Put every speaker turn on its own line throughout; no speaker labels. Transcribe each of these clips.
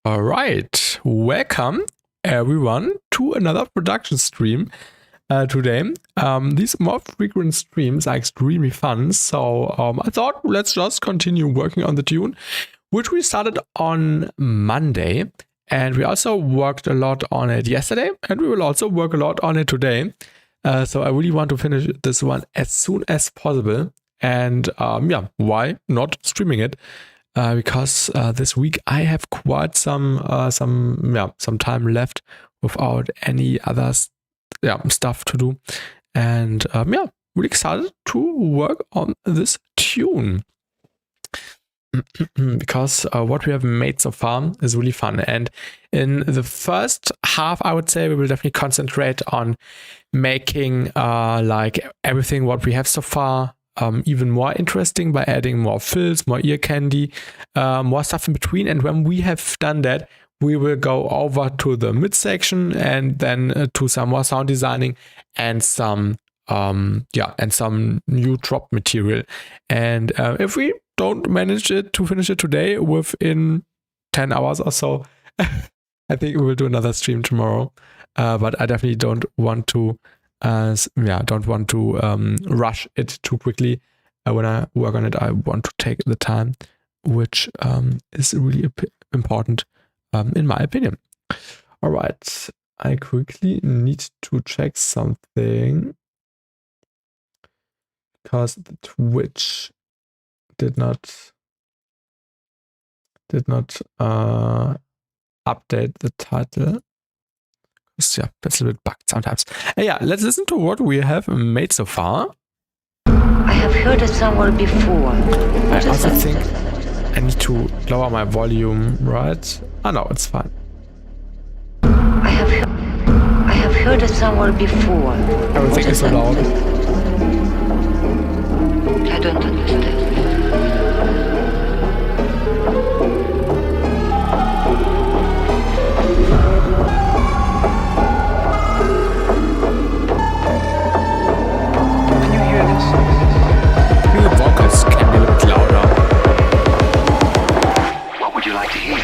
All right, welcome everyone to another production stream today. These more frequent streams are extremely fun, so I thought let's just continue working on the tune, which we started on Monday, and we also worked a lot on it yesterday, and we will also work a lot on it today. So I really want to finish this one as soon as possible, and yeah, why not streaming it? Because this week I have quite some time left without any other stuff to do, and really excited to work on this tune because what we have made so far is really fun. And in the first half, I would say we will definitely concentrate on making like everything what we have so far even more interesting by adding more fills, more ear candy, more stuff in between. And when we have done that, we will go over to the mid section and then to some more sound designing and some new drop material. And if we don't manage to finish it today within 10 hours or so, I think we will do another stream tomorrow. But I definitely don't want to rush it too quickly. When I work on it, I want to take the time, which is really important in my opinion. All right, I quickly need to check something because the Twitch did not update the title. Yeah, that's a bit bugged sometimes. Yeah, let's listen to what we have made so far.
I have heard it somewhere before.
I also think I need to lower my volume, right? Oh no, it's fine.
I have heard it somewhere before.
Everything is so loud.
I don't understand.
The vocals can be a little bit louder.
What would you like to hear?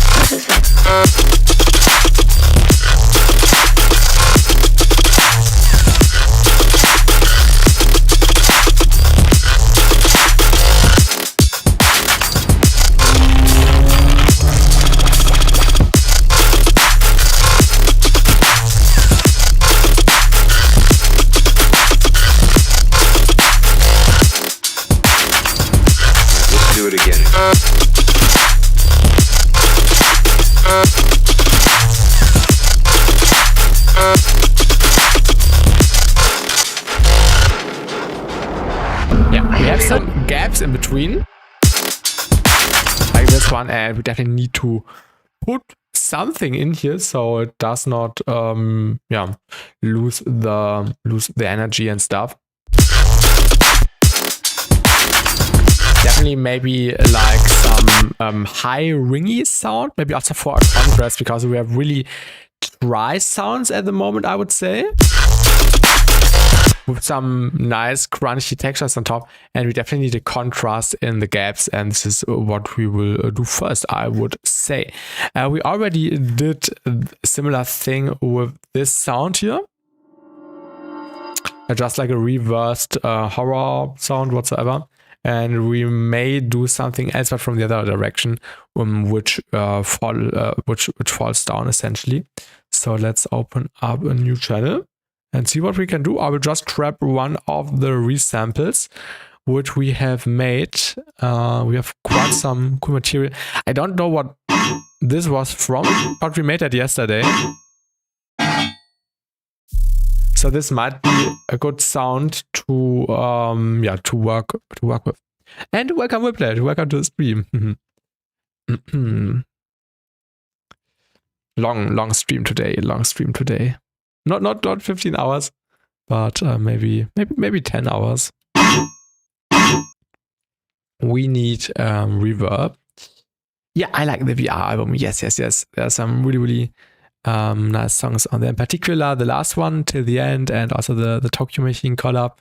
What is it?
Do it again.
Yeah, we have some gaps in between, like this one, and we definitely need to put something in here so it does not lose the energy and stuff. Definitely maybe like some high ringy sound, maybe also for a contrast, because we have really dry sounds at the moment, I would say, with some nice crunchy textures on top, and we definitely need a contrast in the gaps, and this is what we will do first, I would say. We already did a similar thing with this sound here, just like a reversed horror sound whatsoever. And we may do something else, but from the other direction, which falls down essentially. So let's open up a new channel and see what we can do. I will just grab one of the resamples which we have made. We have quite some cool material. I don't know what this was from, but we made that yesterday. So this might be a good sound to work with. And welcome Whiplash, welcome to the stream. long stream today. Not 15 hours, but maybe 10 hours. We need reverb. Yeah, I like the VR album. Yes. There are some really nice songs on there. In particular, the last one, Till the End, and also the Tokyo Machine collab.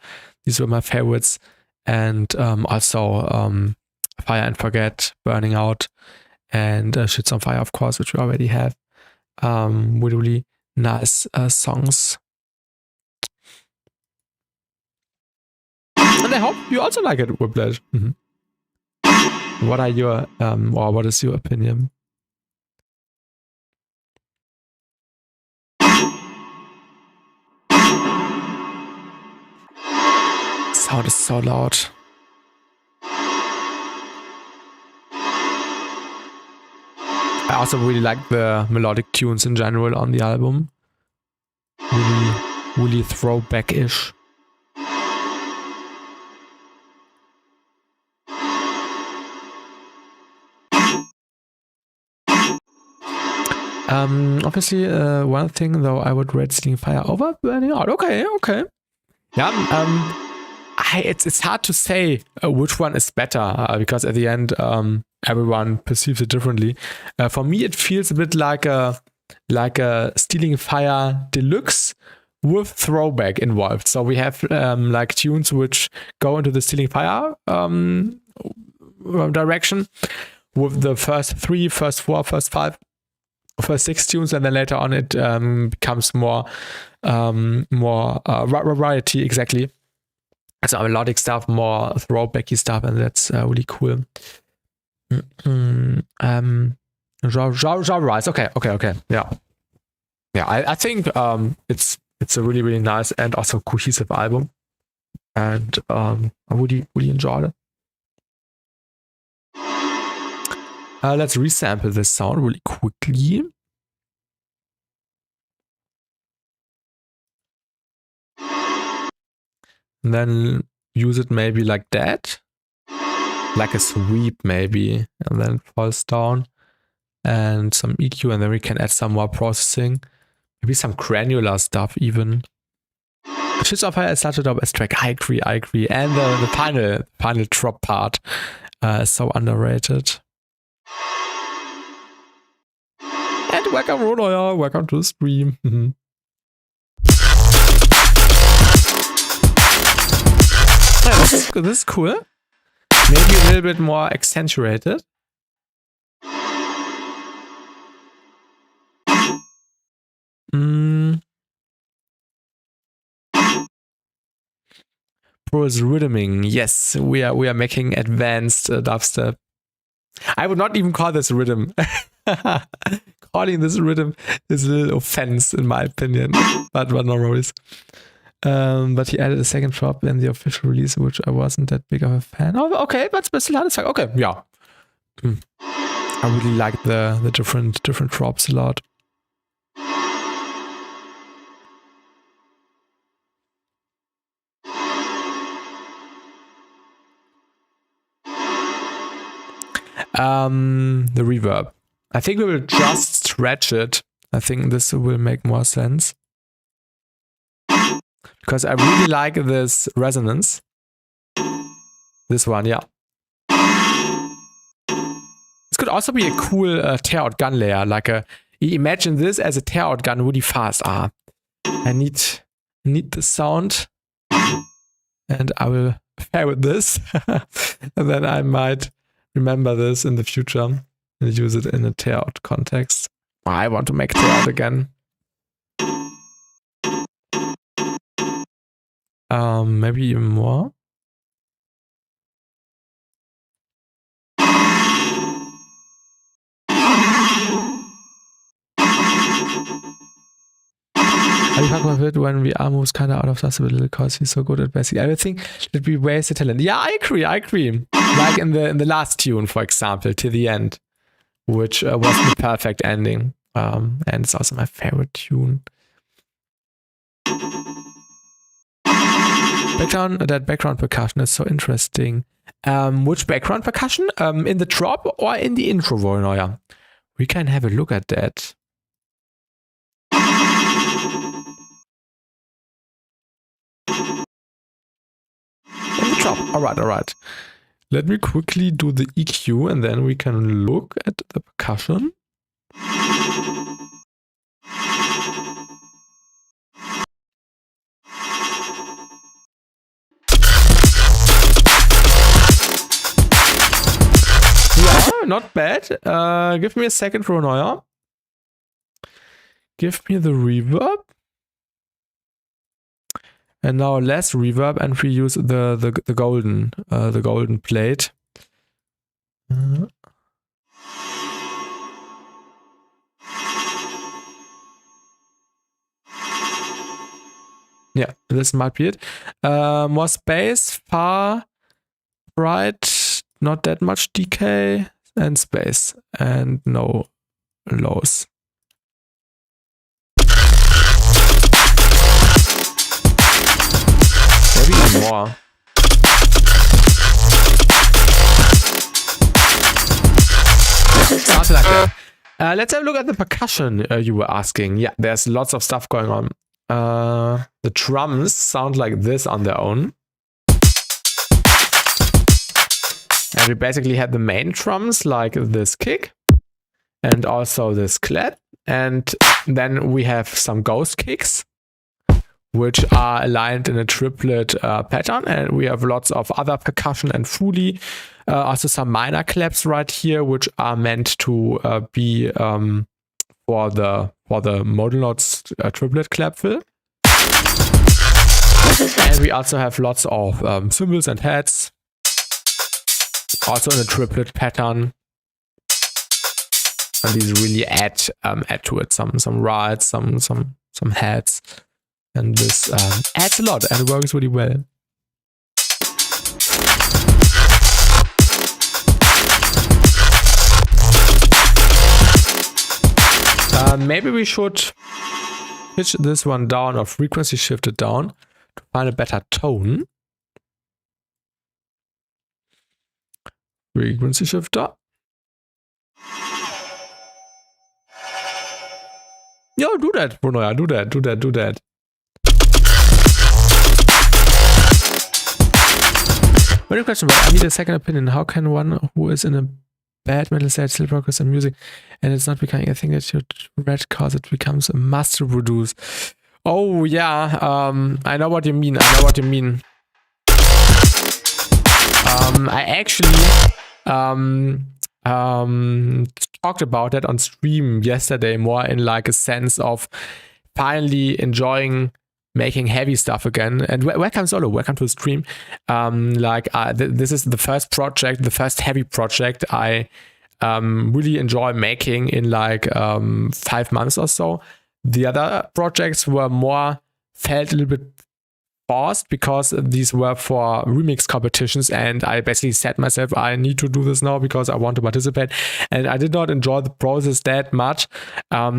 These were my favorites. And also Fire and Forget, Burning Out, and Shits on Fire, of course, which we already have. Really nice songs. And I hope you also like it, Whiplash. What are your or what is your opinion? Sound is so loud. I also really like the melodic tunes in general on the album. Really throwback-ish. Obviously, one thing though, I would rate Stealing Fire over Burning Out. Okay. Yeah. It's hard to say which one is better because at the end, everyone perceives it differently. For me, it feels a bit like a Stealing Fire Deluxe with throwback involved. So we have like tunes which go into the Stealing Fire direction with the first 3, first 4, first 5, first 6 tunes, and then later on it becomes more variety, exactly. So melodic stuff, more throwbacky stuff, and that's really cool. Genre-wise, okay. Yeah. I think it's a really nice and also cohesive album, and I really enjoyed it. Let's resample this sound really quickly. And then use it maybe like that. Like a sweep maybe. And then it falls down. And some EQ, and then we can add some more processing. Maybe some granular stuff even. Shits on Fire is such a dope as track. I agree. And the final drop part is so underrated. And welcome Ronoya, welcome to the stream. This is cool. Maybe a little bit more accentuated. Pros rhythming. Yes, we are making advanced dubstep. I would not even call this rhythm. Calling this rhythm is a little offense in my opinion, but no worries. But he added a second drop in the official release, which I wasn't that big of a fan of. Okay, but still satisfying. Okay, yeah. I really like the different drops a lot. The reverb. I think we will just stretch it. I think this will make more sense. Because I really like this resonance. This one, yeah. This could also be a cool tear-out gun layer. Like imagine this as a tear-out gun really fast. I need the sound. And I will pair with this. And then I might remember this in the future and use it in a tear-out context. I want to make tear-out again. Maybe even more. I talk about it when VR moves kind of out of touch a little because he's so good at basic everything. That we waste the talent. Yeah, I agree. Like in the last tune, for example, To the End, which was the perfect ending. And it's also my favorite tune. That background percussion is so interesting. Which background percussion? In the drop or in the intro, Voinoya? We can have a look at that. In the drop. Alright. Let me quickly do the EQ and then we can look at the percussion. Yeah, not bad. Give me a second, Ronoya. Give me the reverb. And now less reverb, and we use the golden plate. Yeah, this might be it. More space, far right, not that much decay, and space, and no lows. Maybe even more. Something like that. Let's have a look at the percussion you were asking. Yeah, there's lots of stuff going on. The drums sound like this on their own. And we basically had the main drums like this kick and also this clap. And then we have some ghost kicks, which are aligned in a triplet pattern. And we have lots of other percussion and Foley. Also some minor claps right here, which are meant to be for the modal notes triplet clap fill. And we also have lots of cymbals and heads, also in a triplet pattern. And these really add to it some rides, some heads, and this adds a lot and it works really well. Maybe we should pitch this one down or frequency shift it down to find a better tone. Frequency shifter. Yeah, do that, Bruno. Do that. Very question, but I need a second opinion. How can one who is in a bad mental state still progress in music and it's not becoming a thing that you read cause it becomes a must to produce? Oh yeah, I know what you mean. I actually talked about that on stream yesterday, more in like a sense of finally enjoying making heavy stuff again. And welcome Solo, welcome to the stream. This is the first project, the first heavy project I really enjoy making in like 5 months or so. The other projects were felt a little bit forced because these were for remix competitions, and I basically said myself I need to do this now because I want to participate, and I did not enjoy the process that much. I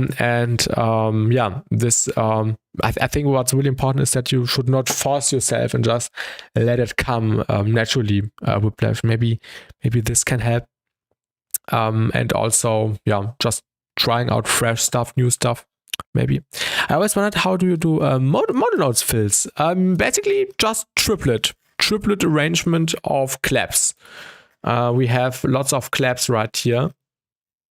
think what's really important is that you should not force yourself and just let it come naturally with pleasure. Maybe this can help, and also just trying out fresh stuff, new stuff. Maybe. I always wondered, how do you do modal notes fills? Basically just triplet arrangement of claps. We have lots of claps right here.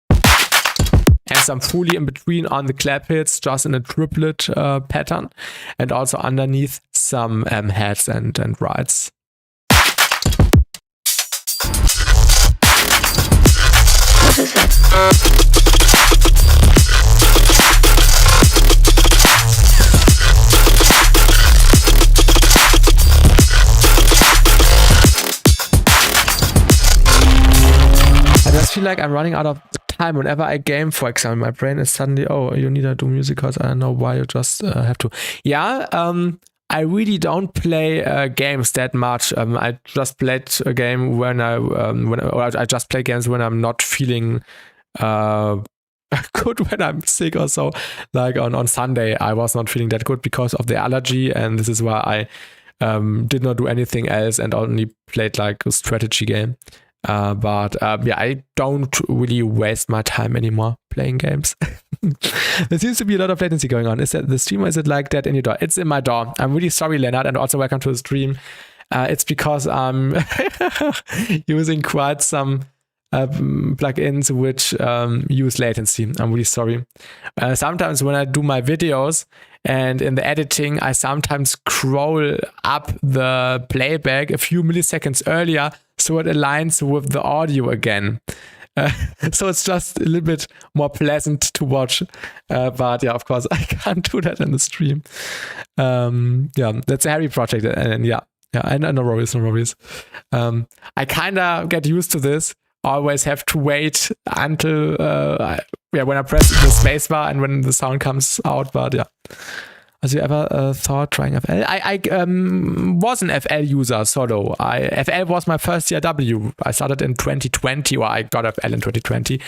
And some Foley in between on the clap hits, just in a triplet pattern. And also underneath some heads and rides. I just feel like I'm running out of time whenever I game, for example. My brain is suddenly, oh, you need to do music because I don't know why you just have to. Yeah, I really don't play games that much. I just played a game when I just play games when I'm not feeling good, when I'm sick or so. Like on Sunday, I was not feeling that good because of the allergy, and this is why I did not do anything else and only played like a strategy game. I don't really waste my time anymore playing games. There seems to be a lot of latency going on. Is that the stream or is it like that in your door? It's in my door. I'm really sorry, Leonard, and also welcome to the stream. it's because I'm using quite some plugins which use latency. I'm really sorry. Sometimes when I do my videos and in the editing, I sometimes scroll up the playback a few milliseconds earlier so it aligns with the audio again. So it's just a little bit more pleasant to watch. But yeah, of course, I can't do that in the stream. Yeah, that's a hairy project. And yeah, no worries. I kind of get used to this. Always have to wait until when I press the spacebar and when the sound comes out. But yeah, have you ever thought trying FL? I was an FL user solo. FL was my first CRW. I started in 2020, or I got FL in 2020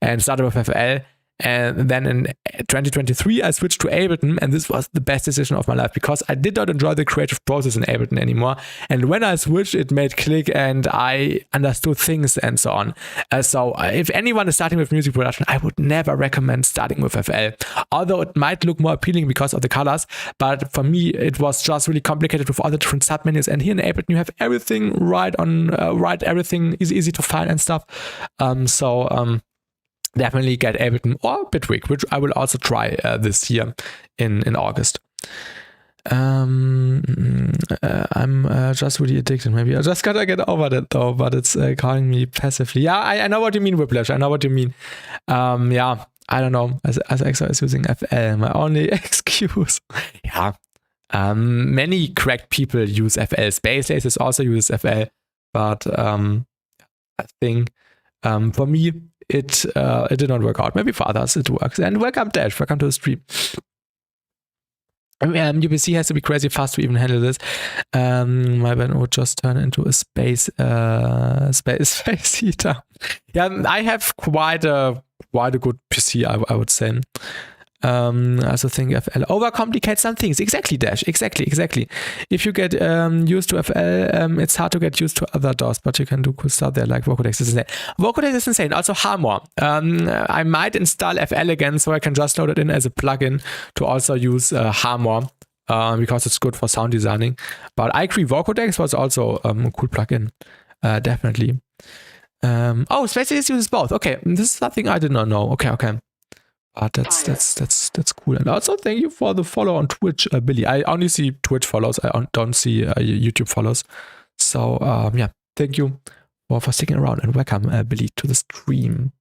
and started with FL. And then in 2023, I switched to Ableton, and this was the best decision of my life because I did not enjoy the creative process in Ableton anymore. And when I switched, it made click and I understood things and so on. So if anyone is starting with music production, I would never recommend starting with FL. Although it might look more appealing because of the colors, but for me, it was just really complicated with all the different submenus. And here in Ableton, you have everything everything is easy to find and stuff. Definitely get Ableton or Bitwig, which I will also try this year in August. I'm just really addicted. Maybe I just gotta get over that though, but it's calling me passively. Yeah, I know what you mean, Whiplash. I know what you mean. Yeah, I don't know. As EXO is using FL, my only excuse. Yeah. Many cracked people use FL. Space Lasers also uses FL, but I think for me, it did not work out. Maybe for others it works. And welcome Dash, welcome to the stream. UPC has to be crazy fast to even handle this. My band would just turn into a space heater. Yeah, I have quite a good PC, I would say. I also think FL overcomplicates some things. Exactly, Dash. Exactly. If you get used to FL, it's hard to get used to other DAWs, but you can do cool stuff there like Vocodex is insane. Vocodex is insane. Also Harmor. I might install FL again so I can just load it in as a plugin to also use Harmor because it's good for sound designing. But I agree, Vocodex was also a cool plugin. Definitely. Space uses both. Okay, this is something I did not know. Okay. But that's cool. And also thank you for the follow on Twitch, Billy. I only see Twitch follows. I don't see YouTube follows. So yeah, thank you for sticking around and welcome, Billy, to the stream.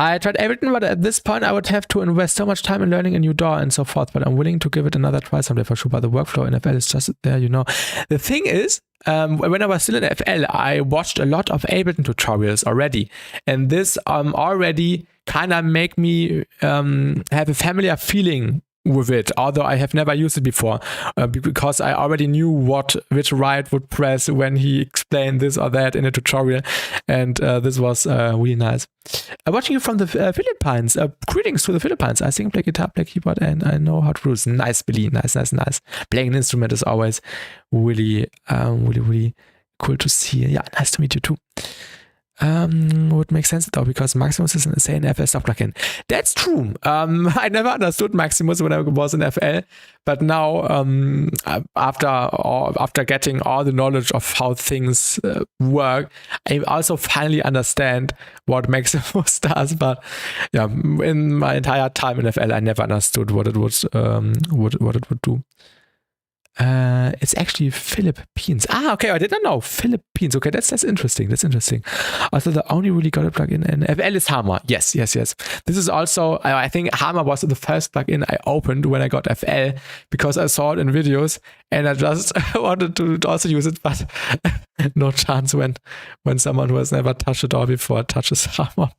I tried Ableton, but at this point I would have to invest so much time in learning a new DAW and so forth. But I'm willing to give it another try someday for sure. But the workflow in FL is just there, you know. The thing is, when I was still in FL, I watched a lot of Ableton tutorials already, and this already kind of make me have a familiar feeling with it, although I have never used it before, because I already knew which Riot would press when he explained this or that in a tutorial, and this was really nice. Watching you from the Philippines. Greetings to the Philippines. I sing, play guitar, play keyboard, and I know how to produce. Nice, Billy. Nice. Playing an instrument is always really cool to see. Yeah, nice to meet you too. Would make sense though, because Maximus is an insane FL stuff plugin. That's true. I never understood Maximus when I was in FL, but now after getting all the knowledge of how things work, I also finally understand what Maximus does. But yeah, in my entire time in FL, I never understood what it would do. It's actually Philippines. Okay, I didn't know. Philippines. Okay, that's interesting. Also, the only really got a plugin in FL is Harmor. Yes. This is also, I think Harmor was the first plugin I opened when I got FL because I saw it in videos and I just wanted to also use it, but no chance when someone who has never touched it all before touches Harmor.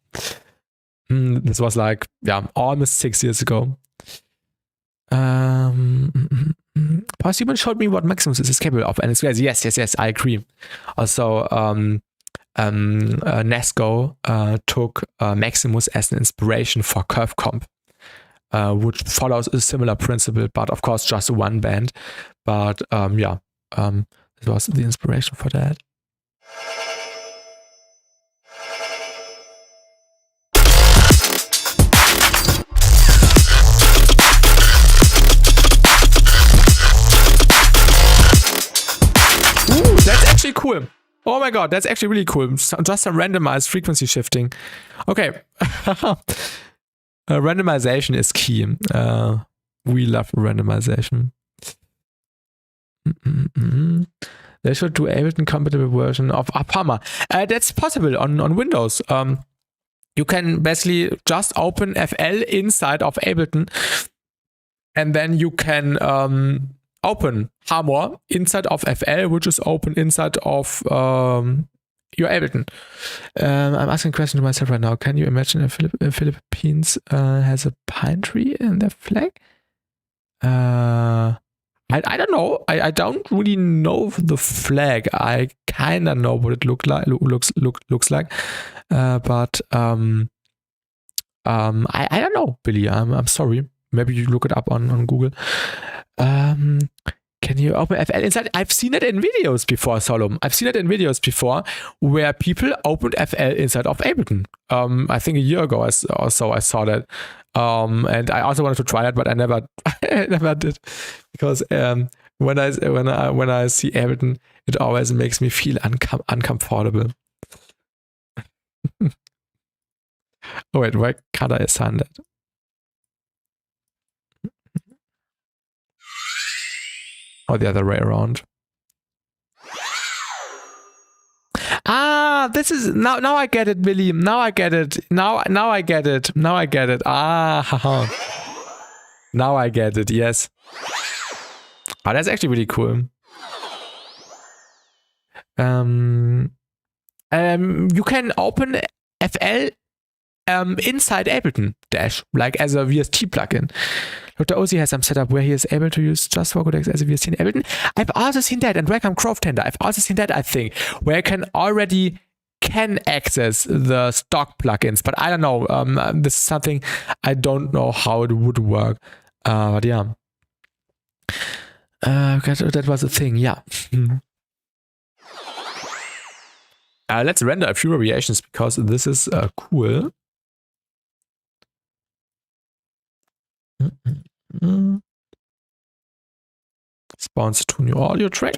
This was like, almost 6 years ago. Possible showed me what Maximus is capable of, and it's yes, I agree. Also, Nesco took Maximus as an inspiration for Curve Comp, which follows a similar principle, but of course just one band. But it was the inspiration for that. cool. Oh my god, that's actually really cool. Just some randomized frequency shifting. Okay. Randomization is key. We love randomization. They should do Ableton compatible version of Apama. That's possible on Windows. You can basically just open FL inside of Ableton, and then you can open Harmor inside of FL, which is open inside of your Ableton. I'm asking a question to myself right now. Can you imagine if Philippines has a pine tree in their flag? I don't know. I don't really know the flag. I kind of know what it looks like. But I don't know, Billy. I'm sorry. Maybe you look it up on Google. Can you open FL inside? I've seen it in videos before, Solom. I've seen it in videos before where people opened FL inside of Ableton. I think a year ago or so I saw that. And I also wanted to try that, but I never did, because when I see Ableton, it always makes me feel uncomfortable. Oh wait, why can't I assign that? Or the other way around. Ah, this is now I get it, Billy. Now I get it. Now I get it. Now I get it. Ah, haha. Now I get it. Yes. Oh, that's actually really cool. You can open FL inside Ableton Dash, like as a VST plugin. Dr. Ozzy has some setup where he is able to use just vocal decks as a VST in Ableton. I've also seen that, and Welcome Grove Tender. I've also seen that, I think, where you can access the stock plugins, but I don't know. This is something I don't know how it would work. But yeah. That was a thing, yeah. Let's render a few variations because this is cool. Spawns to new audio track.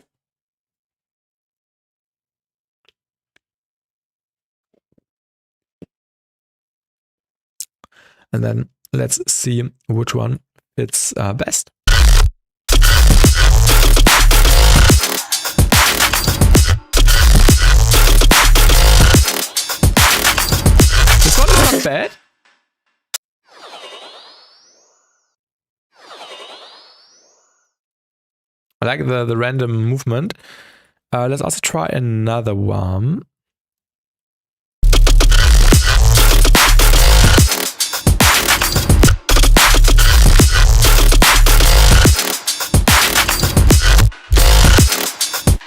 And then let's see which one fits best. This one is not bad. I like the random movement. Let's also try another one.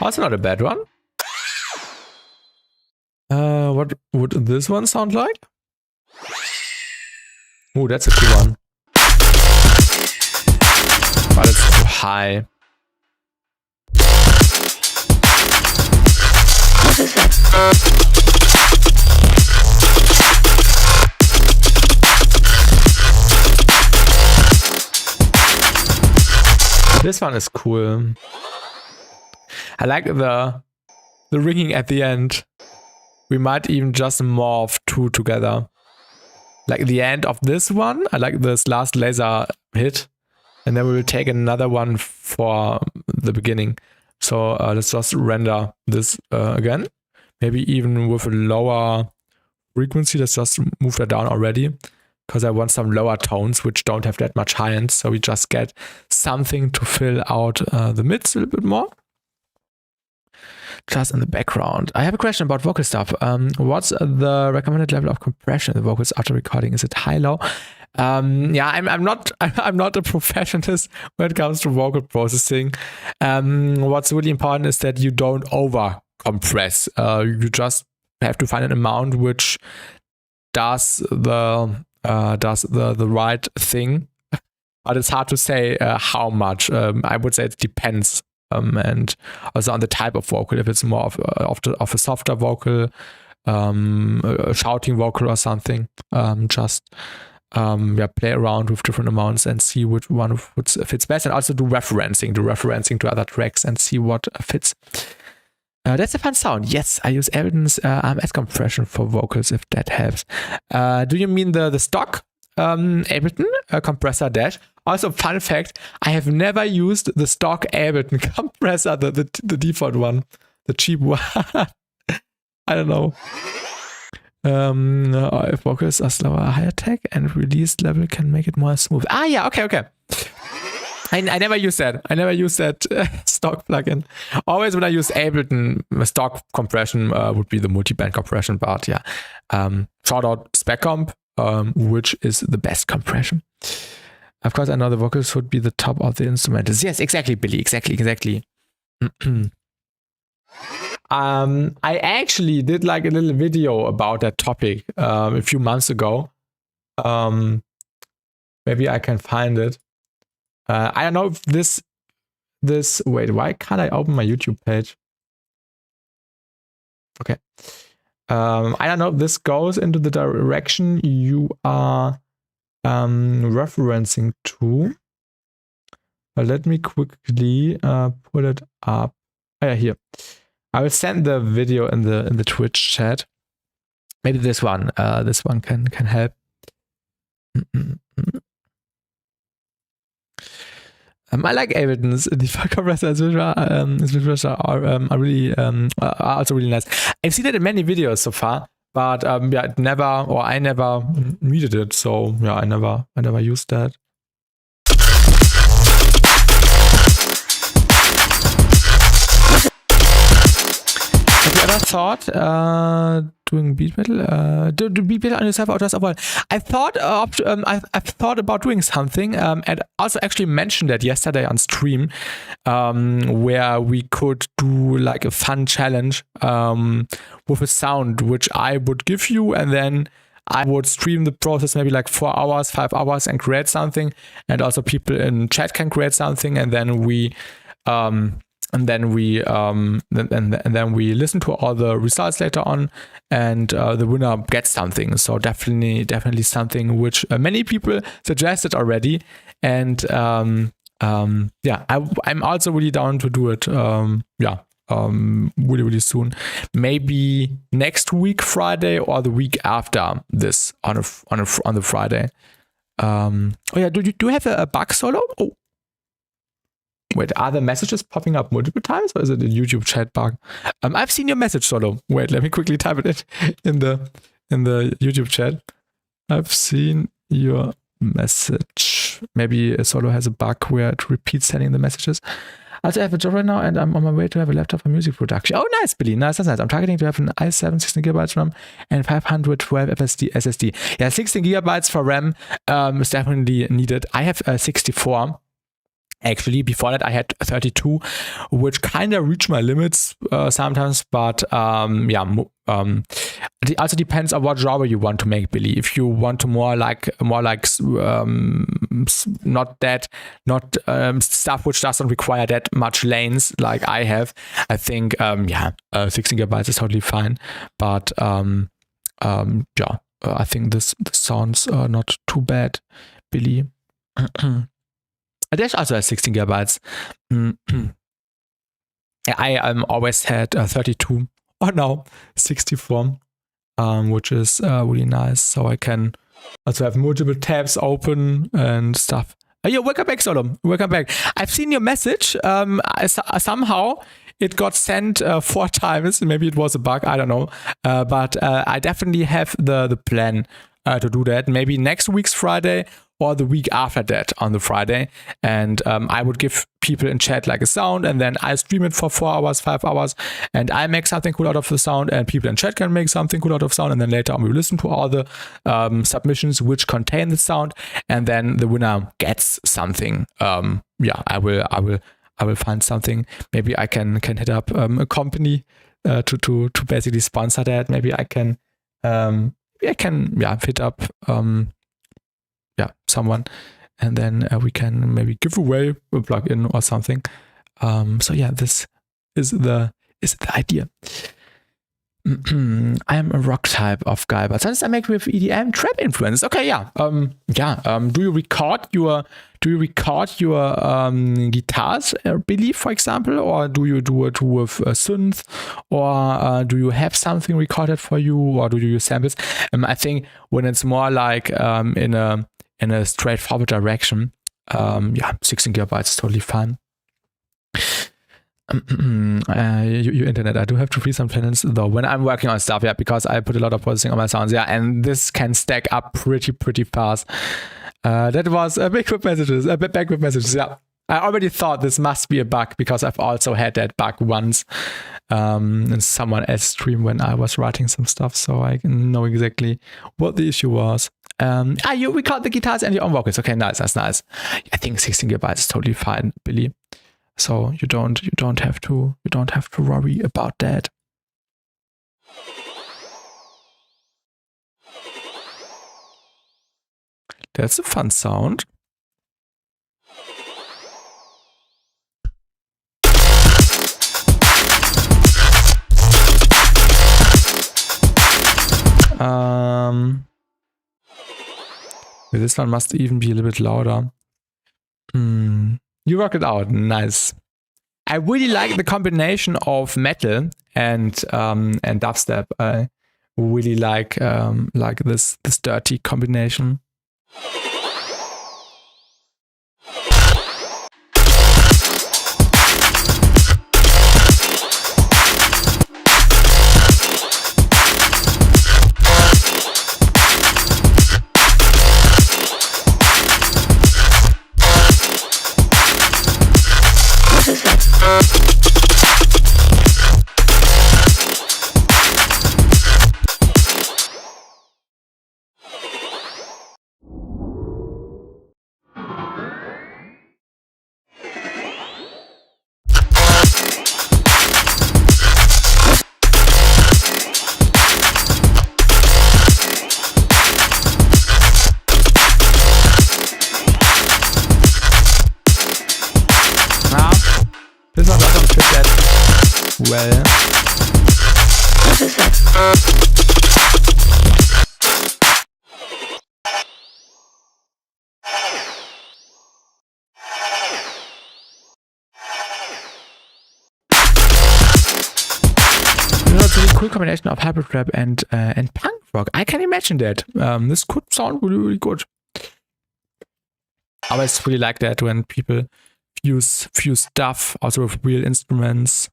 Also not a bad one. What would this one sound like? Oh, that's a cool one. But it's too high. This one is cool. I like the ringing at the end. We might even just morph two together. Like the end of this one, I like this last laser hit. And then we will take another one for the beginning. So let's just render this again. Maybe even with a lower frequency. Let's just move that down already, because I want some lower tones which don't have that much high end. So we just get something to fill out the mids a little bit more. Just in the background. I have a question about vocal stuff. What's the recommended level of compression in the vocals after recording? Is it high, low? Yeah, I'm not a professionalist when it comes to vocal processing. What's really important is that you don't over compress. You just have to find an amount which does the right thing. But it's hard to say how much. I would say it depends. And also on the type of vocal. If it's more of a softer vocal, a shouting vocal or something, play around with different amounts and see which one fits best, and also do referencing to other tracks and see what fits. That's a fun sound. Yes, I use Ableton's AMS compression for vocals, if that helps. Do you mean the stock Ableton compressor dash? Also, fun fact, I have never used the stock Ableton compressor, the default one, the cheap one. I don't know. If vocals are slower, higher tech, and release level can make it more smooth. Ah, yeah, okay. I never use that. I never use that stock plugin. Always when I use Ableton, stock compression would be the multi-band compression part. Yeah. Shout out Spec Comp, which is the best compression. Of course, I know the vocals would be the top of the instrumentals. Yes, exactly, Billy. Exactly. I actually did like a little video about that topic a few months ago. Maybe I can find it. I don't know if this wait, why can't I open my YouTube page? Okay. I don't know if this goes into the direction you are referencing to. But let me quickly pull it up. Oh, yeah, here. I will send the video in the Twitch chat. Maybe this one can help. I like Ableton's default compressors, which are really are also really nice. I've seen it in many videos so far, but I never needed it. So yeah, I never used that. Have you ever thought doing beat metal? Do beat metal on yourself or just overall? I've thought about doing something, and also actually mentioned that yesterday on stream, where we could do like a fun challenge with a sound which I would give you, and then I would stream the process maybe like 4 hours, 5 hours, and create something, and also people in chat can create something, and then we listen to all the results later on, and the winner gets something. So definitely something which many people suggested already, and yeah, I'm also really down to do it. Really soon, maybe next week Friday or the week after this on the Friday. Oh yeah, do you have a bug solo? Oh. Wait, are the messages popping up multiple times, or is it a YouTube chat bug? I've seen your message, Solo. Wait, let me quickly type it in the YouTube chat. I've seen your message. Maybe Solo has a bug where it repeats sending the messages. Also, I have a job right now, and I'm on my way to have a laptop for music production. Oh, nice, Billy. Nice. I'm targeting to have an i7 16GB RAM and 512 SSD. Yeah, 16 GB for RAM is definitely needed. I have 64. Actually, before that, I had 32, which kind of reached my limits sometimes. But it also depends on what genre you want to make, Billy. If you want to more like stuff which doesn't require that much lanes like I have, I think 16 GB is totally fine. But I think this sounds not too bad, Billy. Dash also has 16 GB. I always had 32 or now 64, which is really nice. So I can also have multiple tabs open and stuff. Yeah, welcome back, Solo. Welcome back. I've seen your message. Somehow it got sent 4 times. Maybe it was a bug. I don't know. But I definitely have the plan to do that. Maybe next week's Friday or the week after that on the Friday. And I would give people in chat like a sound, and then I stream it for 4 hours, 5 hours, and I make something cool out of the sound, and people in chat can make something cool out of sound, and then later on we listen to all the submissions which contain the sound, and then the winner gets something. I will find something. Maybe I can hit up a company to basically sponsor that. Maybe I can hit up someone, and then we can maybe give away a plugin or something. So yeah, this is the idea. I am a rock type of guy, but sometimes I make with EDM trap influence. Okay, yeah. Do you record your do you record your guitars, Billy, for example, or do you do it with a synth, or do you have something recorded for you, or do you use samples? I think when it's more like in a straightforward direction, 16 gigabytes is totally fine. Your internet, I do have to free some channels though when I'm working on stuff, because I put a lot of processing on my sounds, and this can stack up pretty fast. That was backward messages, I already thought this must be a bug because I've also had that bug once in someone else's stream when I was writing some stuff, so I know exactly what the issue was. You record the guitars and your own vocals. Okay, nice, that's nice. I think 16 gigabytes is totally fine, Billy. So you don't have to worry about that. That's a fun sound. This one must even be a little bit louder. You work it out, nice. I really like the combination of metal and dubstep. I really like this dirty combination. This one doesn't fit that well.
What is that?
That's a really cool combination of hybrid rap and punk rock. I can imagine that. This could sound really good. I always really like that when people fuse stuff also with real instruments.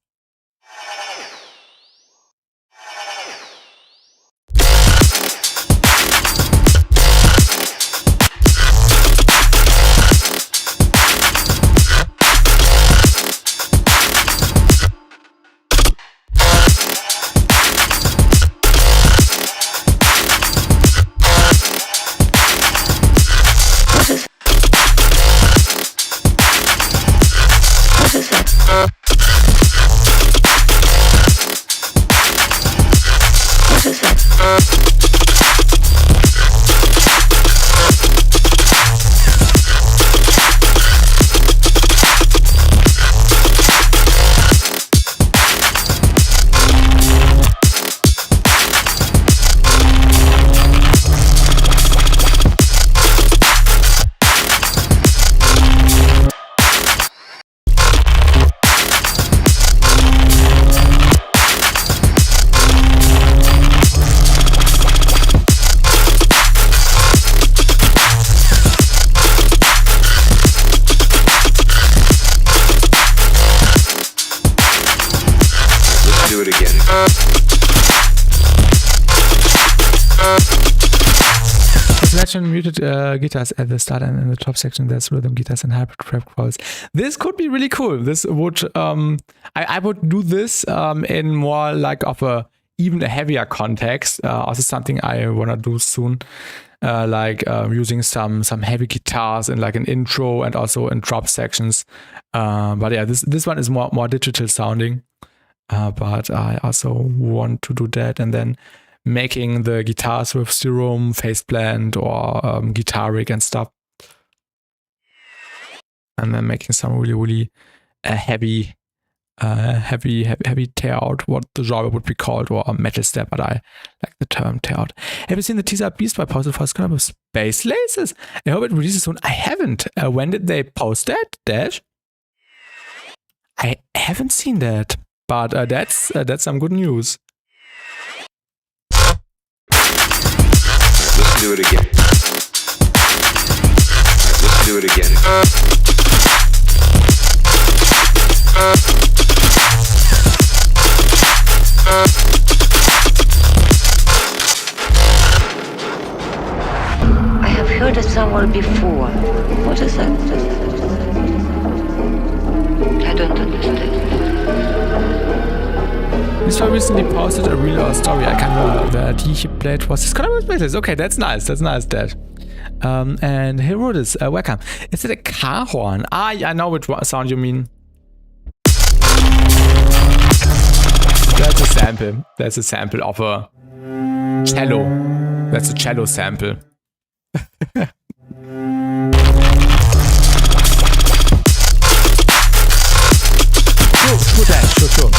Muted guitars at the start and in the top section. There's rhythm guitars and hybrid rap calls. This could be really cool. This would I would do this in more like of a even a heavier context. Also something I wanna do soon. Using some heavy guitars in like an intro and also in drop sections. But yeah, this one is more digital sounding. But I also want to do that, and then making the guitars with Serum, Faceplant, or Guitar Rig and stuff. And then making some really, really heavy heavy tear out, what the genre would be called, or a metal step, but I like the term tear out. Have you seen the teaser Beast by posted for Skyrim with space lasers? I hope it releases soon. I haven't. When did they post that? Dash? I haven't seen that, but that's some good news.
Let's do it again. Let's do it again.
I have heard it somewhere before. What is that? I don't understand.
This one recently posted a reel or a story. I can't remember that he played was his Skyrim playlist. Okay, that's nice. That's nice, Dad. And here it is. Welcome. Is it a car horn? Ah, yeah, I know which sound you mean. That's a sample. That's a sample of a cello. That's a cello sample. Sure, Dad. Sure.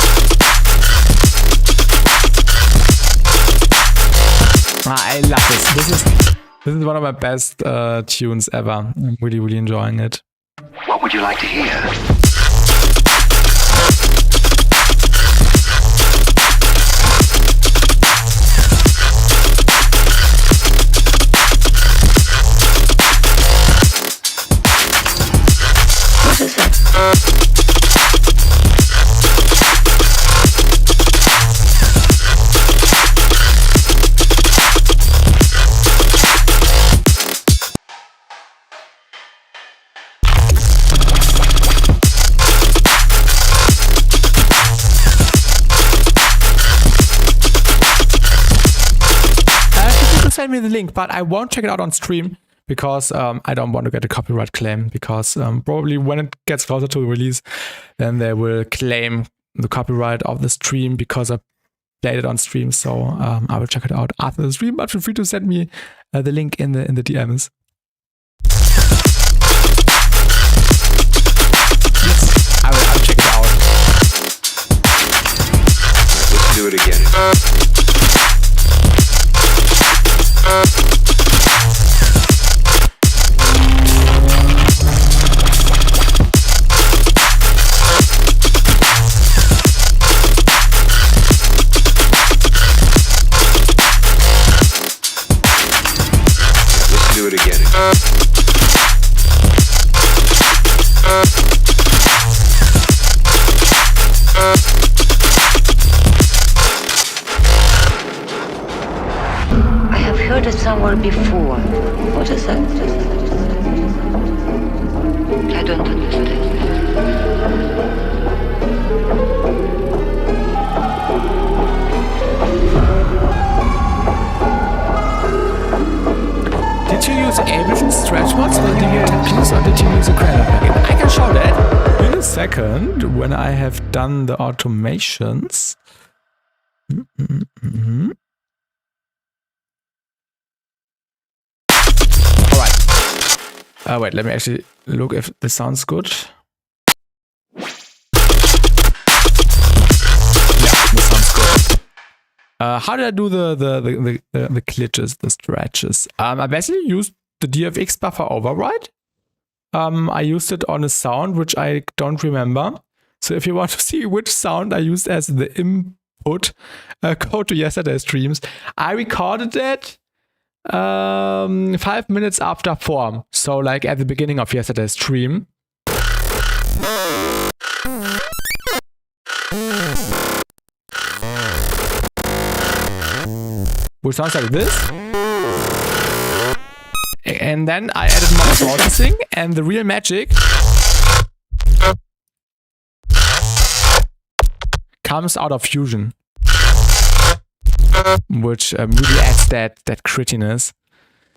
I love this. This is one of my best tunes ever. I'm really enjoying it.
What would you like to hear?
What is that?
Send me the link, but I won't check it out on stream because I don't want to get a copyright claim, because probably when it gets closer to release, then they will claim the copyright of the stream because I played it on stream. So I will check it out after the stream, but feel free to send me the link in the DMs. Yes, I'll check it out.
Let's do it again. Let's do it again.
I have heard it somewhere before. What is that? I don't understand.
Did you use Ableton stretch mods for the DVEIGHT pieces, or did you use a Cradle plugin? I can show that in a second when I have done the automations. Alright. Wait, let me actually look if this sounds good. Yeah, this sounds good. How did I do the glitches, the stretches? I basically used the DFX buffer override. I used it on a sound which I don't remember. So if you want to see which sound I used as the input, go to yesterday's streams. I recorded it 5 minutes after form. So like at the beginning of yesterday's stream. Which sounds like this. And then I added more processing, and the real magic comes out of Fusion, which really adds that grittiness.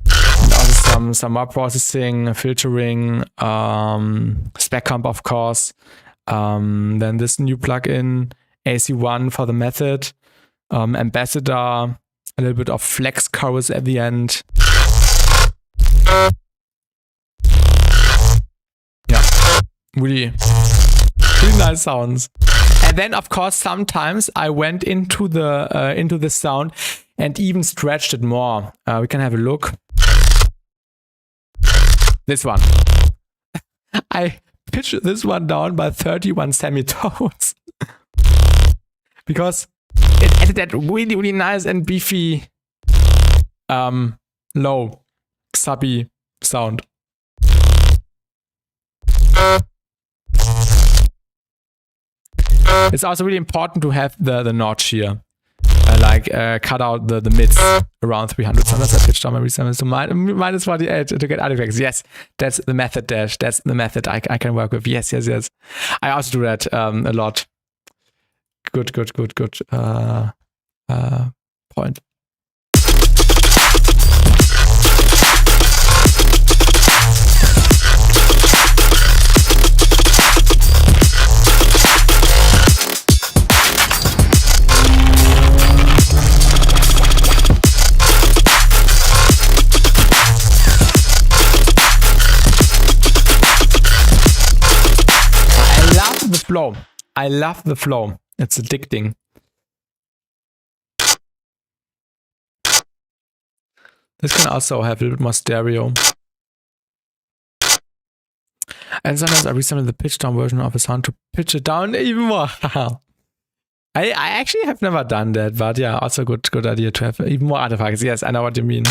And also some more processing, filtering, spec comp, of course. Then this new plugin, AC1 for the method, Ambassador, a little bit of flex chorus at the end. Yeah, really Really nice sounds. And then, of course, sometimes I went into the sound and even stretched it more. We can have a look. This one. I pitched this one down by 31 semitones because it added that really, really nice and beefy, low, subby sound. It's also really important to have the notch here. Cut out the mids around 300. Sometimes I pitch down my resemblance to minus 48 to get artifacts. Yes, that's the method, Dash. That's the method I can work with. Yes. I also do that a lot. Good point. I love the flow. It's addicting. This can also have a little bit more stereo. And sometimes I resemble the pitch down version of a sound to pitch it down even more. I actually have never done that, but yeah, also good idea to have even more artifacts. Yes, I know what you mean.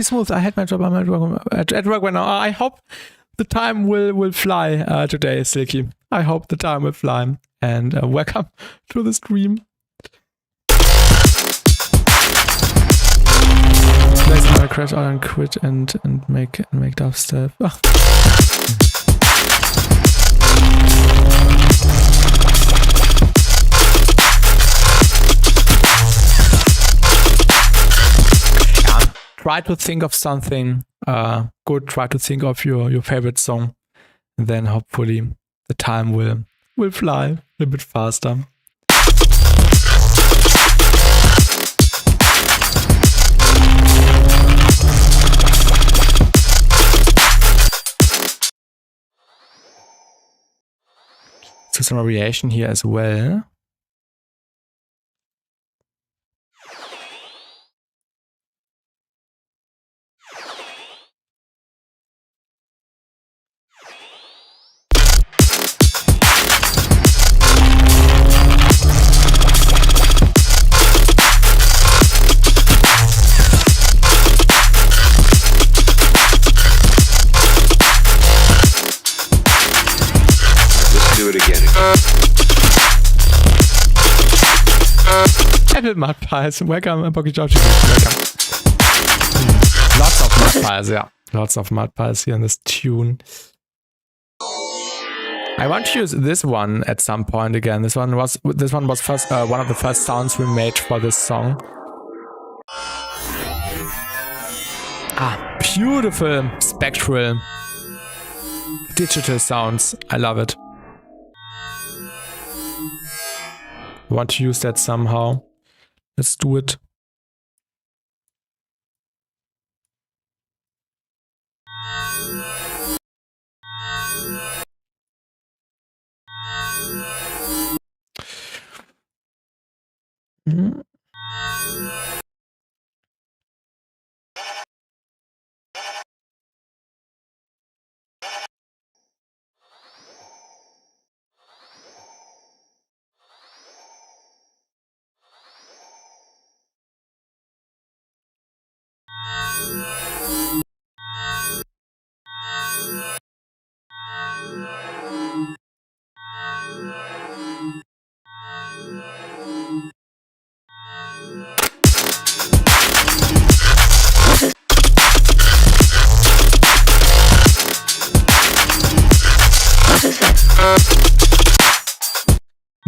Smooth. I had my job. I'm at work right now. I hope the time will fly today, Silky. I hope the time will fly. And welcome to the stream. Let's not crash out and quit and make dubstep. Try to think of something good. Try to think of your favorite song. And then hopefully the time will fly a little bit faster. So some variation here as well. Mud pies. Welcome, Pocky George. Welcome. Lots of mud pies, yeah. Lots of mud pies here in this tune. I want to use this one at some point again. This one was first one of the first sounds we made for this song. Beautiful spectral digital sounds. I love it. I want to use that somehow. Let's do it.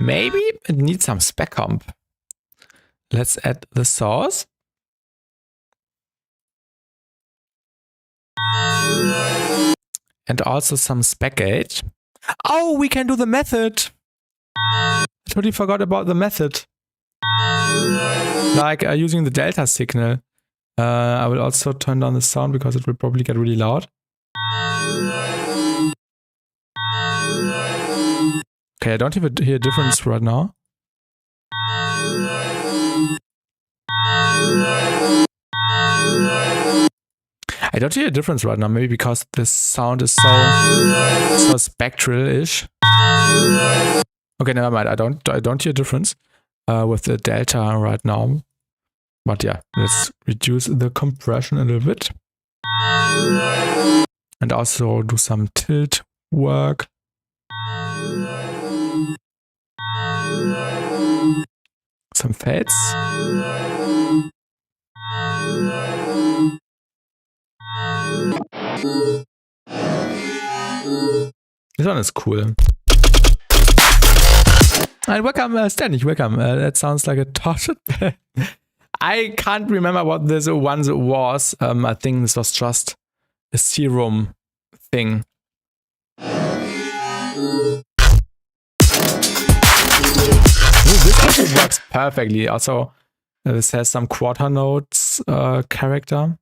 maybe it needs some spec comp. Let's add the source. And also some spec gate. Oh, we can do the method. I totally forgot about the method. Like using the delta signal. I will also turn down the sound because it will probably get really loud. Okay, I don't even hear a difference right now. I don't hear a difference right now, maybe because the sound is so spectral-ish. Okay, never mind. I don't hear a difference with the delta right now. But yeah, let's reduce the compression a little bit. And also do some tilt work. Some fades. This one is cool. And welcome, Stanley, welcome. That sounds like a tortured bed. I can't remember what this one was. I think this was just a serum thing. Ooh, this actually works perfectly. Also, this has some quarter notes character.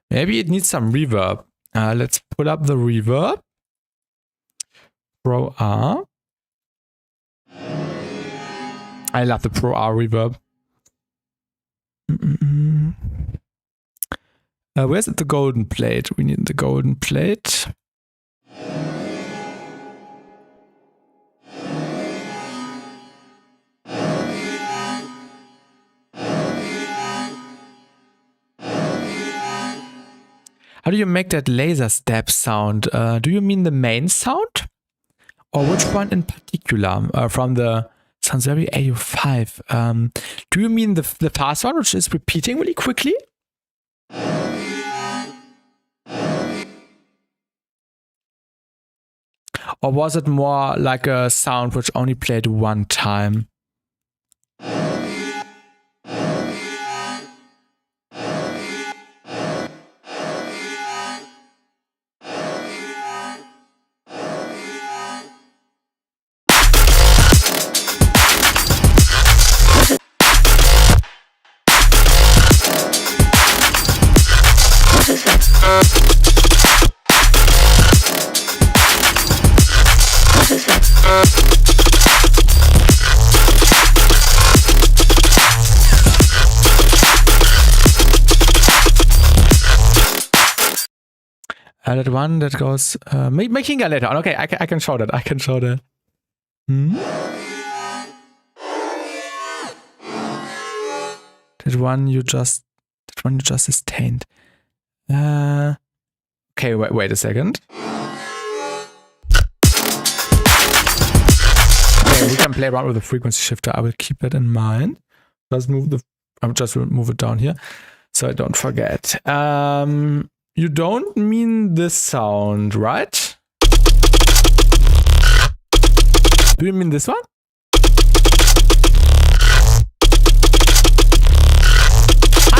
Maybe it needs some reverb. Let's pull up the reverb. Pro R. I love the Pro R reverb. Where's the golden plate? We need the golden plate. How do you make that laser step sound? Do you mean the main sound? Or which one in particular? From the sounds very AU5. Do you mean the fast one, which is repeating really quickly? Or was it more like a sound which only played one time? That one that goes making a later on. Okay, I can show that. I can show that. That one you just sustained. Okay, wait a second. Okay, we can play around with the frequency shifter. I will keep that in mind. I'll just move it down here so I don't forget. You don't mean this sound, right? Do you mean this one?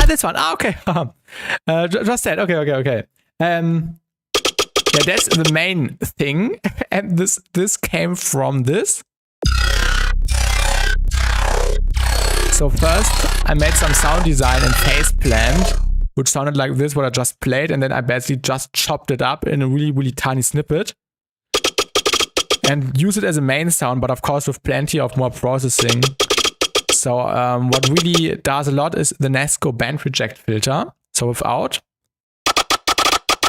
This one. Okay. Just that. Okay. Yeah, that's the main thing. And this came from this. So first, I made some sound design and phase blend, which sounded like this, what I just played, and then I basically just chopped it up in a really, really tiny snippet and use it as a main sound, but of course with plenty of more processing. So what really does a lot is the Nesco band reject filter. So without.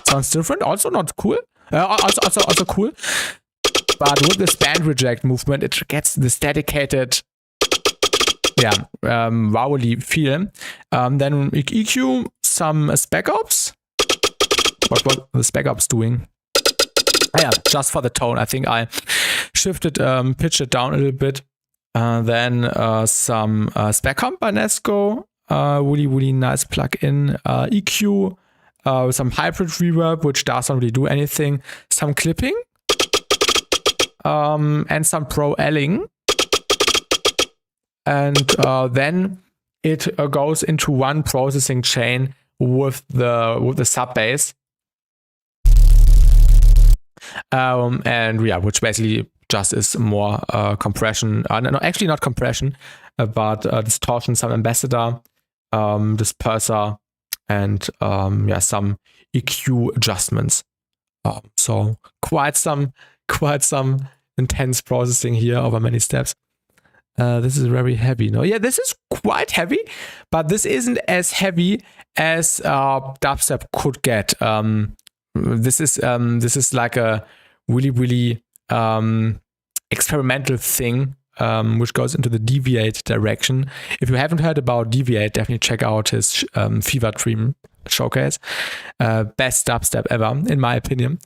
Sounds different, also not cool. Also cool. But with this band reject movement, it gets this dedicated, vowely feel. Then EQ some spec ops. What the spec ops doing? Just for the tone. I think I shifted, pitched it down a little bit. Then some spec comp by Nesco. Really nice plug-in. EQ, some hybrid reverb, which doesn't really do anything. Some clipping. And some pro Elling. And then it goes into one processing chain with the sub bass. Which basically just is more compression. No, actually not compression, but distortion, some ambassador, disperser, and some EQ adjustments. So quite some intense processing here over many steps. This is very heavy. No, yeah, this is quite heavy, but this isn't as heavy as dubstep could get. This is like a really experimental thing, which goes into the DVEIGHT direction. If you haven't heard about DVEIGHT, definitely check out his Fever Dream showcase. Best dubstep ever, in my opinion.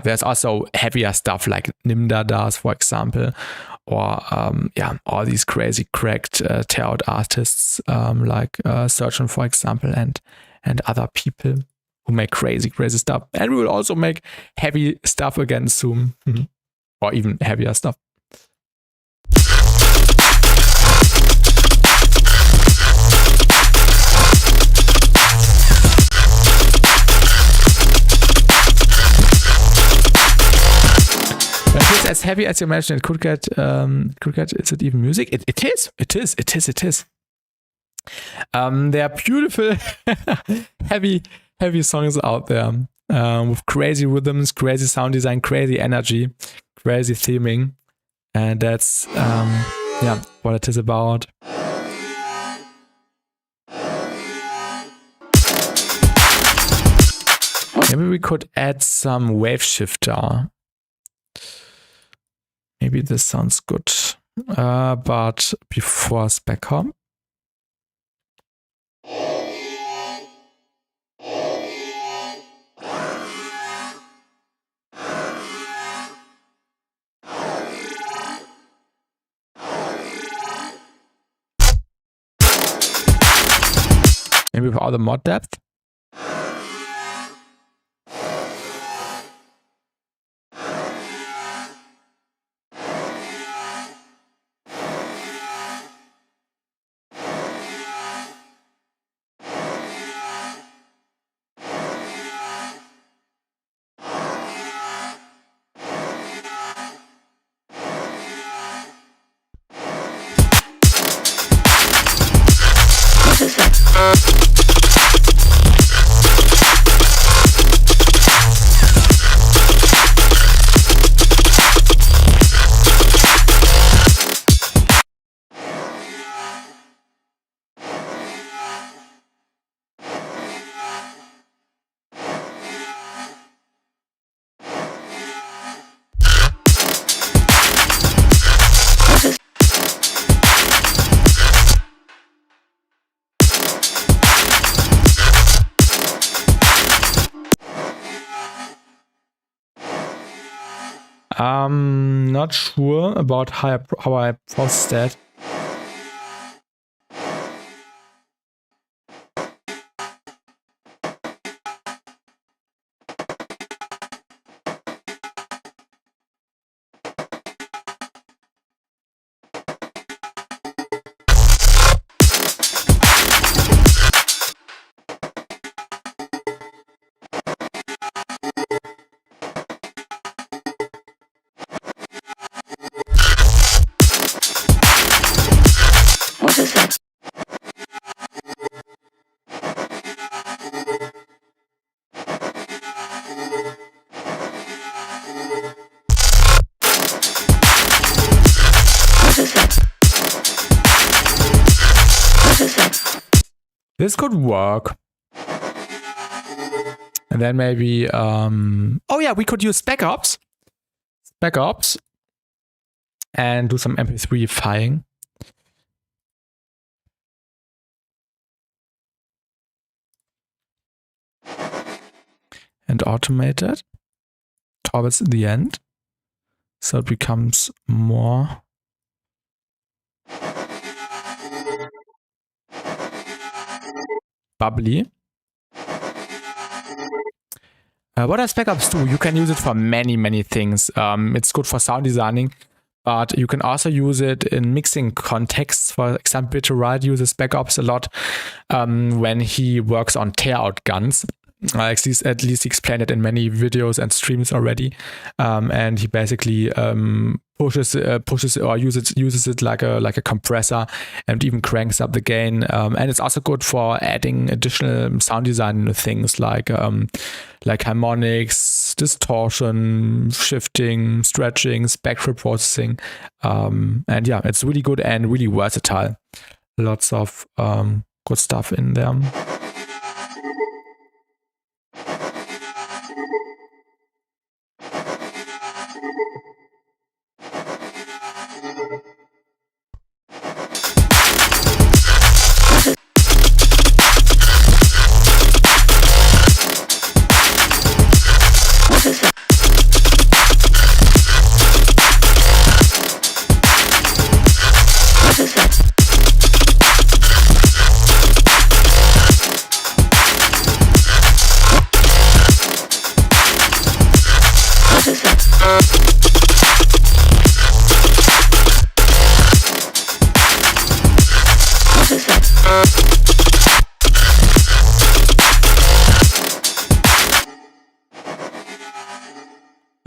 There's also heavier stuff like Nimda does, for example, or all these crazy cracked tear out artists like Surgeon, for example, and other people who make crazy stuff. And we will also make heavy stuff again soon, or even heavier stuff. As heavy as you mentioned, it could get. Is it even music? It is. There are beautiful, heavy songs out there with crazy rhythms, crazy sound design, crazy energy, crazy theming, and that's what it is about. Maybe we could add some wave shifter. Maybe this sounds good, but before spec comp. Maybe with all the mod depth. I'm not sure about how I process that. This could work. And then maybe, oh yeah, we could use backups and do some MP3-ifying. And automate it towards the end, so it becomes more bubbly. What does backups do? You can use it for many things. It's good for sound designing, but you can also use it in mixing contexts. For example, Bitter Wright uses backups a lot when he works on tear-out guns. At least he explained it in many videos and streams already, and he basically pushes or uses it like a compressor, and even cranks up the gain. And it's also good for adding additional sound design things like harmonics, distortion, shifting, stretching, spectral processing, and yeah, it's really good and really versatile. Lots of good stuff in there.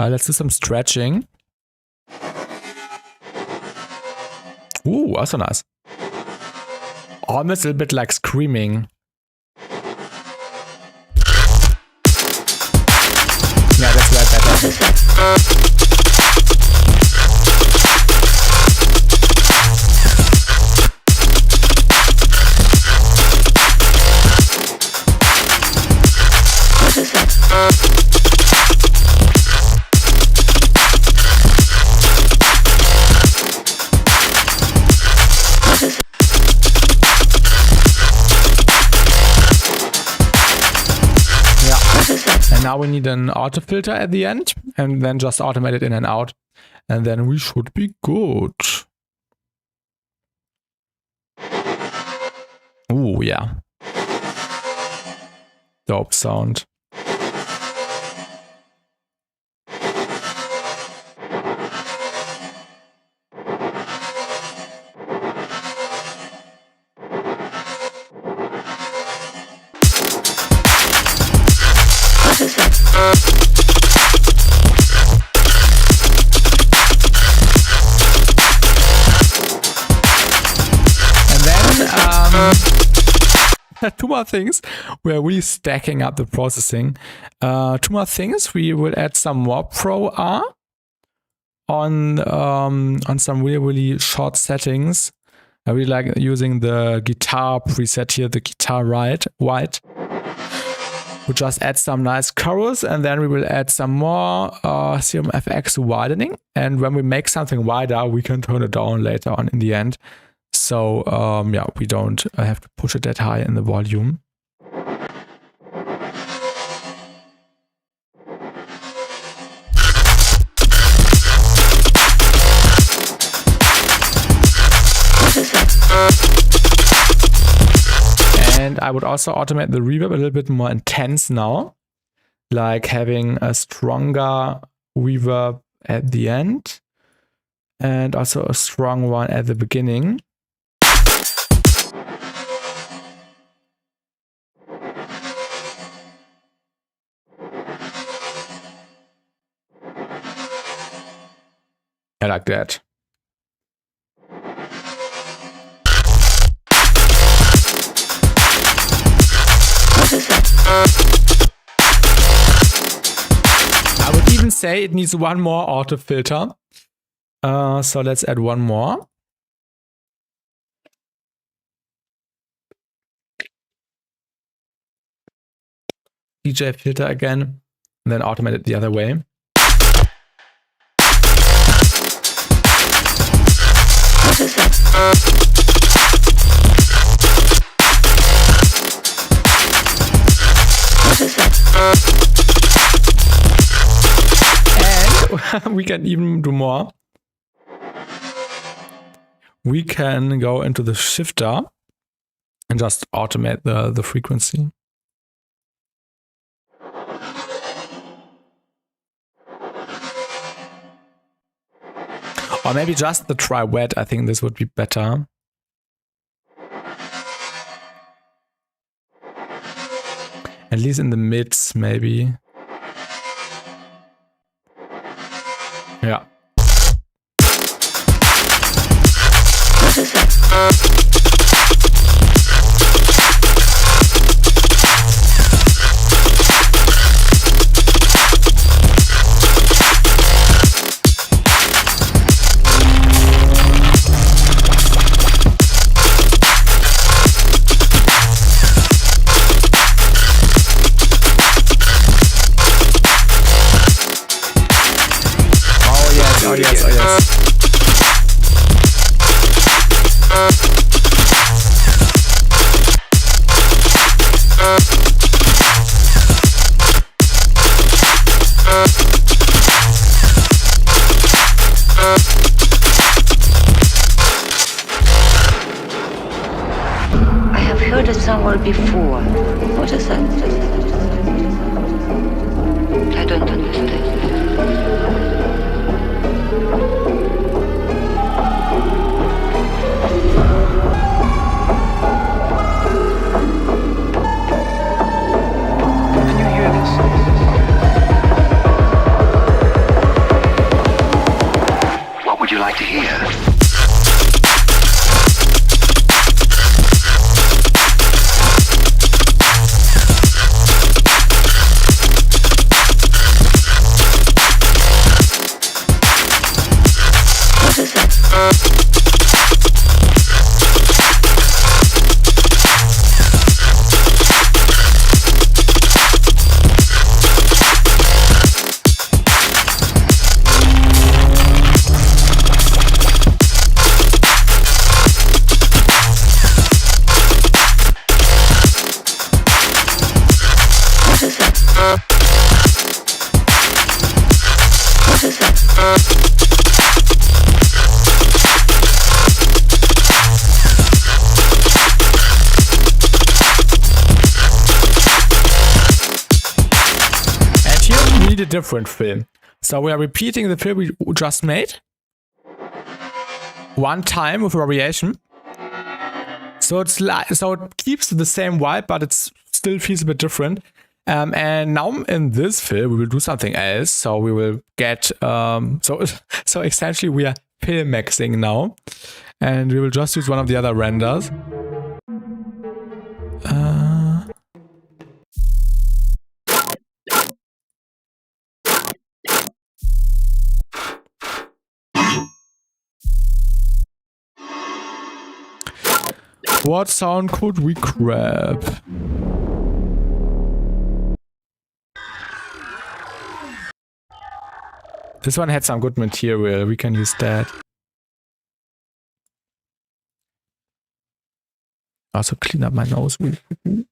Let's do some stretching. Ooh, also nice. Almost a little bit like screaming. Yeah, that's way better. Now we need an auto filter at the end, and then just automate it in and out, and then we should be good. Ooh, yeah. Dope sound. Two more things. We're really stacking up the processing. Two more things. We will add some more Pro R on some really short settings. I really like using the guitar preset here, the guitar white. We'll just add some nice chorus, and then we will add some more CMFX widening. And when we make something wider, we can turn it down later on in the end. So yeah, we don't have to push it that high in the volume. And I would also automate the reverb a little bit more intense now, like having a stronger reverb at the end and also a strong one at the beginning. I like that. I would even say it needs one more auto filter. So let's add one more. DJ filter again, and then automate it the other way.
What is it? What is it?
And we can even do more. We can go into the shifter and just automate the frequency. Or maybe just the try wet. I think this would be better. At least in the mids, maybe. Yeah.
What is it?
Oh yes, oh yes.
I have heard it somewhere before. What is that? I don't understand.
Can you hear this? What would you like to hear?
What is it? What is it? What is it?
And here we need a different fill. So we are repeating the fill we just made one time with variation. So it's like, so it keeps the same vibe, but it still feels a bit different. And now in this fill we will do something else. So we will get so essentially we are fill maxing now, and we will just use one of the other renders. What sound could we grab? This one had some good material, we can use that. Also clean up my nose really quickly.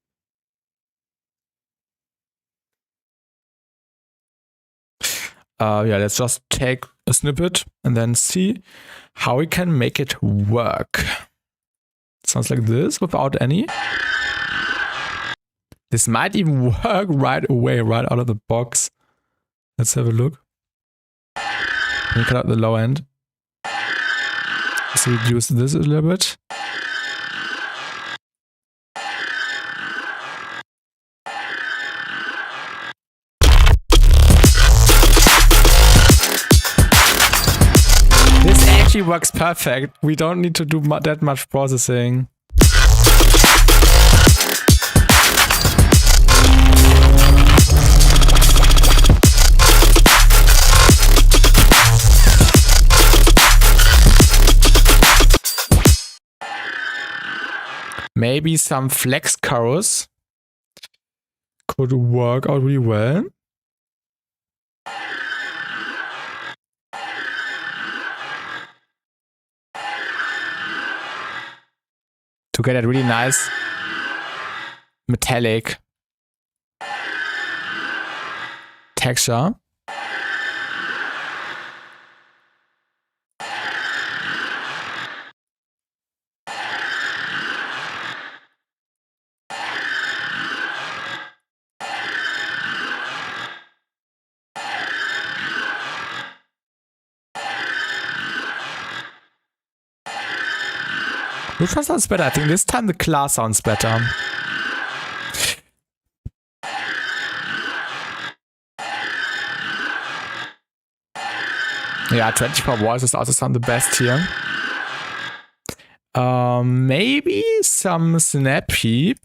Yeah, let's just take a snippet and then see how we can make it work. Sounds like this without any. This might even work right away, right out of the box. Let's have a look. Let me cut out the low end. Let's reduce this a little bit. This actually works perfect. We don't need to do that much processing. Maybe some flex chorus could work out really well. To get that really nice metallic texture. Which one sounds better? I think this time the claw sounds better. Yeah, 24 voices also sound the best here. Maybe some snap heap,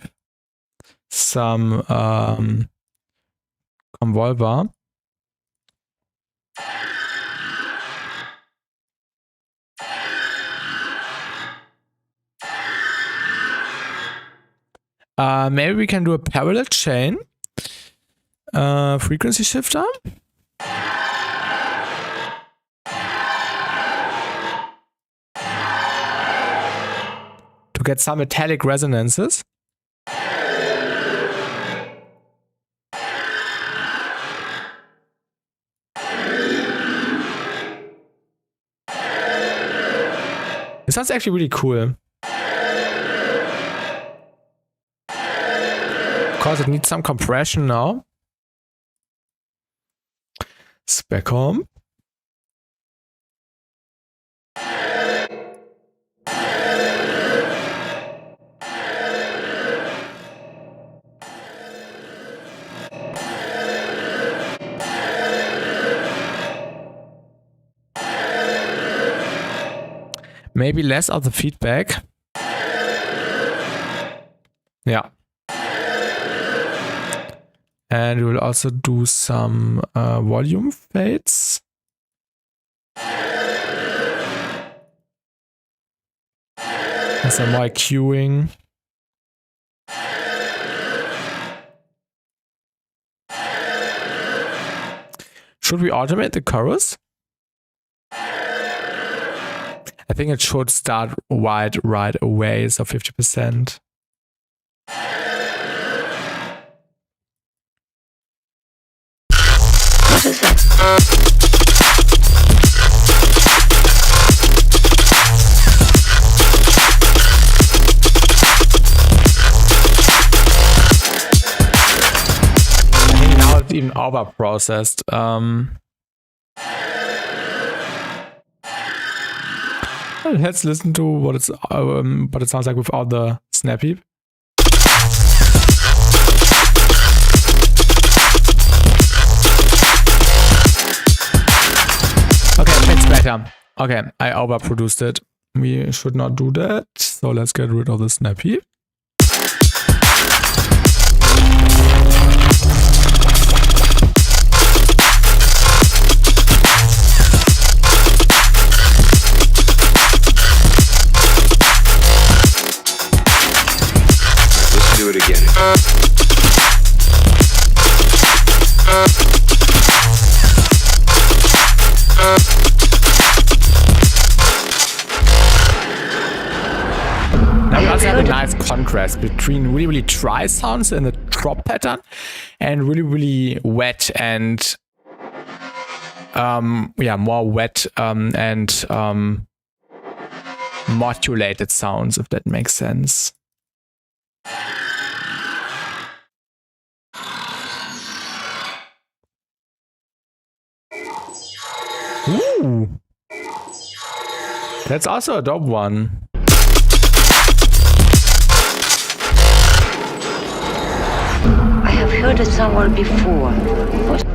some convolver. Maybe we can do a parallel chain frequency shifter. To get some metallic resonances. This sounds actually really cool. Because it needs some compression now. Spec comp. Maybe less of the feedback. Yeah. And we will also do some volume fades. And some more queuing. Should we automate the chorus? I think it should start right away, so 50%.
What is it?
I think now it's even over processed. Let's listen to what it sounds like without the snap heap. Okay, it's better. Okay, I overproduced it. We should not do that. So let's get rid of the snap heap.
Do it again.
Now we also have a nice contrast between really dry sounds in the drop pattern and really wet and more wet and modulated sounds, if that makes sense. Ooh, that's also a dope one.
I have heard it somewhere before. What?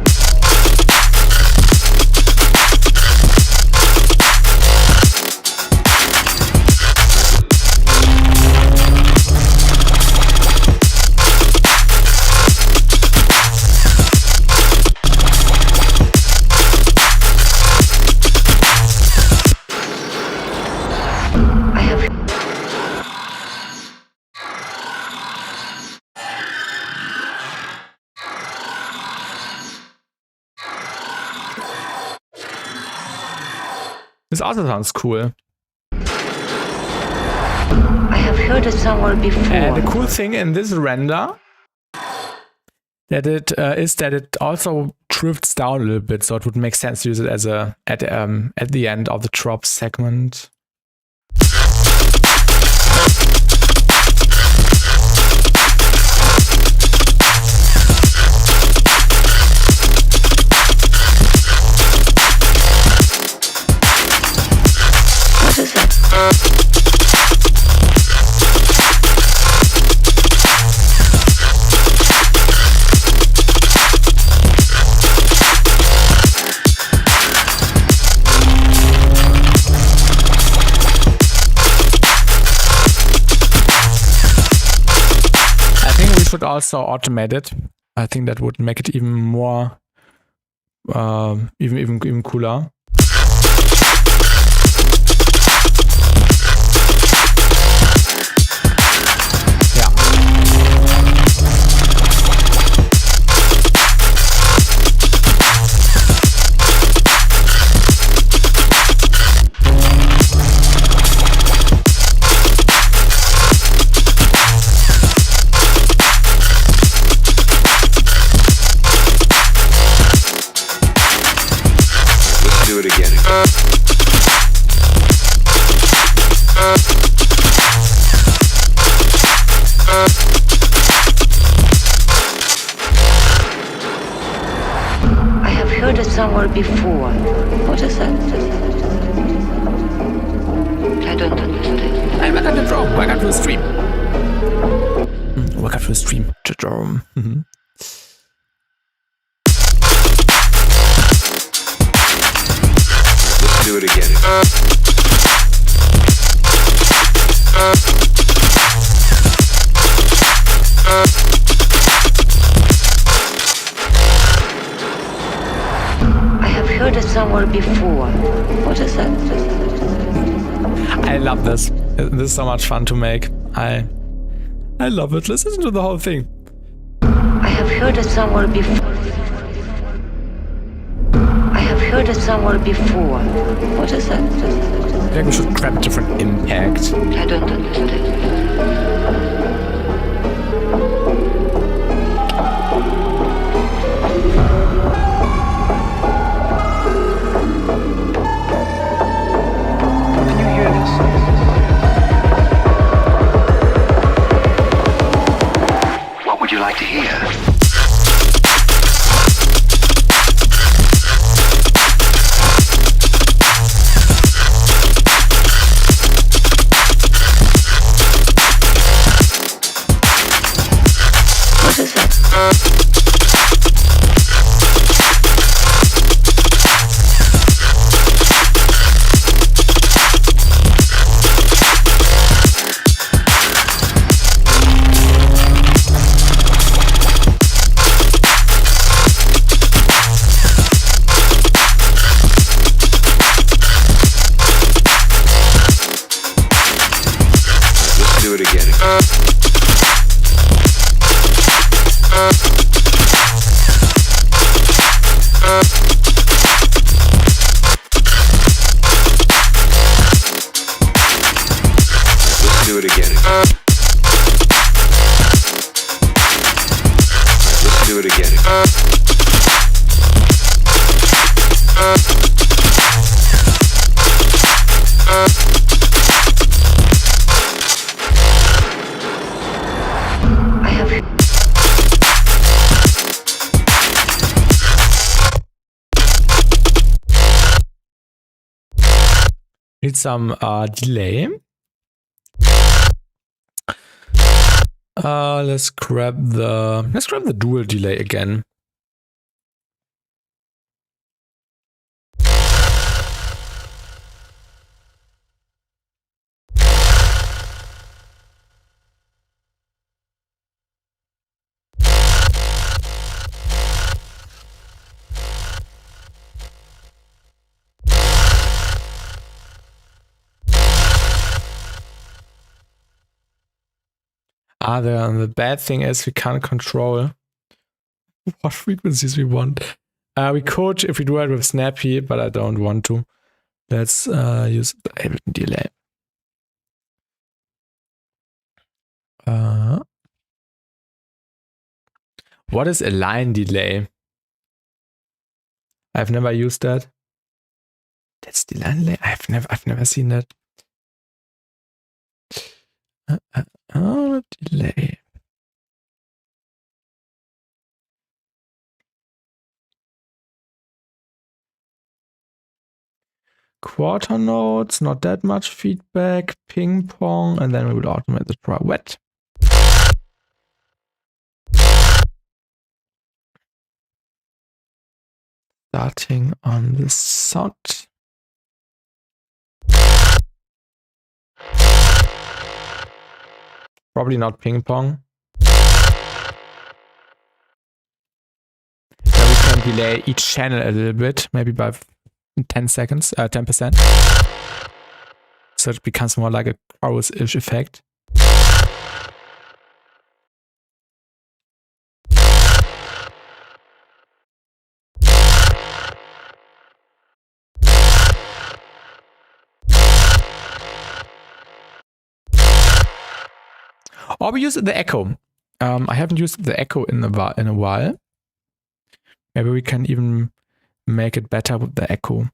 also sounds cool.
I have heard it somewhere before.
And the cool thing in this render that it is that it also drifts down a little bit, so it would make sense to use it as a at the end of the drop segment.
What is it?
Should also automate it. I think that would make it even more, even cooler. Yeah.
Do it again.
I have heard it somewhere before. What is that? I don't understand.
Hey, welcome to the drone. Welcome to the stream. Welcome to the stream.
Let's do it again.
I have heard it somewhere before. What is that?
I love this. This is so much fun to make. I love it. Let's listen to the whole thing.
I have heard it somewhere before. I have heard it somewhere before. What is that?
I think we should grab a different impact.
I don't understand.
Can you hear this? What would you like to hear?
What is it?
Let's do it again. Let's do it again. Let's do it again.
I have.
Need some delay. Let's grab the dual delay again. The bad thing is we can't control what frequencies we want. We could if we do it with Snappy, but I don't want to. Let's use the Ableton delay. What is a line delay? I've never used that. That's the line delay. I've never seen that. Delay. Quarter notes, not that much feedback, ping pong, and then we will automate the dry wet. Starting on the sound. Probably not ping pong. Then we can delay each channel a little bit, maybe by 10 seconds, 10%. So it becomes more like a chorus-ish effect. Or we use the echo. I haven't used the echo in a while. Maybe we can even make it better with the echo.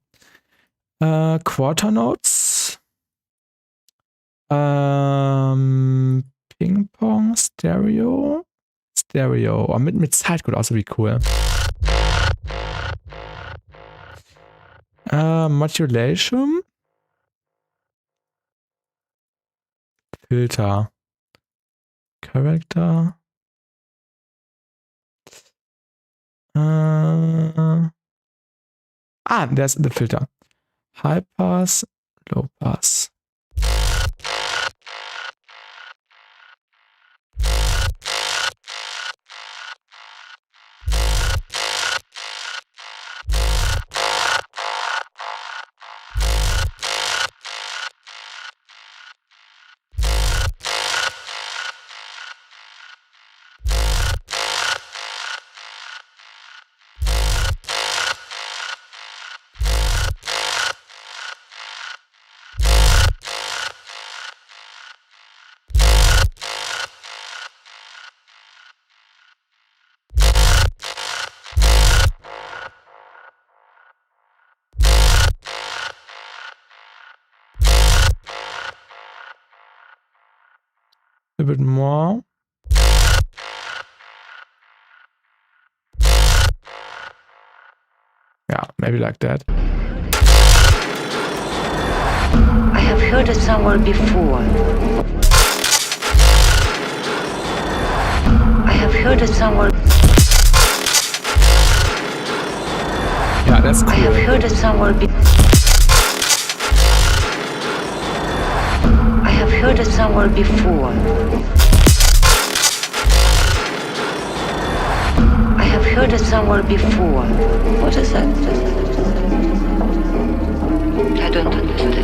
Quarter notes. Ping pong, stereo. Or mit Zeit could also be cool. Modulation. Filter. Character. There's the filter. High pass, low pass. A bit more. Yeah, maybe like that.
I have heard it somewhere before. I have heard it somewhere.
Yeah, that's cool.
I have heard it somewhere before. I have heard it somewhere before. I have heard it somewhere before. What is that? I don't understand.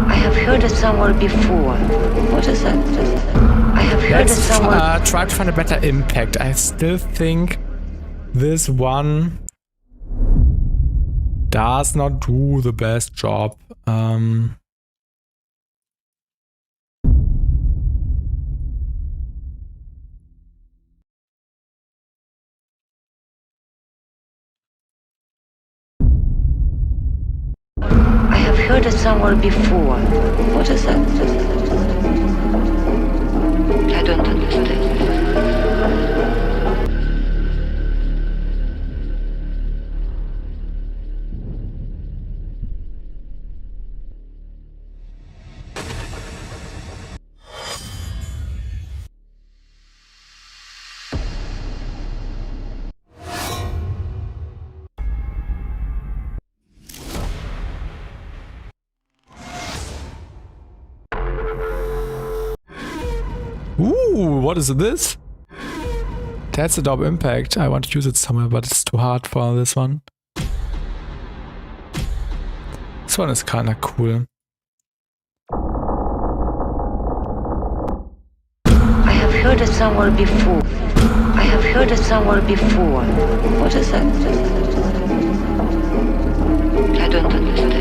I have heard it somewhere before. What is that? I have heard it somewhere.
Try to find a better impact. I still think this one does not do the best job.
I have heard it somewhere before. What is that? I don't understand.
Ooh, what is this? That's a dope impact. I want to use it somewhere, but it's too hard for this one. This one is kind of cool.
I have heard it somewhere before. I have heard it somewhere before. What is that? I don't understand.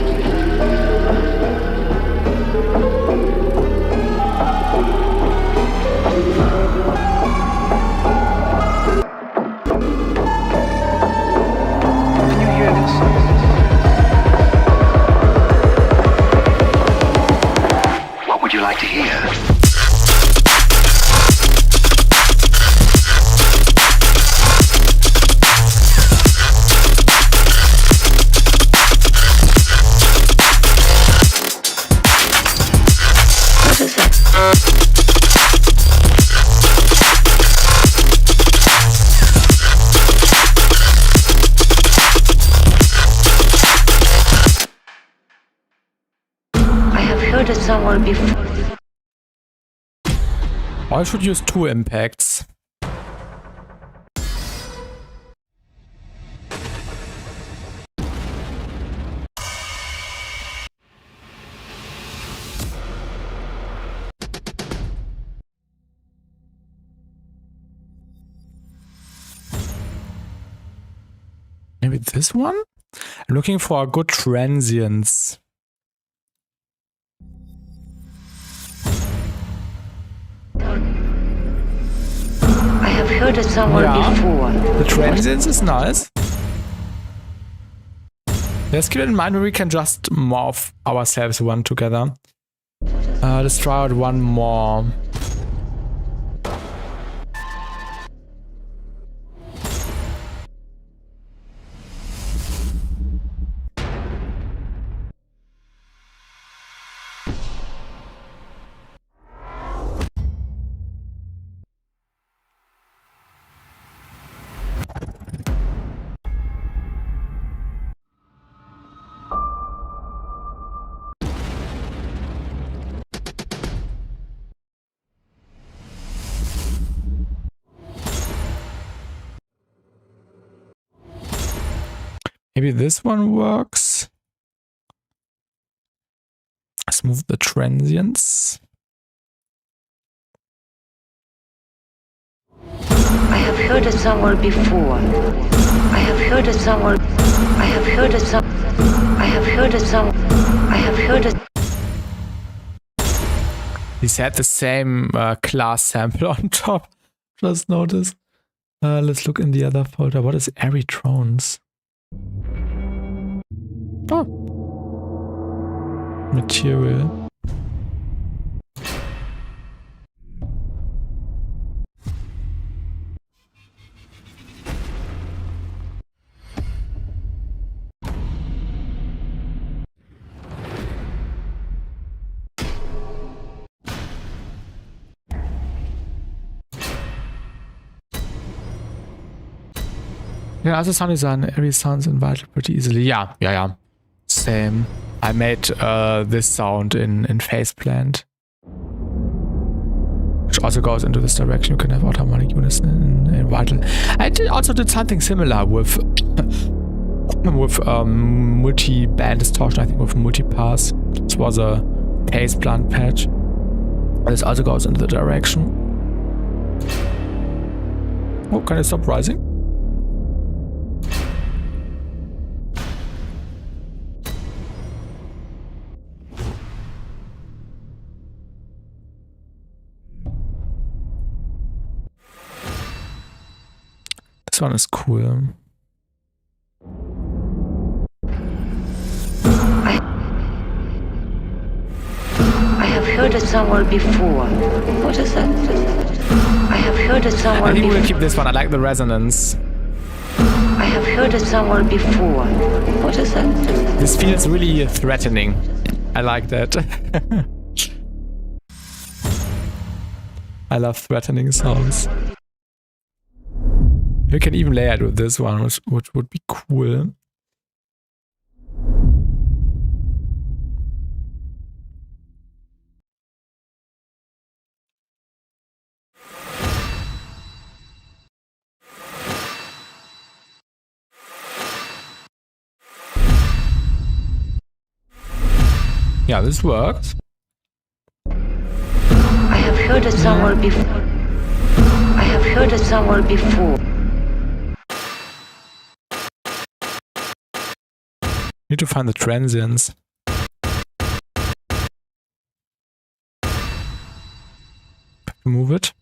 Can you hear this? What would you like to hear?
Somewhere before.
I should use 2 impacts. Maybe this one? I'm looking for a good transients.
I've heard it somewhere before.
The transients is nice. Let's keep it in mind where we can just morph ourselves one together. Let's try out one more. Maybe this one works. Let's move the transients.
I have heard it somewhere before. I have heard it somewhere. I have heard it some. I have heard it some. I have heard it.
He's had the same class sample on top. Just notice. Let's look in the other folder. What is Eritrones? Oh. Material. Yeah, as a sound designer, every sounds in Vital pretty easily. Yeah. Same. I made this sound in Faceplant, which also goes into this direction. You can have automatic units in Vital. I also did something similar with multi-band distortion. I think with multipass. This was a Faceplant patch. This also goes into the direction. Oh, can I stop rising? This one is cool.
I have heard it somewhere before. What is that? I have heard it somewhere before.
I think we'll keep this one. I like the resonance.
I have heard it somewhere before. What is that?
This feels really threatening. I like that. I love threatening sounds. You can even layer it with this one, which would be cool. Yeah, this works.
I have heard it somewhere before. have heard it somewhere before.
Need to find the transients. Move it.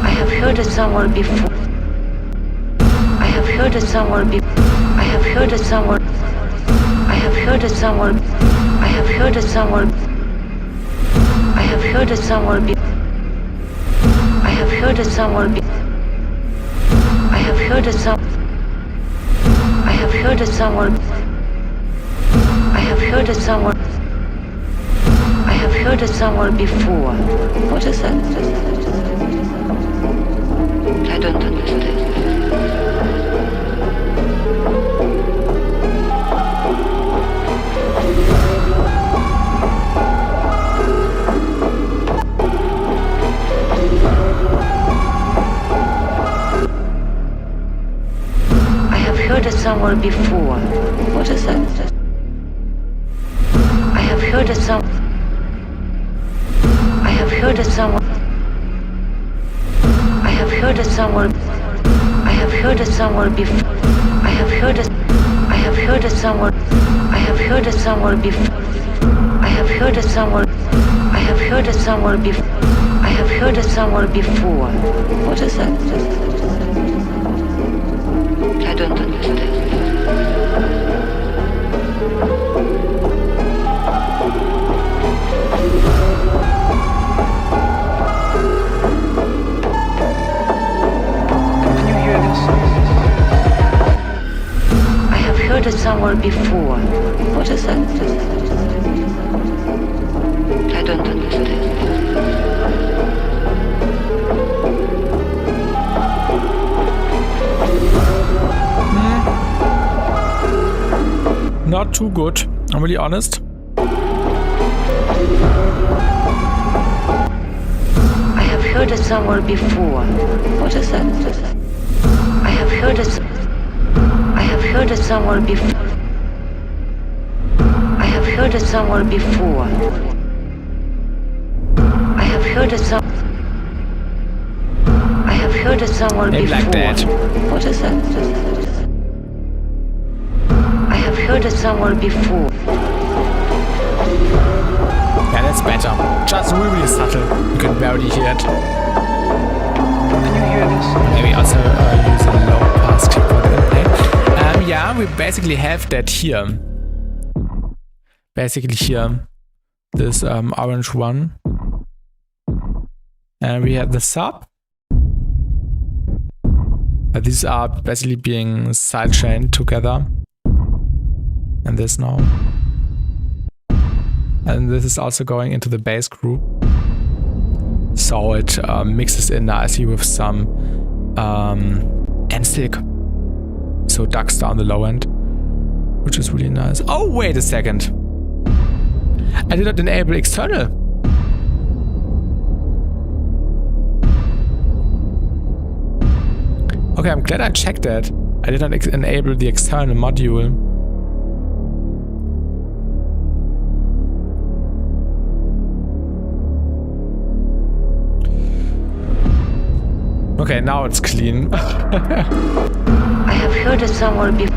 I have heard it somewhere before. I have heard it somewhere before. I have heard it somewhere. I have heard it somewhere. I have heard it somewhere. I have heard it somewhere before. I have heard it somewhere before. I have heard it some. I have heard it somewhere. I have heard it somewhere. I have heard it somewhere before. What is that? I don't understand. I have heard it somewhere before. What is that? I have heard it some. I have heard it somewhere. I have heard it somewhere. I have heard it somewhere before. I have heard it. I have heard it somewhere. I have heard it somewhere before. I have heard it somewhere. I have heard it somewhere before. I have heard it somewhere before. What is that? I don't understand. I have heard it somewhere before. What is that? I don't understand.
Not too good. I'm really honest.
I have heard it somewhere before. What is that? I have heard it. I have heard it somewhere before. I have heard it somewhere before. I have heard it some. I have heard it somewhere
Maybe
before.
like that.
What is that? I have heard it somewhere before.
Yeah, that's better. Just really subtle. You can barely hear it.
Can you hear this?
Maybe also use a low pass clip for the input. Yeah, we basically have that here. Basically here, this orange one. And we have the sub. These are basically being sidechained together. And this now. And this is also going into the bass group. So it mixes in nicely with some end stick. So ducks down the low end, which is really nice. Oh, wait a second. I did not enable external. Okay, I'm glad I checked that. I did not enable the external module. Okay, now it's clean.
I have heard it somewhere before.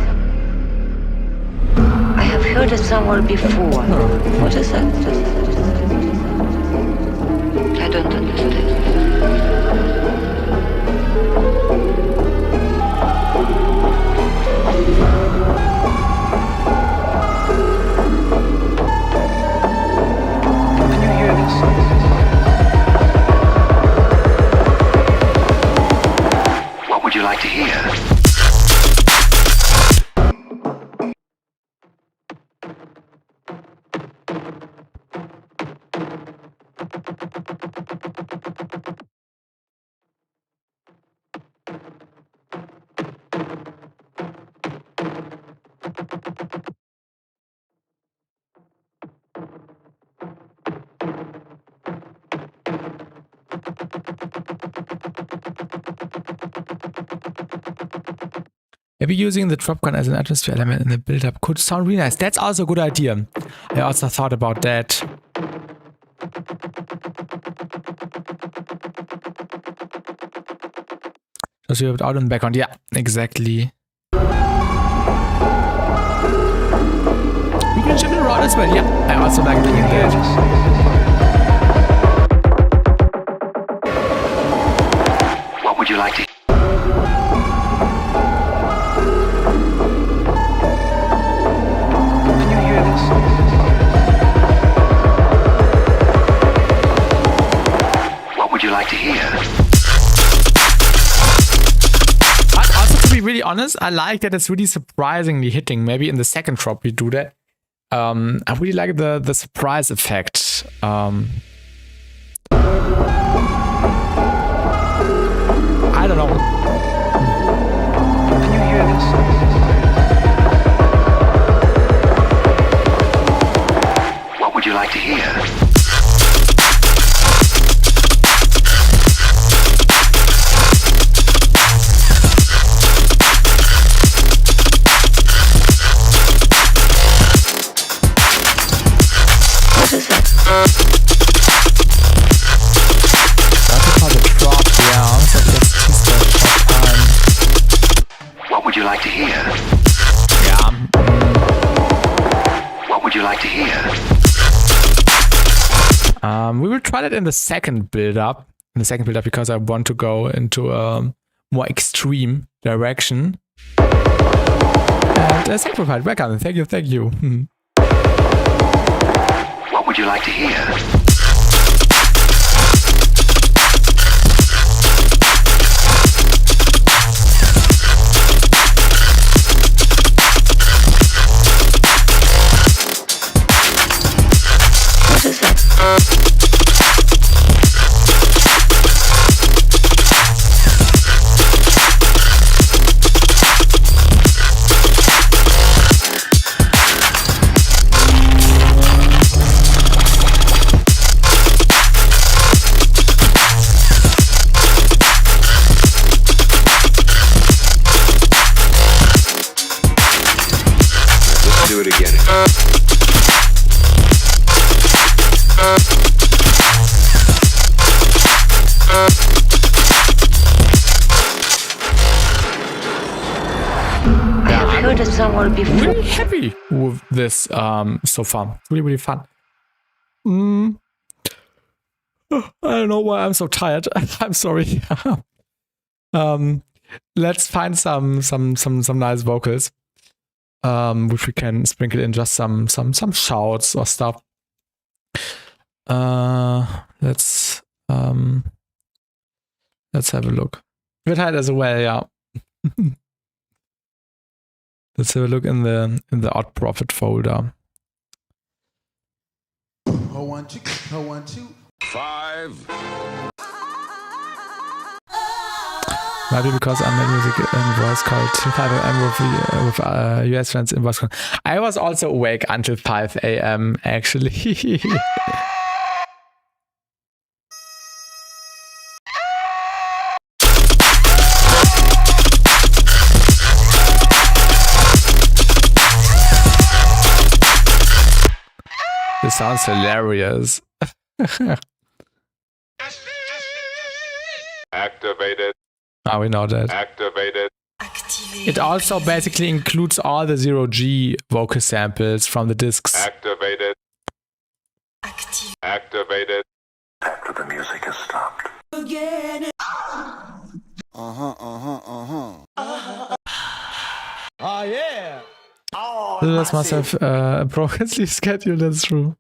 I have heard it somewhere before. What is that? I don't understand.
Can you hear this? What would you like to hear?
Maybe using the dropgun as an atmosphere element in the build-up could sound really nice. That's also a good idea. I also thought about that. Does you have it out in the background? Yeah, exactly. You can shift it around as well. Yeah, I also like doing that.
What would you like to hear? Can you hear this? What would you like to hear?
Also, to be really honest, I like that it's really surprisingly hitting. Maybe in the second drop we do that. I really like the surprise effect. I don't know.
Can you hear this? What would you like to hear? What would you like to hear?
Yeah.
What would you like to hear?
We will try that in the second build-up. Because I want to go into a more extreme direction. And Sacrifice, welcome. Thank you.
What would you like to hear? Do it again.
I have heard it somewhere before.
Really happy with this so far. Really fun. I don't know why I'm so tired. I'm sorry. Let's find some nice vocals. Which we can sprinkle in just some shouts or stuff. Let's have a look. We'll hide as well, yeah. Let's have a look in the Odd Prophet folder.
1 2 1 2 5.
Maybe because I made music in voice called 5 a.m. with US friends in voice call. I was also awake until 5 a.m. actually. This sounds hilarious.
Activated.
Oh, we know that.
Activated.
It also basically includes all the 0G vocal samples from the discs.
Activated. Activated.
After the music has stopped.
Oh yeah.
This must have appropriately scheduled, that's true.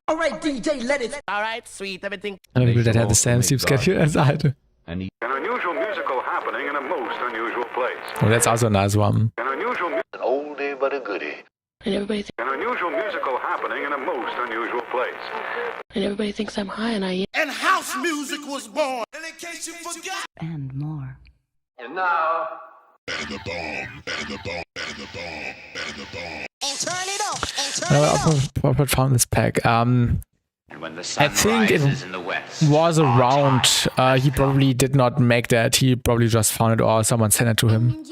All right, DJ, let it. All right, sweet, everything.
Maybe that had the same sleep schedule as I do.
An unusual musical happening in a most unusual place.
Oh, that's also a nice one.
An unusual
An oldie but a goodie.
And everybody,
an unusual musical happening in a most unusual place.
and everybody thinks I'm high, and I am.
And house music was born. And in case you forgot.
And more.
And now,
I found this pack. I think it was around. He probably did not make that. He probably just found it or someone sent it to him.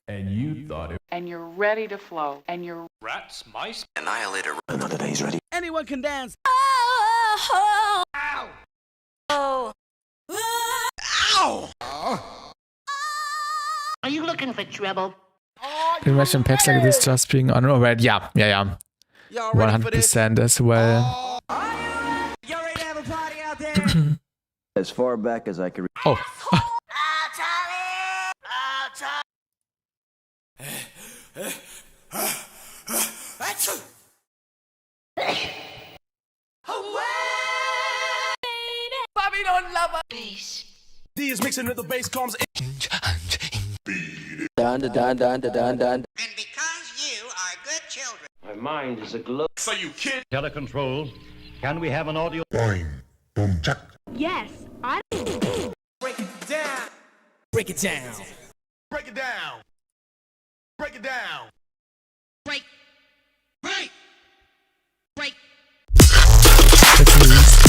And you thought it.
And you're ready to flow. And you're
Rats, mice.
Annihilator. Another day's ready.
Anyone can dance. Are you looking for trouble?
Can you imagine packs like this just being unread? Yeah. 100% as well.
As far back as I could.
Oh.
Bobby don't love her.
D is mixing with the bass comes in.
Dun.
And because you are good children.
My mind is aglow.
So you kid.
Telecontrol. Can we have an audio?
Yes, I.
Break it down. Break it down. Break it down. Break it down.
Break.
That's released.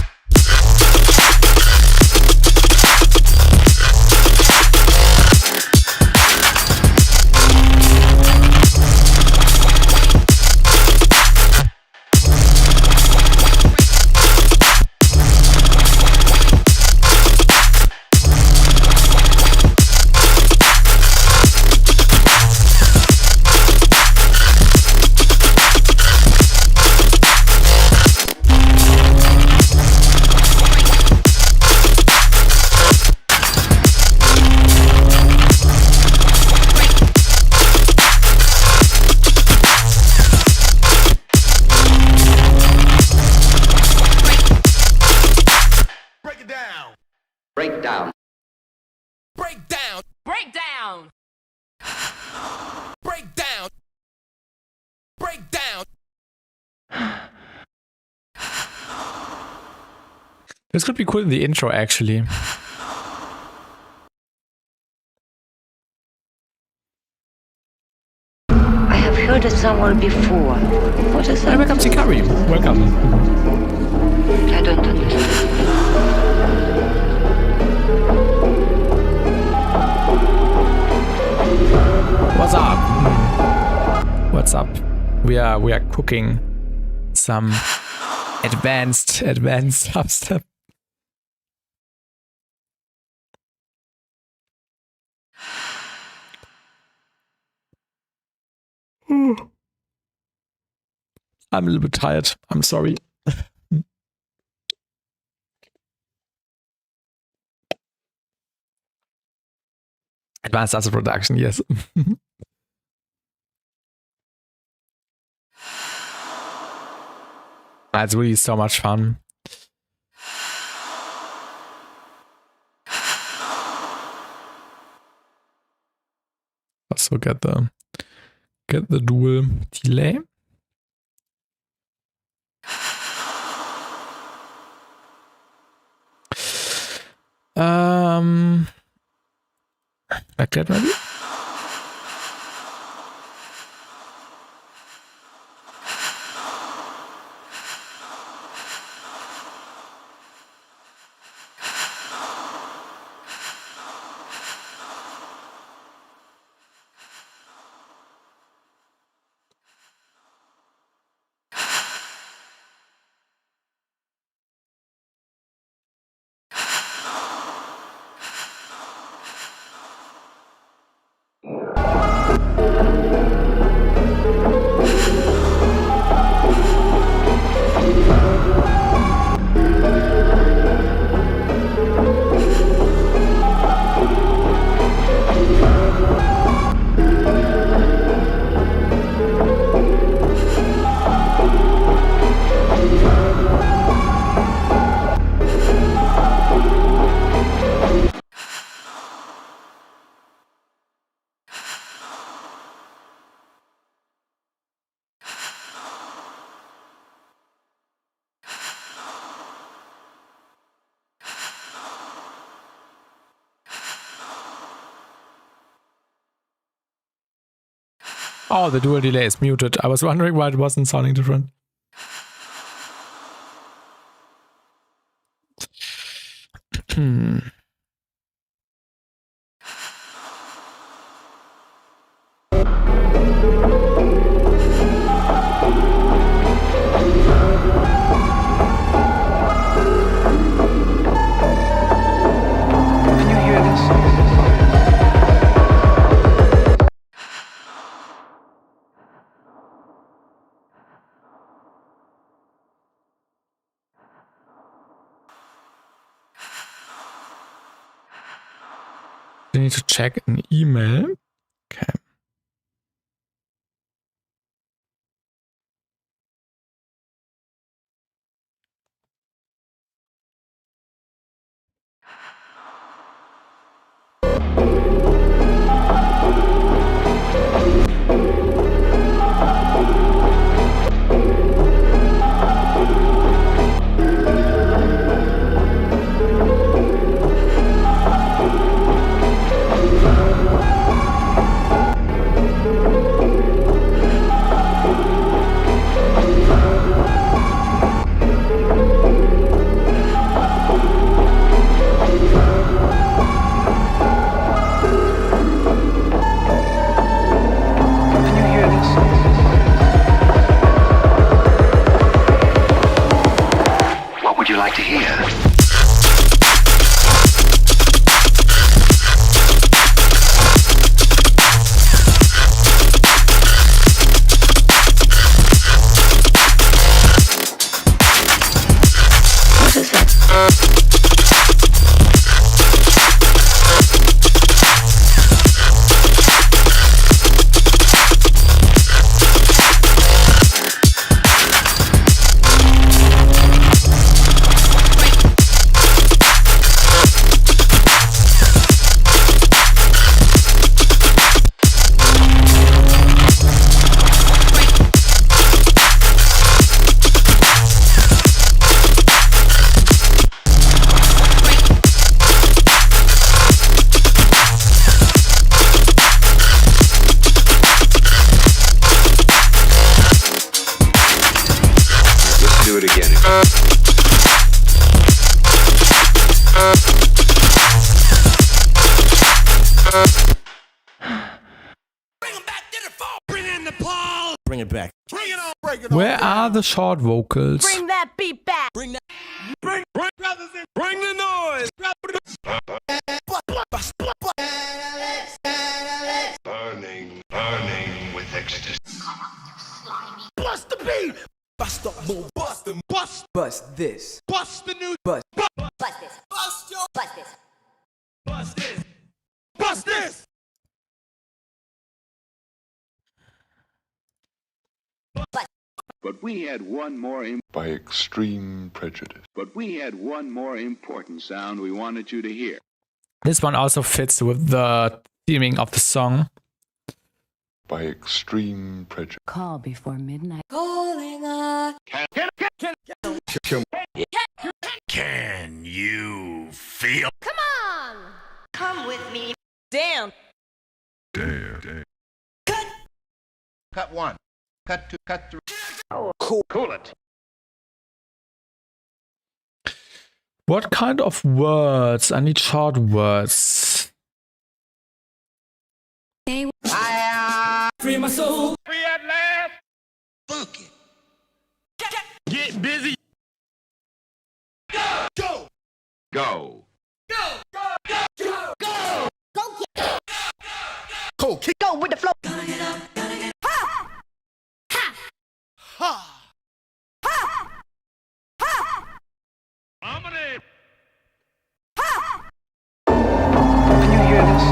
Breakdown.
Breakdown. Breakdown. Breakdown. Breakdown.
This could be cool in the intro, actually.
I have heard it somewhere before. What is
Hey,
that?
welcome, Sikari. Welcome.
I don't understand.
What's up? What's up? We are cooking some advanced dubstep. I'm a little bit tired. I'm sorry. Advanced Dubstep Production, yes. It's really so much fun. Also get the dual delay. Like that maybe? Oh, the dual delay is muted. I was wondering why it wasn't sounding different.
Did you hear
need to check an email. Okay.
What would you like to hear?
What is it?
Let's do it again.
Bring it back. Bring it on. Break it on.
Where are the short vocals?
Bring that beat back.
Bring brothers in. Bring the noise.
Burning with ecstasy.
Bust the beat. Bust up, move. Bust them. Bust
this.
Bust the new.
Bust.
Bust this.
Bust your.
Bust this.
Bust this. Bust this.
But we had one more by extreme prejudice. But we had one more important sound we wanted you to hear.
This one also fits with the theming of the song.
By extreme prejudice.
Call before midnight.
Calling on.
Can you feel?
Come on.
Come with me.
Damn.
Damn.
Cut one. Cut two. Cut three.
Cool it.
What kind of words? I need short words.
Free my soul. Free at last. Funky. Get busy. Go. Go.
Go.
Go. Go. Go. Go.
Go get.
Go. Kick.
Go with the flow.
Ha. Ha. I'm gonna.
Can you hear this?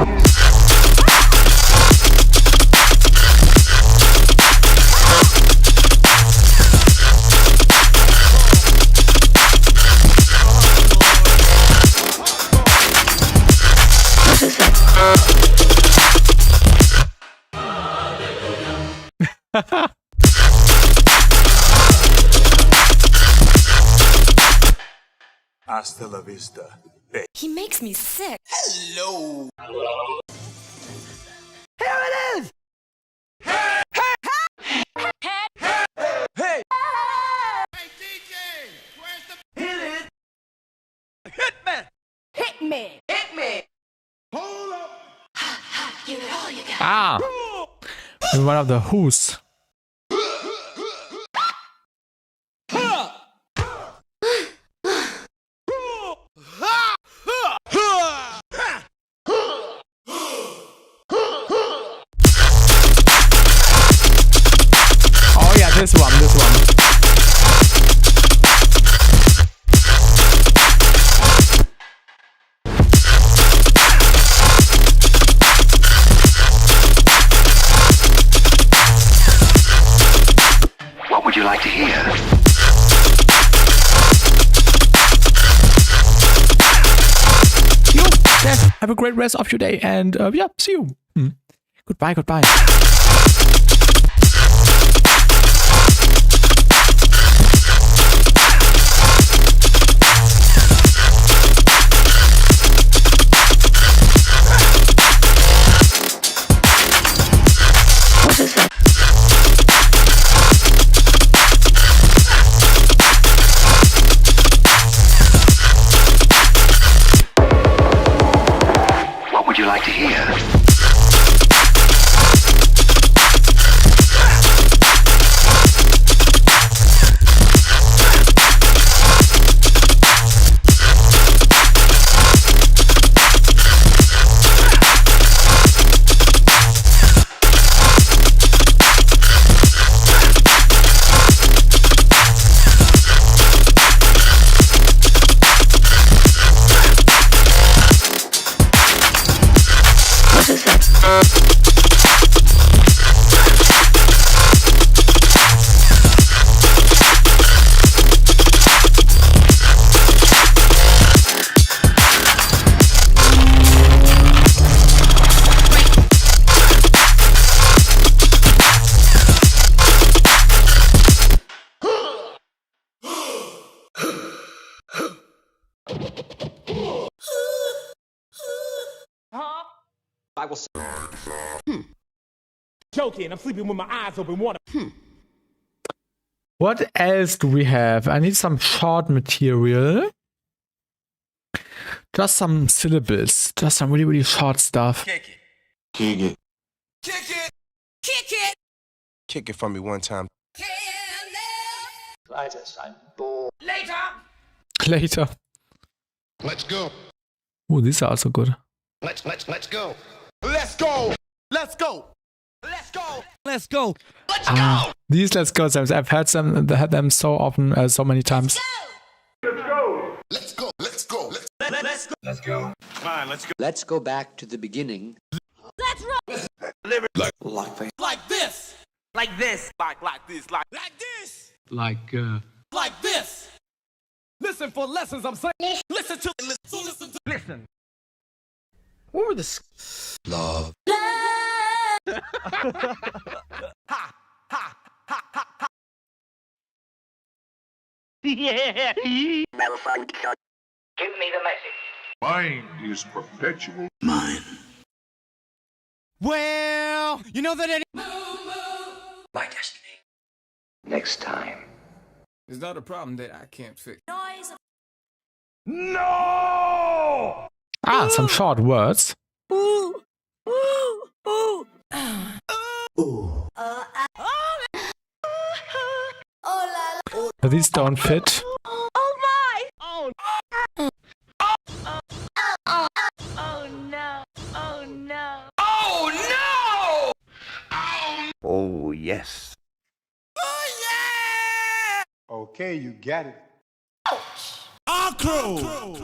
Hasta la vista.
He makes me sick.
Hello.
Here it is!
Hey. Hey.
Hey.
Hey. Hey. Hey DJ, where's the hit it? Hit me.
Hit me.
Hit me. Hold up.
Give it all you got.
Ah! One of the Who's. Oh yeah, this one.
hear?
You guys have a great rest of your day, and yeah, see you. Goodbye, goodbye.
What is that?
What would you like to hear?
What is that?
I will. Joking, I'm sleeping with my eyes open.
What else do we have? I need some short material. Just some syllables. Just some really, really short stuff.
Kick it.
Kick it.
Kick it.
Kick it.
Kick it for me one time.
Later.
Later.
Let's go.
Oh, these are also good.
Let's go.
Let's go. Let's go. Let's go. Let's go.
Let's go.
These let's go times. I've heard them so often, so many times.
Let's go. Let's go. Let's go.
Let's go.
Fine, let's go.
Let's go back to the beginning.
Let's roll.
Like this. Like this. Like this. Like this. Like this. Listen for lessons I'm saying. Listen to. Listen.
What were the
Love.
Ha. Ha. Ha. Ha. Ha. Yeah.
Give me the message.
Mind is perpetual.
Well, you know that
My destiny.
Next time.
it's not a problem that I can't fix.
Noise.
No!
Ah, some short words.
Ooh. Ooh. Ooh.
But these don't fit.
Oh my. Oh. Oh no. Oh no.
Oh no!
Oh, yes.
Okay, you got it. Our crew.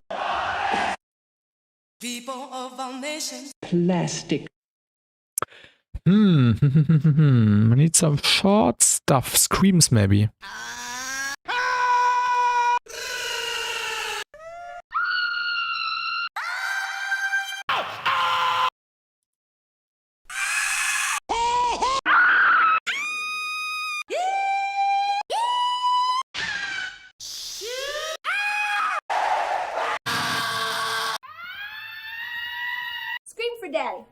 People of all nations.
Plastic.
I need some short stuff. Screams, maybe.
Scream for daddy.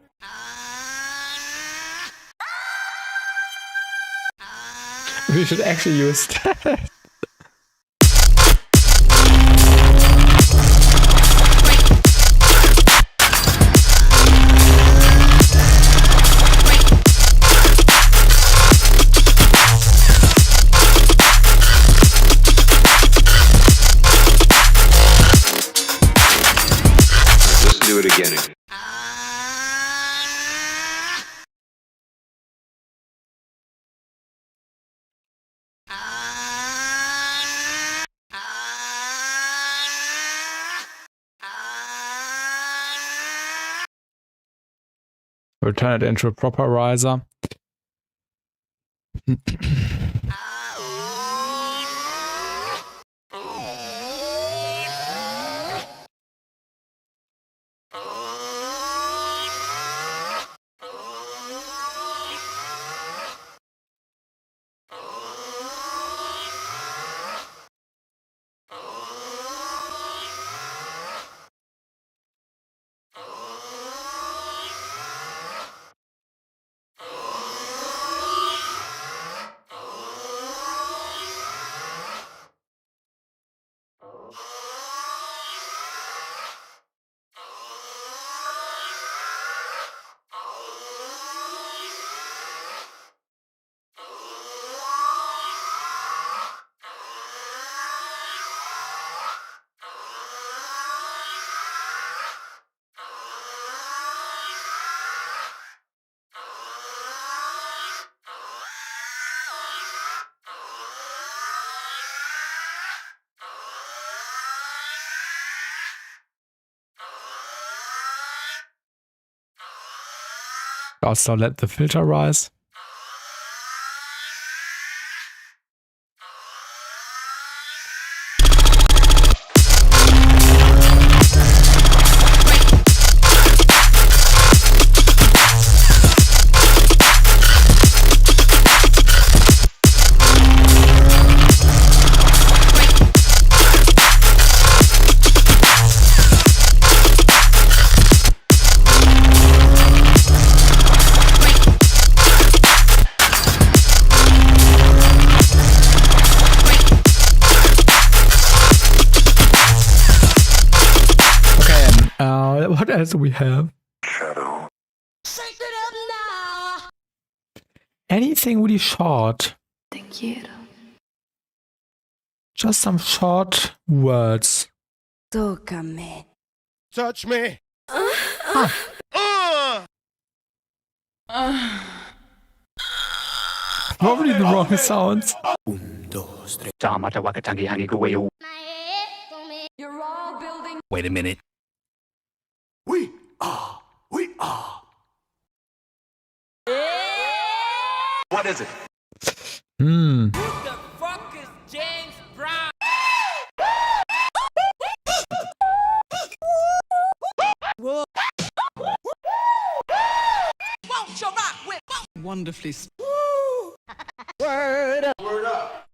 We should actually use that.
Let's do it again.
We'll turn it into a proper riser. Also let the filter rise. What else do we have?
Shadow. Shake it up now.
Anything really short.
Te quiero.
Just some short words.
Tócame.
Touch me.
Probably the wrong sounds.
You're all building.
Wait a minute.
We are.
What is it?
Who the fuck is James Brown? Won't you rock with? Wonderfully. Word up.
Word up.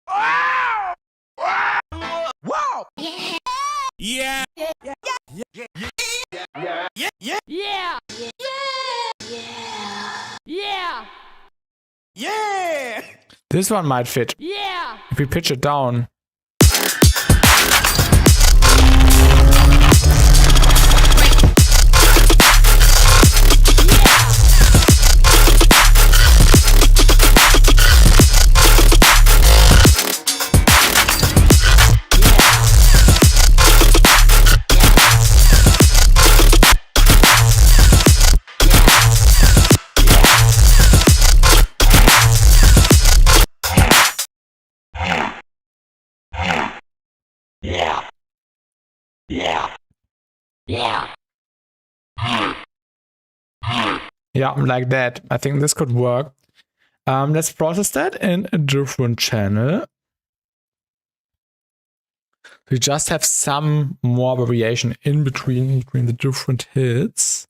Wow! Yeah. Yeah.
This one might fit.
Yeah.
If we pitch it down. Yeah, like that. I think this could work. Let's process that in a different channel. We just have some more variation in between the different hits.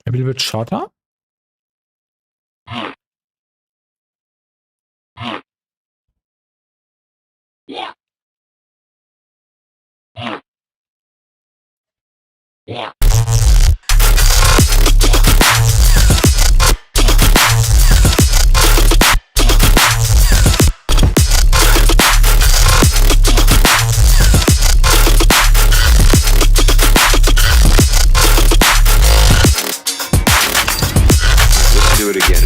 Maybe a little bit shorter.
Yeah.
Do it again.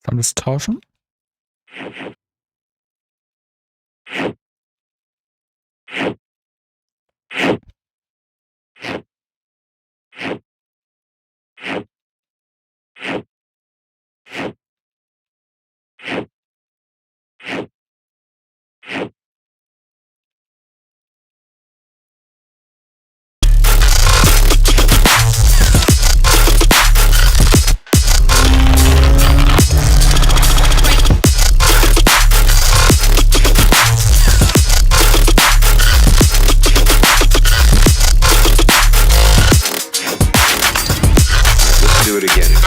Some distortion.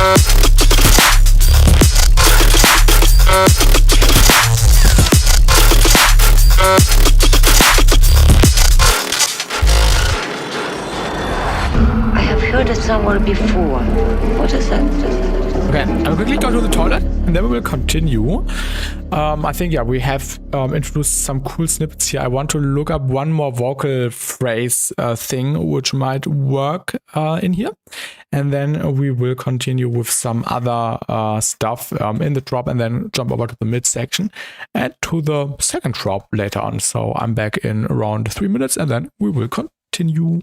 I have heard it somewhere before. What is that?
Okay, I'll quickly go to the toilet and then we will continue. I think, yeah, we have introduced some cool snippets here. I want to look up one more vocal phrase thing which might work in here. And then we will continue with some other stuff in the drop and then jump over to the mid section and to the second drop later on. So I'm back in around 3 minutes and then we will continue.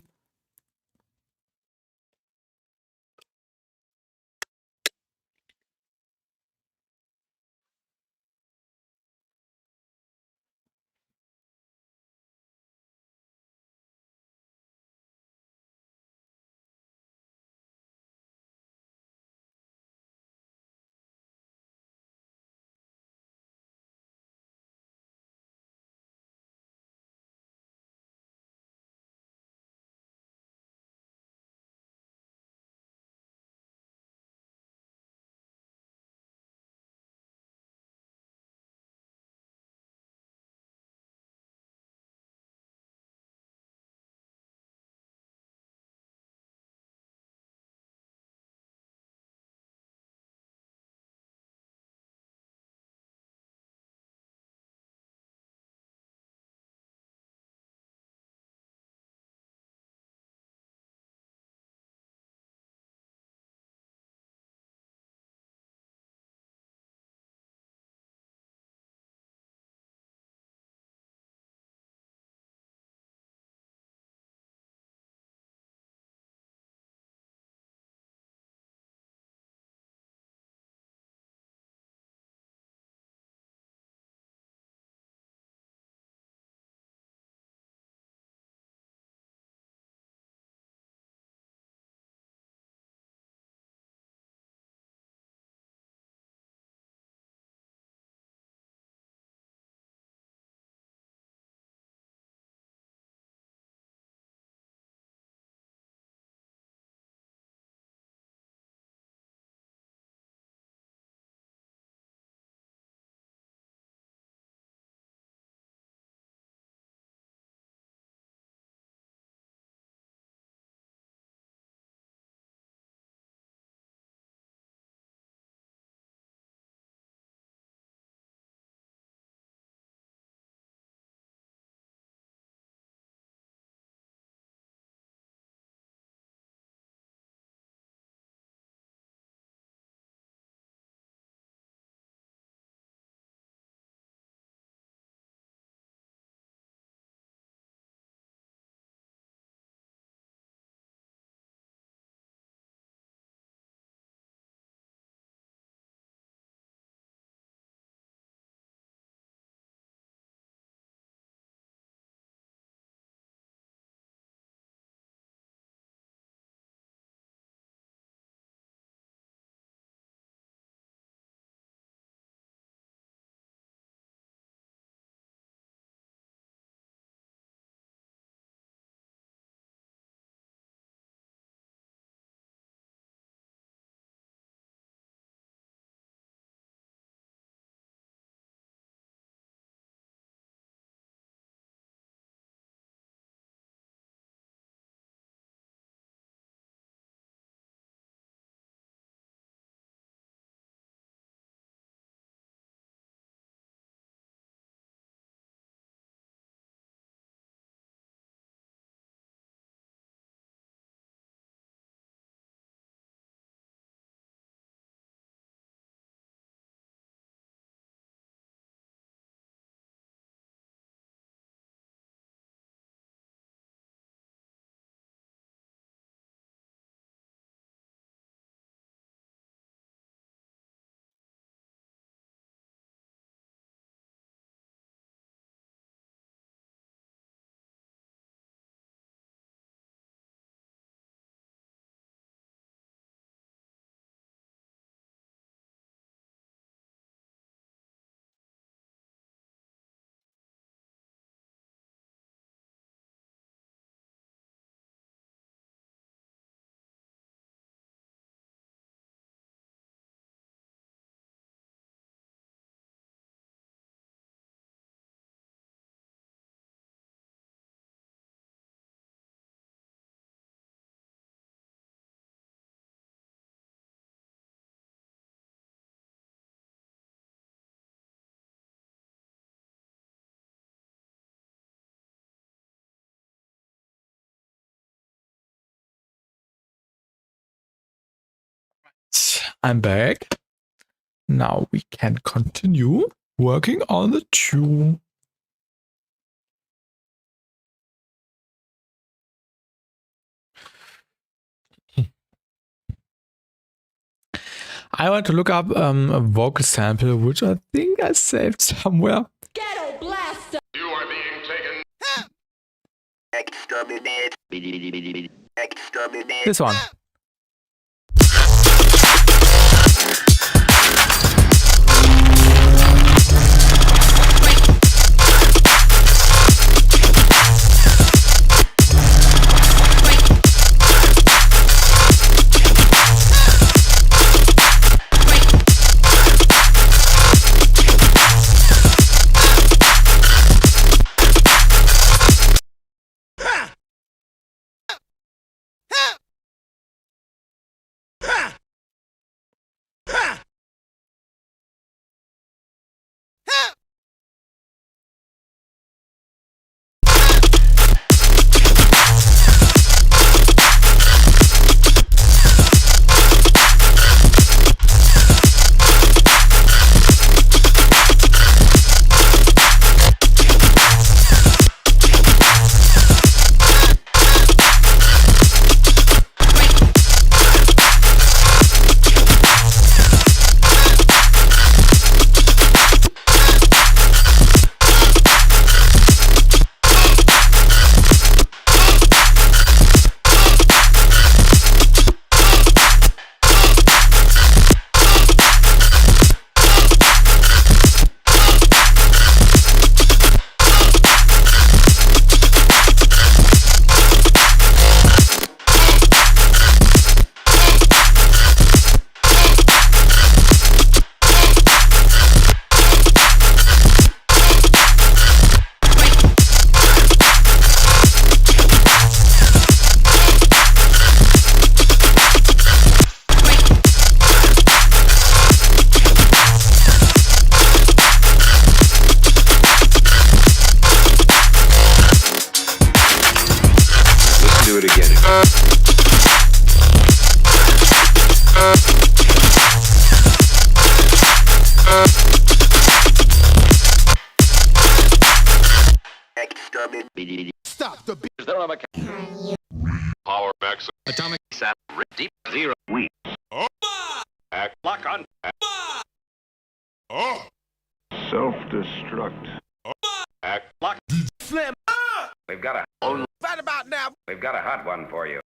I'm back. Now we can continue working on the tune. I want to look up a vocal sample, which I think I saved somewhere.
Ghetto blaster.
You are being taken.
This one.
Do it again.
Stop the beat.
Power max.
Atomic sap. Deep zero. We.
Act lock on.
Oh.
Self-destruct.
Act lock.
Slim.
We've got a
Right about now.
we've got a hot one for you.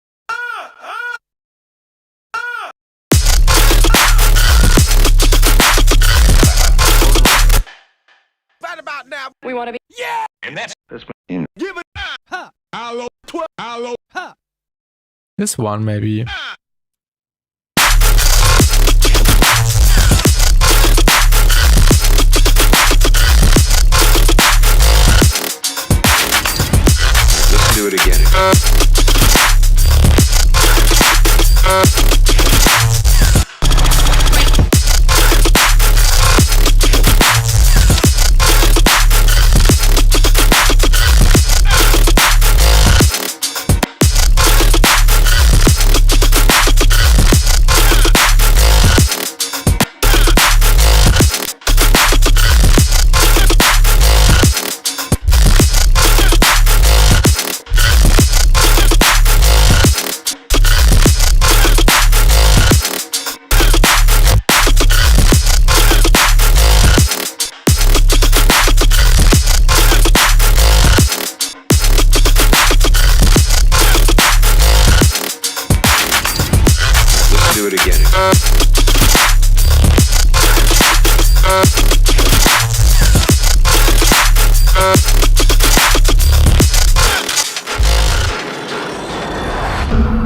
Right about now.
We want to be.
Yeah.
And that's
This one in.
Give it. Ha. Hello. 12. Hello. Ha.
This one maybe.
let's do it again. Do it again.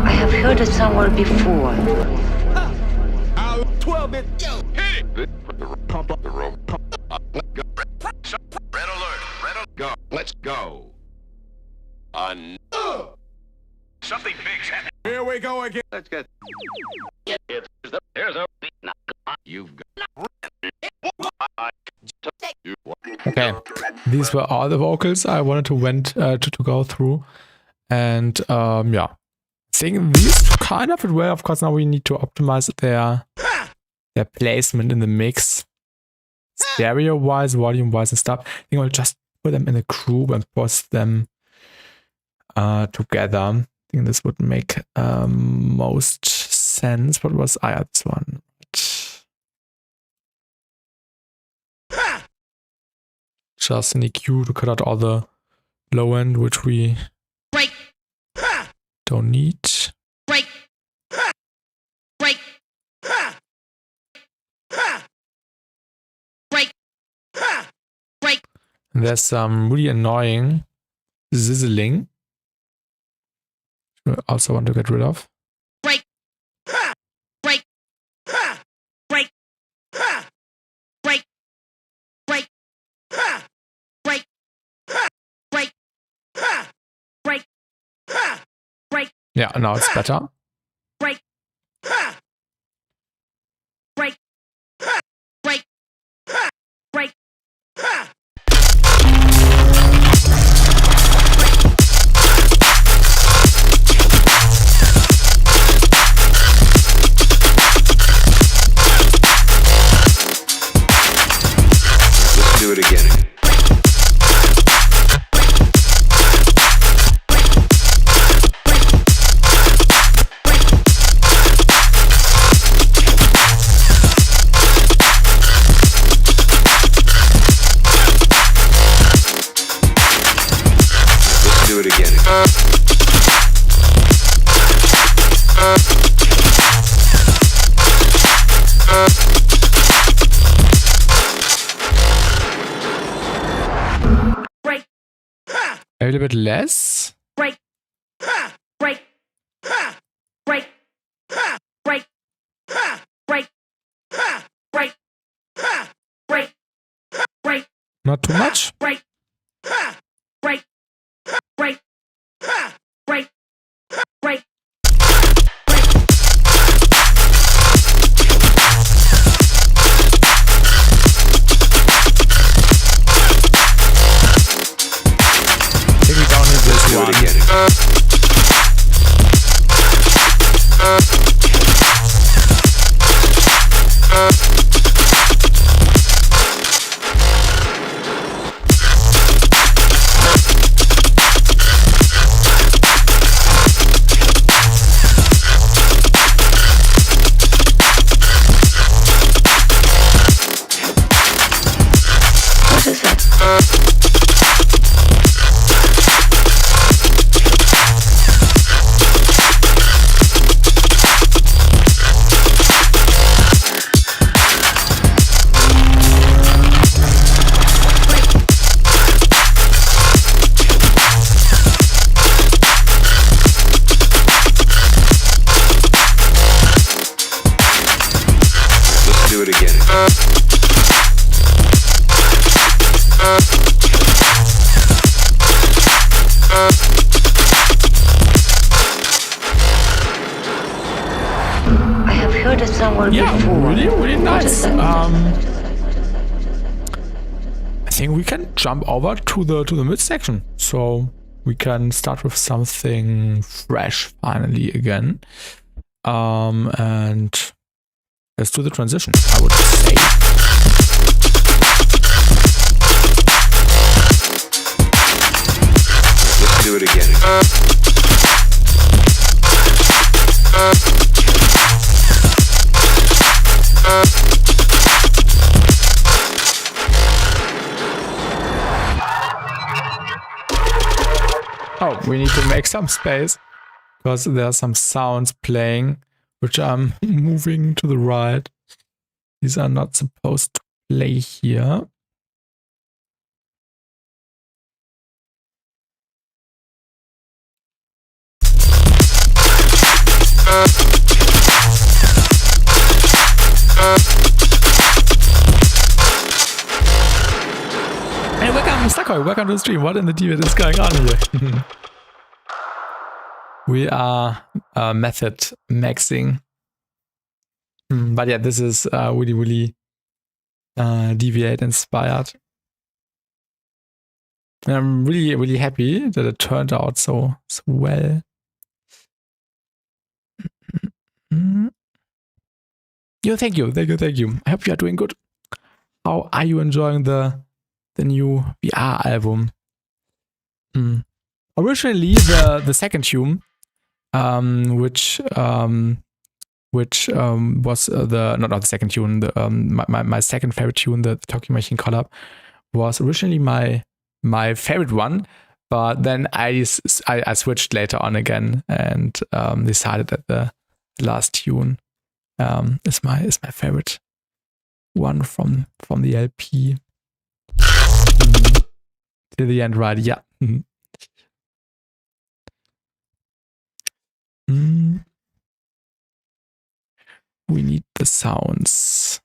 I have heard it somewhere before.
12-bit.
Hit it. Pump up the rope. Let's go. Red alert. Red alert. Go. Let's go. Something big's happening.
Here we go again.
Let's get. There's a. You've got.
Okay, these were all the vocals I wanted to go through, and yeah, I think these kind of it well. Of course, now we need to optimize their their placement in the mix, stereo-wise, volume-wise and stuff. I think I'll just put them in a group and post them together. I think this would make most sense. What was this one? Just in EQ to cut out all the low end, which we don't need. And there's some really annoying sizzling. I also want to get rid of. Yeah, now it's better.
Let's do it again. Do it again.
A little bit less. Not too much.
Do it again.
I have heard it somewhere before.
Really nice. I think we can jump over to the mid section, so we can start with something fresh finally again. And let's do the transition, I would say.
Let's do it again.
Oh, we need to make some space because there are some sounds playing which I'm moving to the right. These are not supposed to play here. Hey, welcome to the stream. What in the DVEIGHT is going on here? We are method maxing. But yeah, this is really DVEIGHT inspired. And I'm really happy that it turned out so well. Thank you. I hope you are doing good. How are you enjoying the new VR album? Originally, the second tune, which was not the second tune, my second favorite tune, the Talking Machine collab, was originally my favorite one, but then I switched later on again and decided that the last tune is my favorite one from the LP. Till the end, right? Yeah. We need the sounds.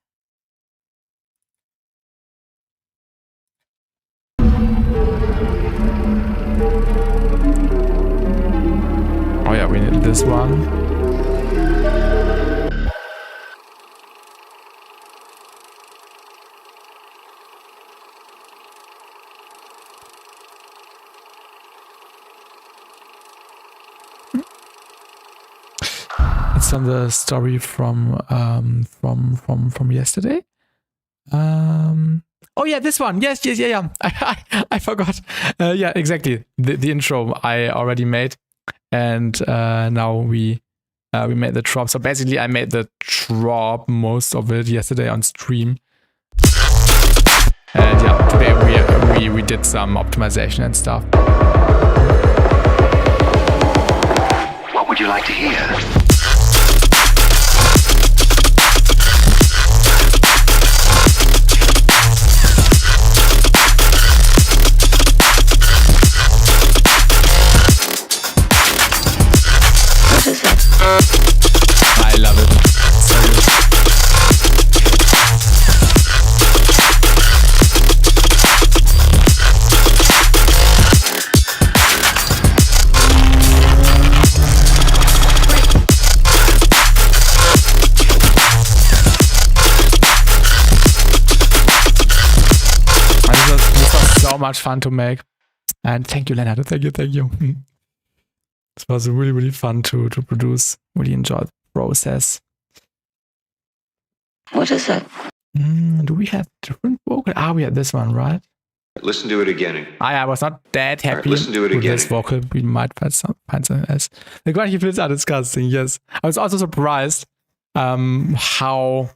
Oh yeah, we need this one. It's on the story from yesterday. Oh yeah, this one. Yes. Yeah. I forgot. Yeah, exactly. The intro I already made, and now we made the drop. So basically, I made the drop, most of it, yesterday on stream. And yeah, today we did some optimization and stuff.
What would you like to hear?
I love it. So good. This was so much fun to make. And thank you, Leonard. Thank you. It was really fun to produce. Really enjoyed the process.
What is that?
Do we have different vocal? We had this one, right?
Listen to it again.
I was not that happy
listen to it
with
again.
this vocal. We might find something else. The quality fields are disgusting, yes. I was also surprised how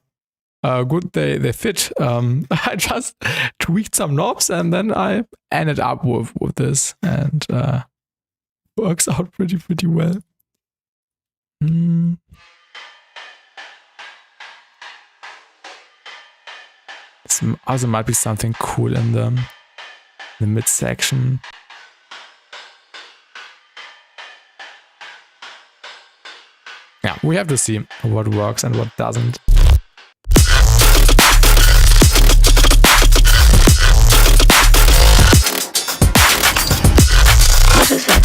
good they fit. I just tweaked some knobs and then I ended up with this, and works out pretty well. There also might be something cool in the midsection. Yeah, we have to see what works and what doesn't.
What is that?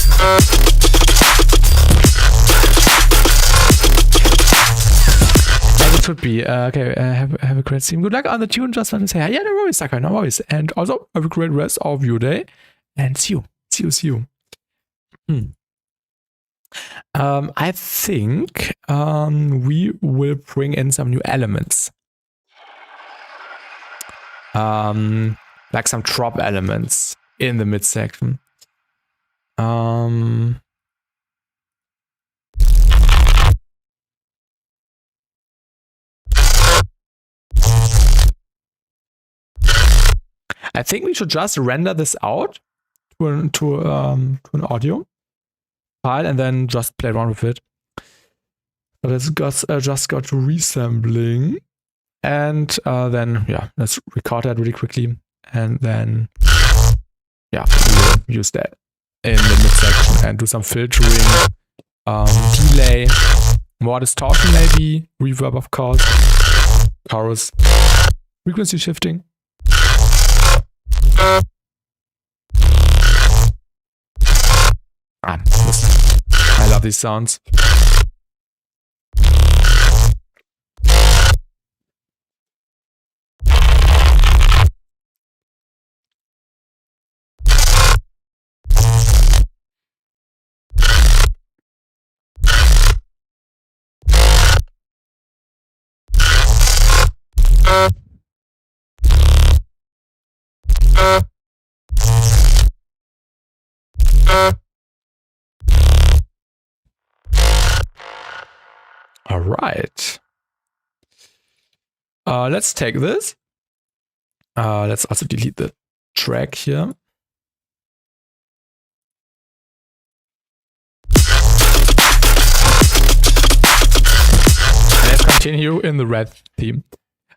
It should be. Okay, have a great stream. Good luck on the tune. Just want to say, yeah, no worries, Sakai, no worries. And also, have a great rest of your day. And see you. I think we will bring in some new elements. Like some drop elements in the midsection. I think we should just render this out to an audio file and then just play around with it. But it's just got to resembling, and then let's record that really quickly, and then we'll use that in the midsection and do some filtering, delay, more distortion maybe, reverb of course, chorus, frequency shifting. I love these sounds. All right. Let's take this. Let's also delete the track here. Let's continue in the red theme.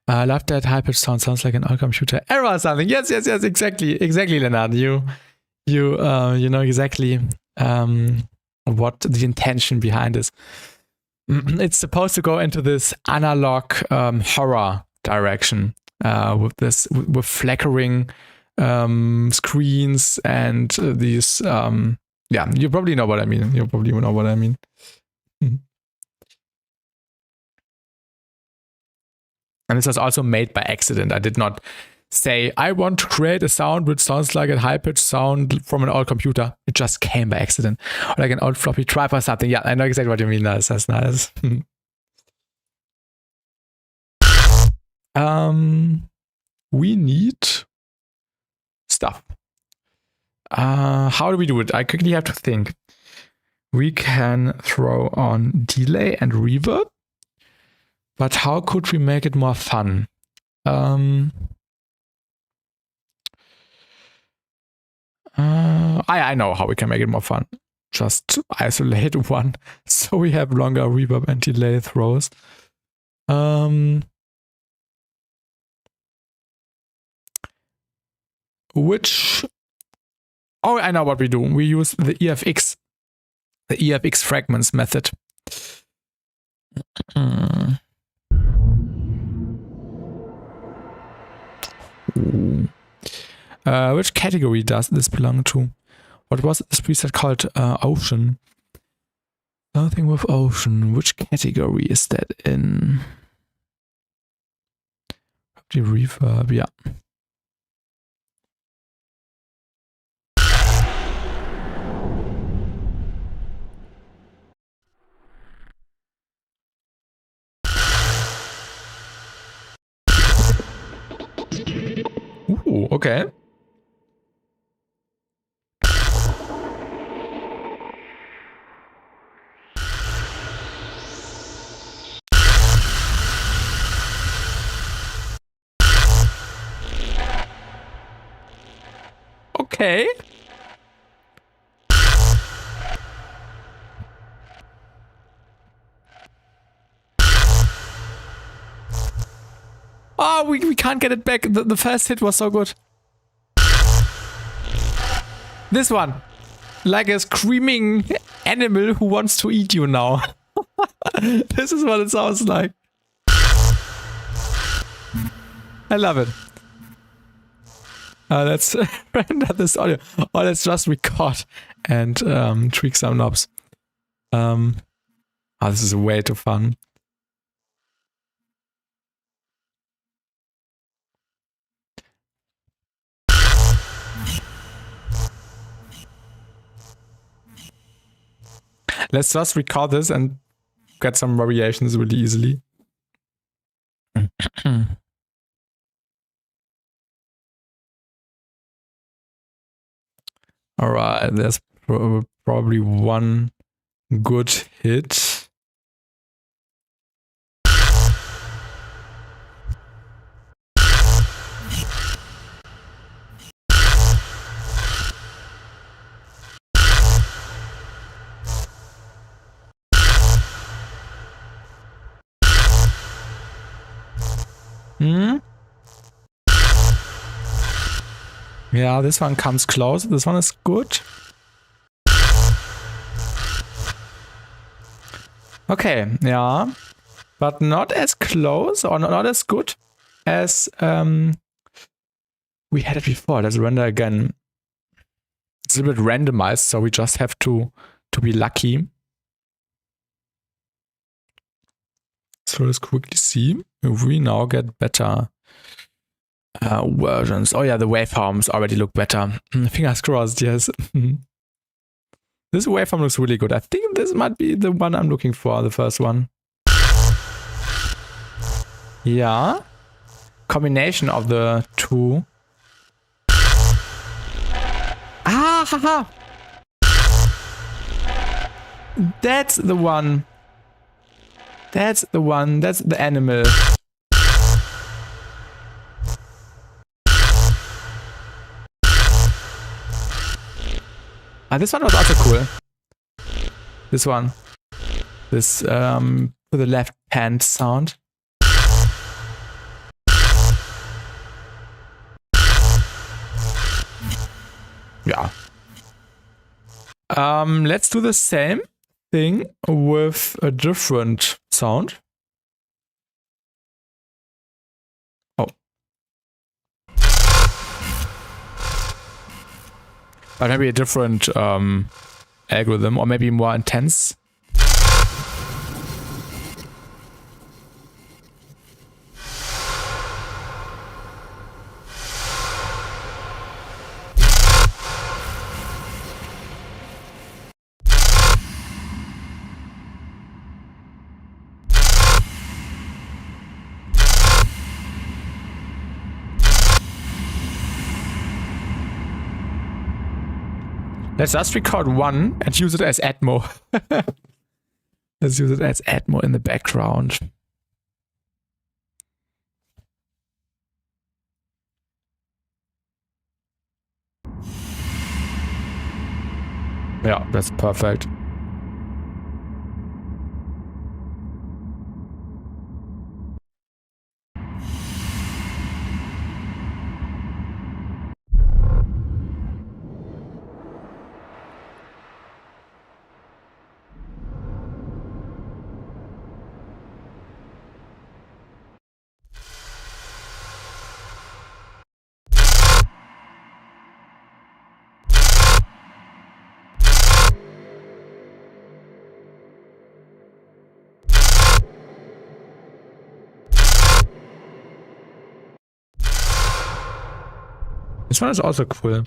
I love that high-pitched sound. Sounds like an old computer error or something. Yes, exactly, Leonard. You know exactly what the intention behind is. It's supposed to go into this analog horror direction with flickering screens and these. Yeah, you probably know what I mean. And this was also made by accident. I did not say, I want to create a sound which sounds like a high-pitched sound from an old computer. It just came by accident. Or like an old floppy drive or something. Yeah, I know exactly what you mean. That's nice. We need stuff. How do we do it? I quickly have to think. We can throw on delay and reverb. But how could we make it more fun? I know how we can make it more fun. Just isolate one so we have longer reverb and delay throws. Oh, I know what we do. We use the EFX fragments method. Which category does this belong to? What was this preset called? Ocean. Something with ocean. Which category is that in? The reverb, yeah. Ooh, okay. Okay. Oh, we can't get it back. The first hit was so good. This one. Like a screaming animal who wants to eat you now. This is what it sounds like. I love it. Let's render this audio. Or let's just record and tweak some knobs. Oh, this is way too fun. Let's just record this and get some variations really easily. All right, there's probably one good hit. Yeah, this one comes close. This one is good. Okay, yeah. But not as close or not as good as we had it before. Let's render again. It's a bit randomized, so we just have to be lucky. So let's quickly see if we now get better versions. Oh yeah, the waveforms already look better. Fingers crossed, yes. This waveform looks really good. I think this might be the one I'm looking for, the first one. Yeah. combination of the two. Ah, haha! That's the one. That's the one. That's the animal. Ah, this one was also cool. This one. This with the left hand sound. Yeah. Let's do the same thing with a different sound. Oh. But maybe a different algorithm, or maybe more intense. Let's just record one and use it as Atmo. Let's use it as Atmo in the background. Yeah, that's perfect. This one is also cool.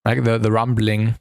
Like the rumbling.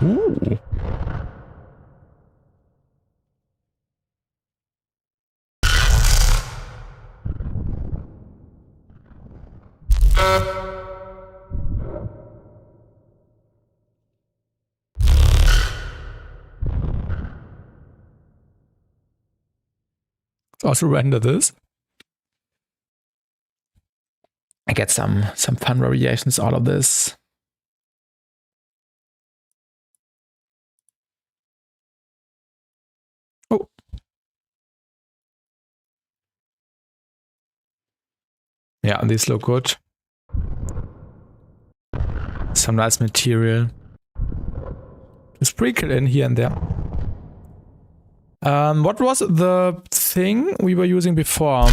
Ooh. Let's also render this. I get some fun variations out of this. Oh. Yeah, these look good. Some nice material. Sprinkle in here and there. What was the thing we were using before?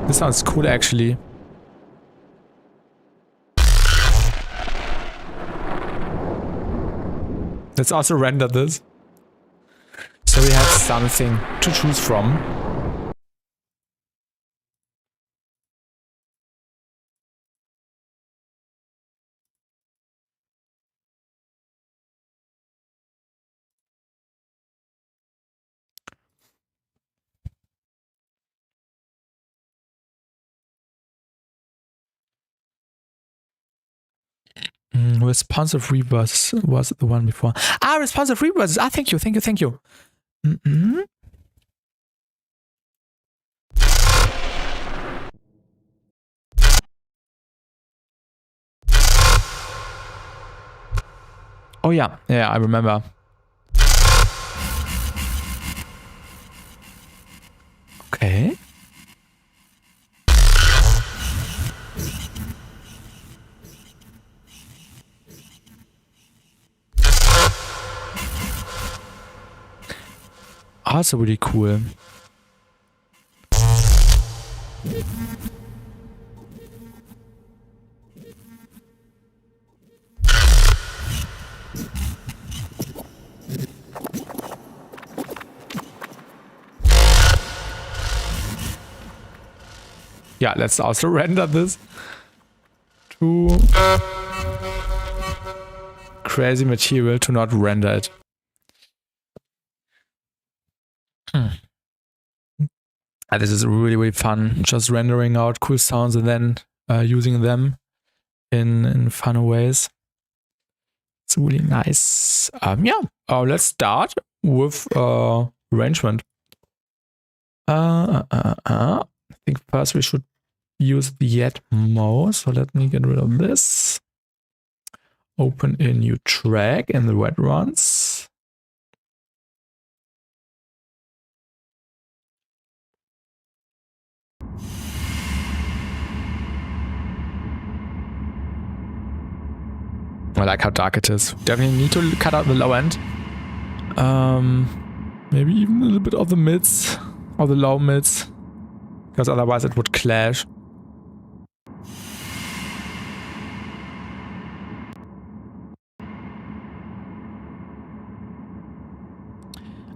This sounds cool actually. Let's also render this. So we have something to choose from. Responsive reverse was the one before. Ah, responsive reverse. Ah, thank you. Mm-mm. Oh yeah, I remember. Okay. Also really cool. Yeah, let's also render this to crazy material to not render it. This is really, really fun. Just rendering out cool sounds and then using them in fun ways. It's really nice. Let's start with arrangement. I think first we should use the add mode. So let me get rid of this. Open a new track in the wet runs. I like how dark it is. Definitely need to cut out the low end. Maybe even a little bit of the mids or the low mids, because otherwise it would clash.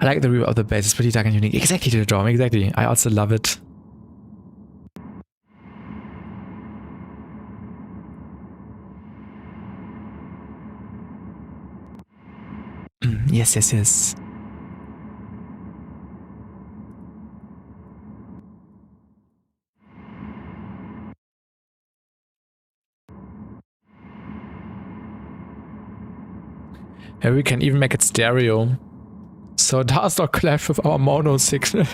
I like the reverb of the bass. It's pretty dark and unique. Exactly to the drum. Exactly. I also love it. Yes. And we can even make it stereo, so it does not clash with our mono signal.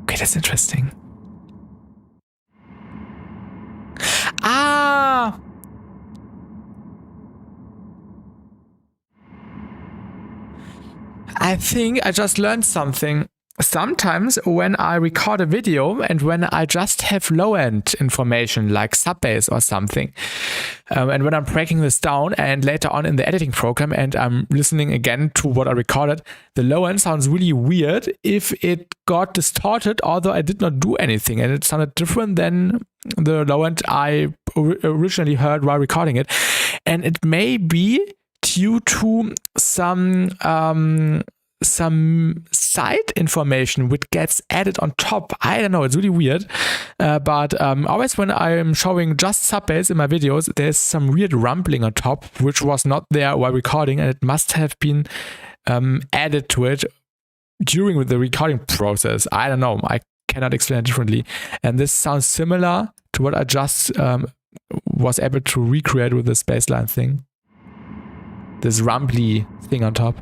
Okay, that's interesting. Ah! I think I just learned something. Sometimes when I record a video and when I just have low-end information like sub bass or something, and when I'm breaking this down and later on in the editing program and I'm listening again to what I recorded, the low-end sounds really weird if it got distorted, although I did not do anything, and it sounded different than the low-end I originally heard while recording it. And it may be due to some side information which gets added on top. I don't know, it's really weird. But always when I'm showing just sub bass in my videos, there's some weird rumbling on top, which was not there while recording, and it must have been added to it during the recording process. I don't know, I cannot explain it differently. And this sounds similar to what I just was able to recreate with this bassline thing. This rumbly thing on top.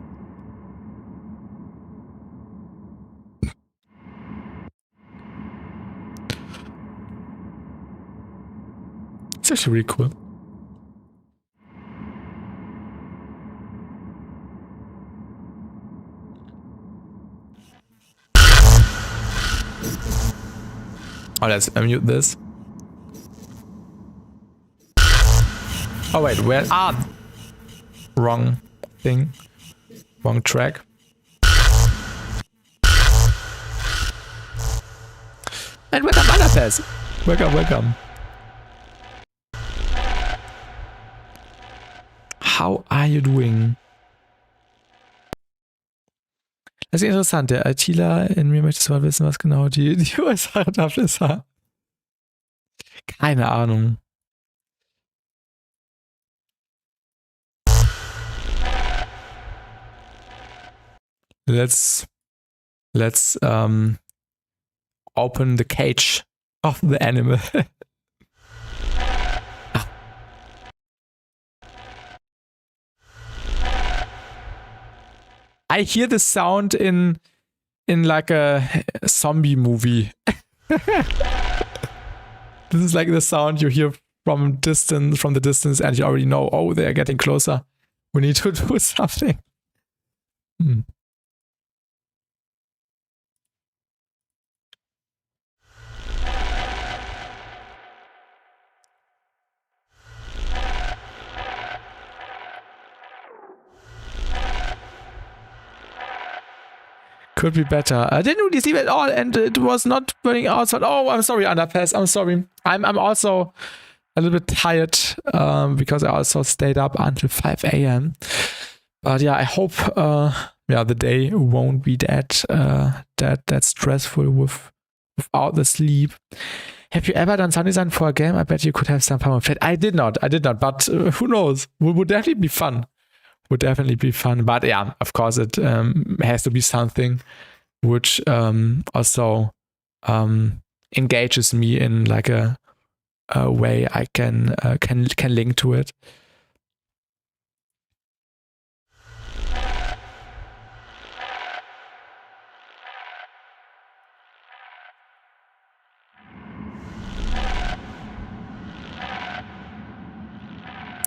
It's actually really cool. Oh, let's unmute this. Oh wait, where? Ah! Wrong thing. Wrong track. And welcome, Adcanced. Welcome. How are you doing? Das ist interessant. Der ITler in mir möchte zwar wissen, was genau die Ursache dafür ist. Keine Ahnung. Let's Let's open the cage of the animal. I hear the sound in like a zombie movie. This is like the sound you hear from the distance, and you already know, oh, they're getting closer. We need to do something. Could be better. I didn't really see it at all, and it was not burning outside. Oh, I'm sorry, Underpass. I'm sorry. I'm also a little bit tired because I also stayed up until 5 a.m. But yeah, I hope the day won't be that stressful without the sleep. Have you ever done sound design for a game? I bet you could have some fun with it. I did not, but who knows? Would definitely be fun. But yeah, of course it has to be something which also engages me in like a way I can link to it.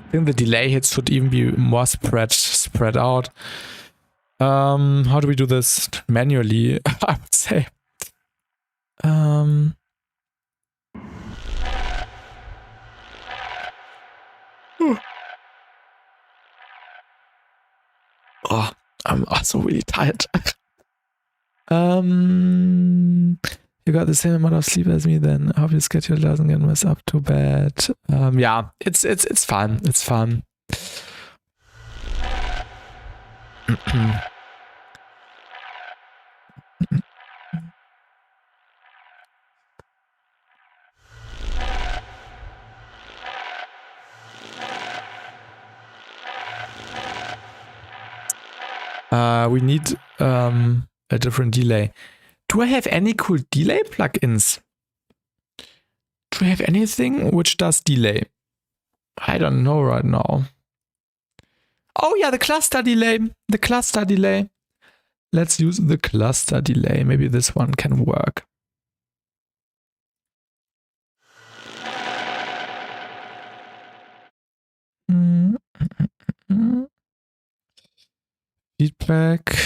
I think the delay hits should even be more spread out. How do we do this manually? I would say. Oh, I'm also really tired. You got the same amount of sleep as me, then I hope your schedule doesn't get messed up too bad. Yeah, it's fun. It's fun. We need a different delay. Do I have any cool delay plugins? Do I have anything which does delay? I don't know right now. Oh yeah, the cluster delay. The cluster delay. Let's use the cluster delay. Maybe this one can work. Feedback.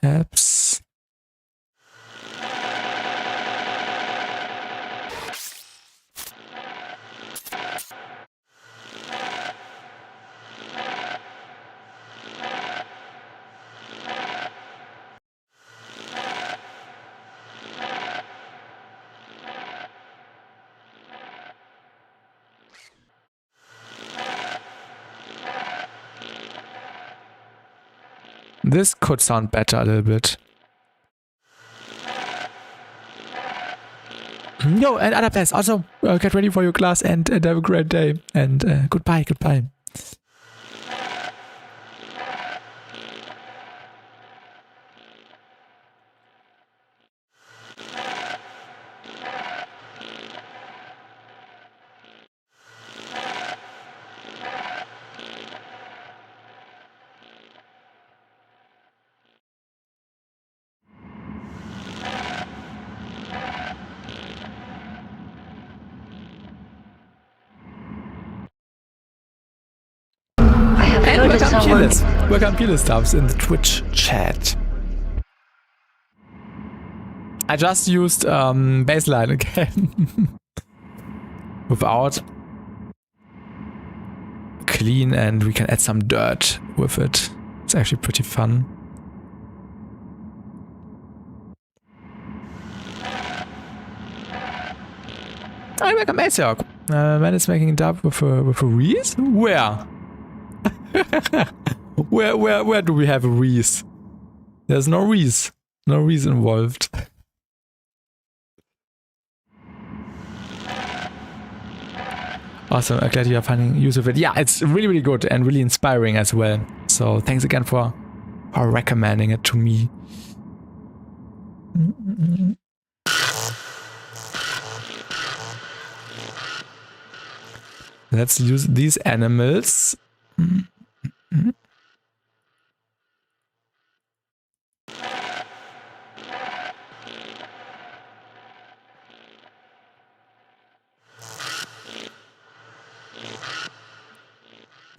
Tabs. This could sound better a little bit. Yo, and other players, also get ready for your class and have a great day. And goodbye. Welcome Peeler Stuffs in the Twitch chat. I just used baseline again. Without clean, and we can add some dirt with it. It's actually pretty fun. Hi, welcome Asiok. Man is making dub with a Reese? Where? Where do we have a Reese? There's no Reese. No Reese involved. Awesome, I'm glad you are finding use of it. Yeah, it's really, really good and really inspiring as well. So thanks again for recommending it to me. Let's use these animals.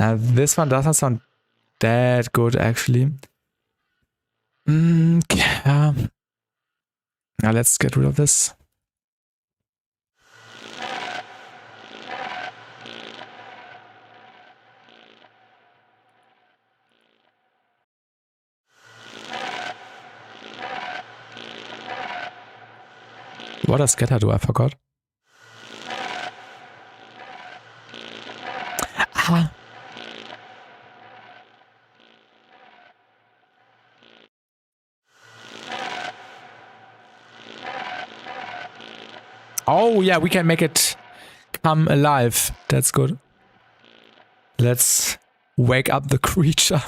Now this one doesn't sound that good actually. Yeah. Now let's get rid of this. What does scatter do? I forgot. Ah. Oh yeah, we can make it come alive. That's good. Let's wake up the creature.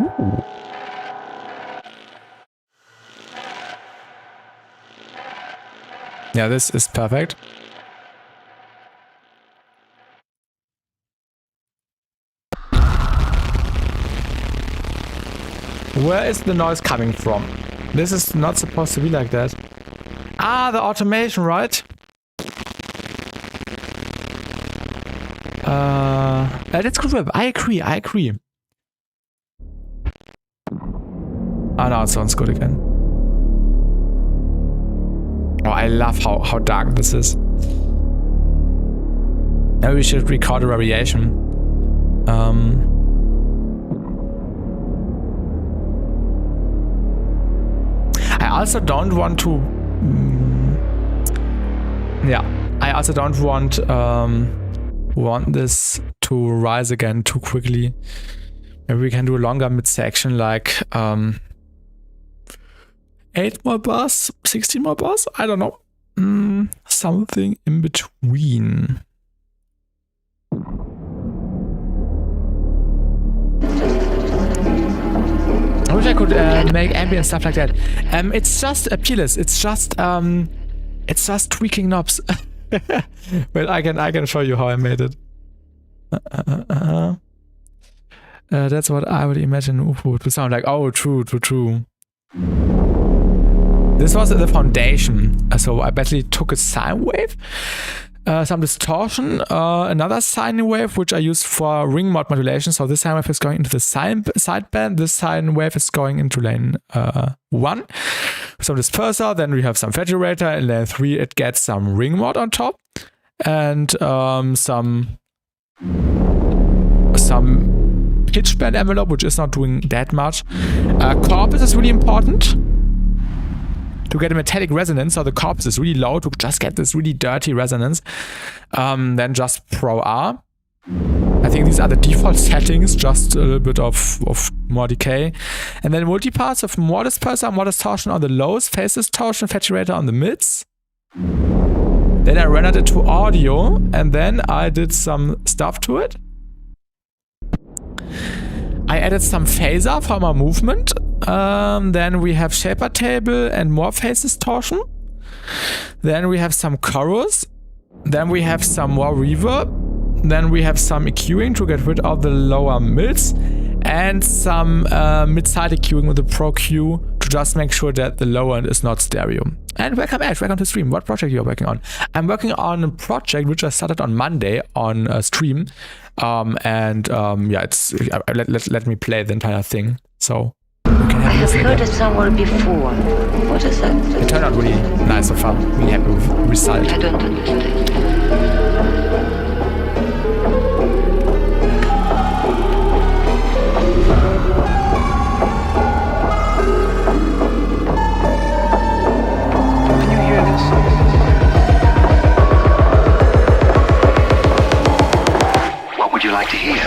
Ooh. Yeah, this is perfect. Where is the noise coming from? This is not supposed to be like that. Ah, the automation, right? That's good. I agree. Oh, now it sounds good again. Oh, I love how dark this is. Maybe we should record a variation. I also don't want to... I also don't want this to rise again too quickly. Maybe we can do a longer mid-section, like 8 more bars, 16 more bars? I don't know. Something in between. I wish I could make ambient stuff like that. It's just a peerless. It's just tweaking knobs. Well, I can show you how I made it. That's what I would imagine UFO would sound like. Oh, true. This was the foundation. So I basically took a sine wave, some distortion, another sine wave, which I used for ring mode modulation. So this sine wave is going into the sideband. This sine wave is going into lane 1. Some disperser. Then we have some federator. In lane 3, it gets some ring mode on top. And some pitch bend envelope, which is not doing that much. Corpus is really important to get a metallic resonance. So the corpus is really low to just get this really dirty resonance. Then just Pro R. I think these are the default settings, just a little bit of more decay. And then multipass of more disperser, more distortion on the lows, phase distortion, federator on the mids. Then I rendered it to audio, and then I did some stuff to it. I added some phaser for my movement. Then we have shaper table and more phase distortion. Then we have some chorus. Then we have some more reverb. Then we have some EQing to get rid of the lower mids. And some mid-side EQing with the Pro Q to just make sure that the lower end is not stereo. And welcome Ash, welcome to stream. What project are you working on? I'm working on a project which I started on Monday on stream. It's let me play the entire thing. So we can have
I have heard it somewhere before. What is that?
It turned out really nice so far. Really happy with the result.
I don't understand.
Can you hear this? What would you like to hear?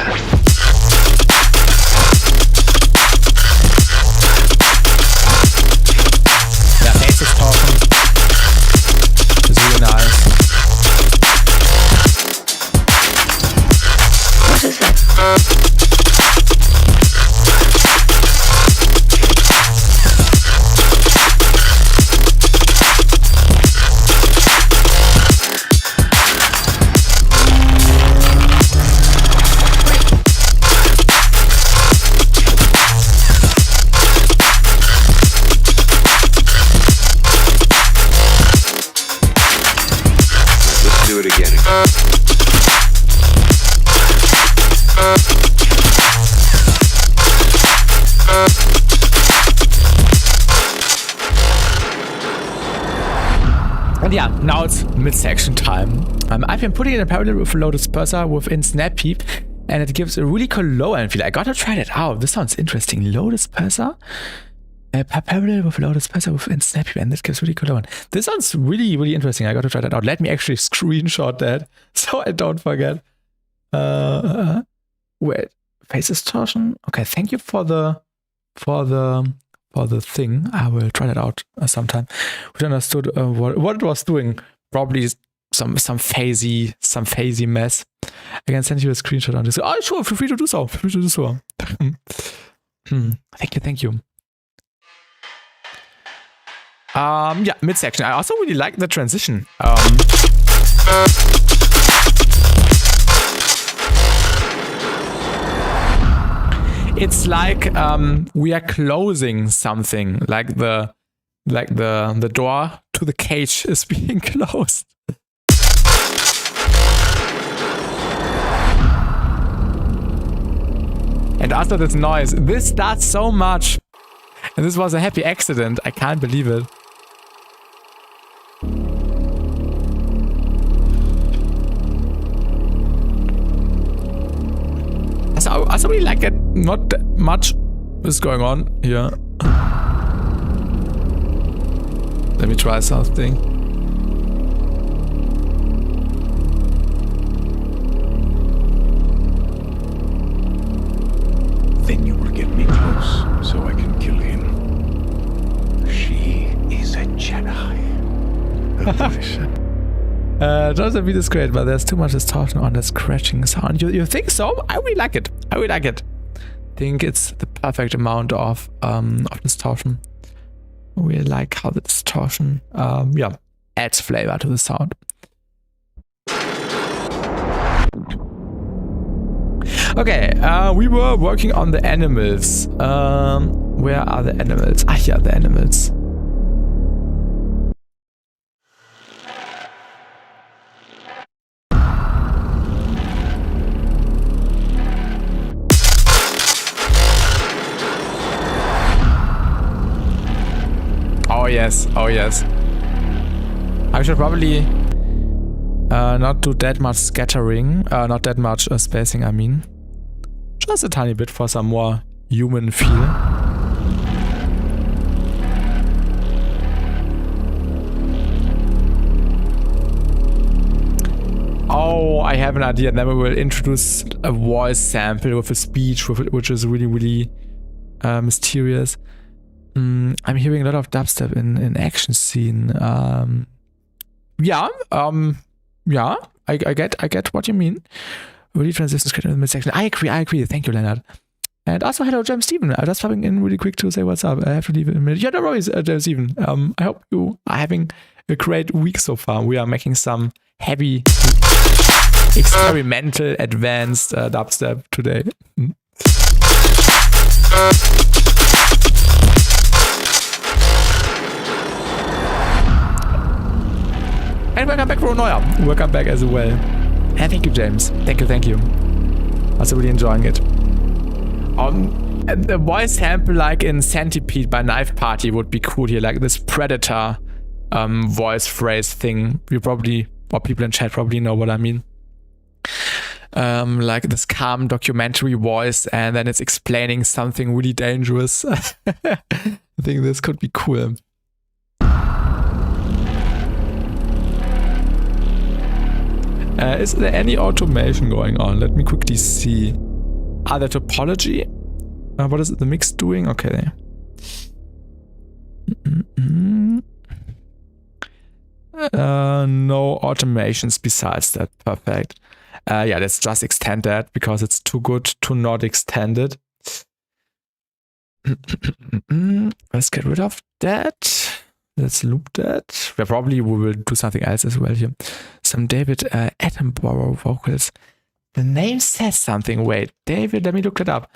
And yeah, now it's midsection time. I've been putting in a parallel with a low disperser within Snap Peep, and it gives a really cool low-end feel. I gotta try that out. This sounds interesting. Low disperser? Parallel with a low disperser within Snap Peep, and that gives really cool low-end. This sounds really, really interesting. I gotta try that out. Let me actually screenshot that so I don't forget. Wait, face distortion? Okay, thank you for the thing. I will try that out sometime. Which understood what it was doing. Probably some phasey mess. I can send you a screenshot on this. Oh, sure, feel free to do so. Feel free to do so. Thank you. Yeah, midsection. I also really like the transition. It's like we are closing something, like the door to the cage is being closed. And after this noise, this does so much. And this was a happy accident. I can't believe it. I also really like it. Not that much is going on here. Let me try something.
Then you will get me close so I can kill him. She is a Jedi.
Just beat is great, but there's too much distortion on the scratching sound. You think so? I really like it. I think it's the perfect amount of distortion. We like how the distortion adds flavor to the sound. Okay, we were working on the animals. Where are the animals? Ah, yeah, the animals. Oh yes. I should probably not do that much scattering, not that much spacing, I mean. Just a tiny bit for some more human feel. Oh, I have an idea. Then we will introduce a voice sample with a speech, which is really, really mysterious. I'm hearing a lot of dubstep in action scene. Yeah, I get what you mean. Really transitions in the midsection. I agree. Thank you, Leonard. And also, hello, James Steven. I'm just popping in really quick to say what's up. I have to leave in a minute. Yeah, no worries, James Steven. I hope you are having a great week so far. We are making some heavy, experimental, advanced dubstep today. And welcome back, Ronoya. Welcome back as well. And thank you, James. Thank you. Also really enjoying it. A voice sample like in Centipede by Knife Party would be cool here, like this Predator voice phrase thing. You probably, or people in chat probably know what I mean. Like this calm documentary voice, and then it's explaining something really dangerous. I think this could be cool. Is there any automation going on? Let me quickly see. The topology? What is it, the mix doing? Okay. No automations besides that. Perfect. Yeah, let's just extend that because it's too good to not extend it. Let's get rid of that. Let's loop that. We will do something else as well here. Some David Attenborough vocals. The name says something. Wait, David, let me look it up.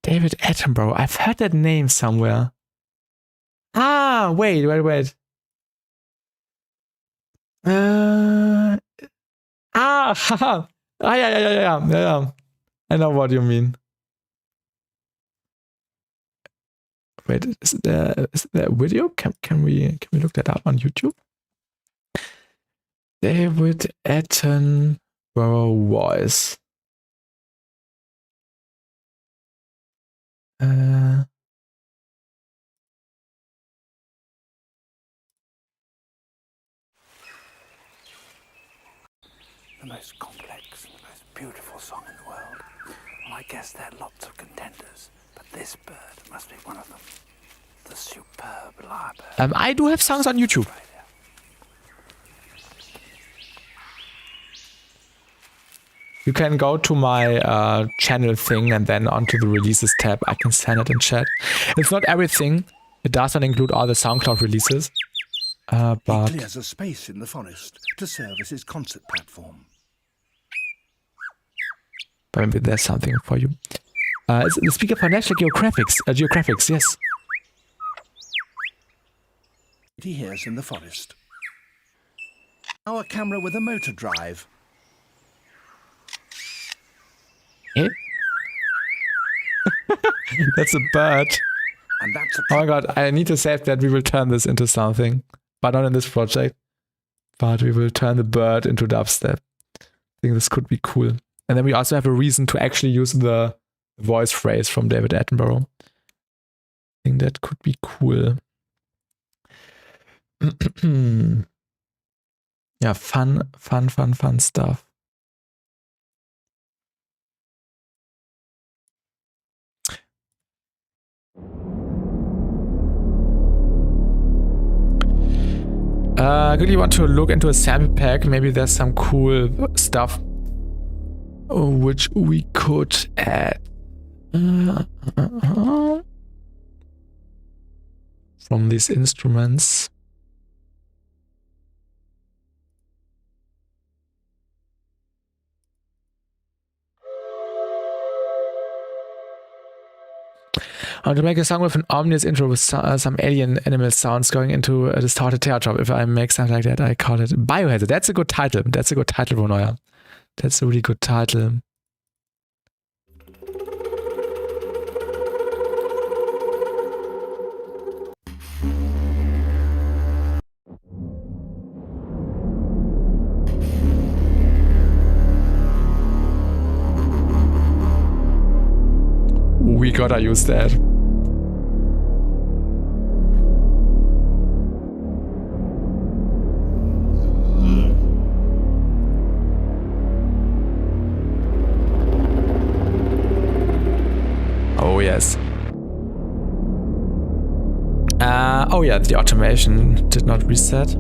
David Attenborough. I've heard that name somewhere. Wait. Yeah. I know what you mean. Wait, is there a video? Can we look that up on YouTube? David Attenborough voice.
The most complex and the most beautiful song in the world. Well, I guess there are lots of contenders, but this bird must be one of them. The superb lyrebird.
I do have songs on YouTube. You can go to my channel thing and then onto the releases tab. I can send it in chat. It's not everything. It does not include all the SoundCloud releases. But
he clears a space in the forest to serve as his concert platform.
Maybe there's something for you. It's the speaker for National Geographics, yes.
He hears in the forest. Now a camera with a motor drive.
Eh? That's a bird.
And that's a
oh my god, I need to save that. We will turn this into something. But not in this project. But we will turn the bird into dubstep. I think this could be cool. And then we also have a reason to actually use the voice phrase from David Attenborough. I think that could be cool. Yeah, fun stuff. I really want to look into a sample pack. Maybe there's some cool stuff which we could add. From these instruments. I want to make a song with an ominous intro with some alien animal sounds going into a distorted teardrop. If I make something like that, I call it Biohazard. That's a good title. That's a good title, Roneuer. That's a really good title. We gotta use that. Oh yes. Oh yeah, the automation did not reset.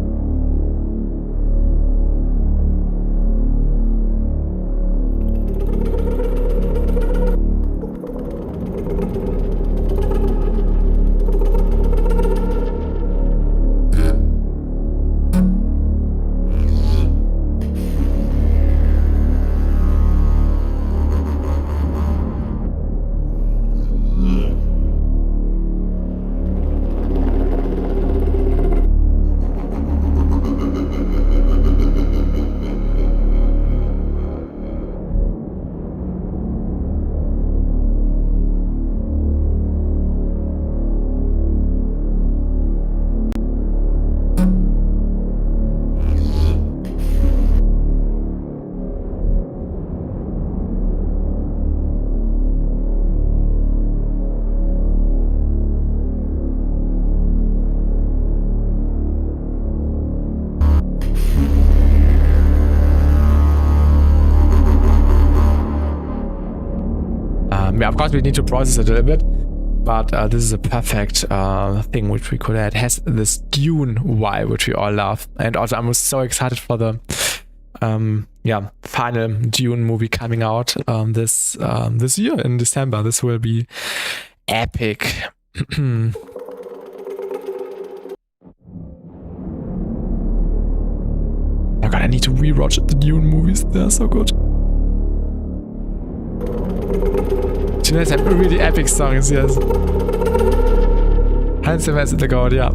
Yeah, of course we need to process it a little bit, but this is a perfect thing which we could add. It has this Dune vibe which we all love, and also I'm so excited for the final Dune movie coming out this year in December. This will be epic. Oh god, I need to rewatch the Dune movies. They're so good. There's some really epic songs, yes. Hans Zimmer is the god, yeah.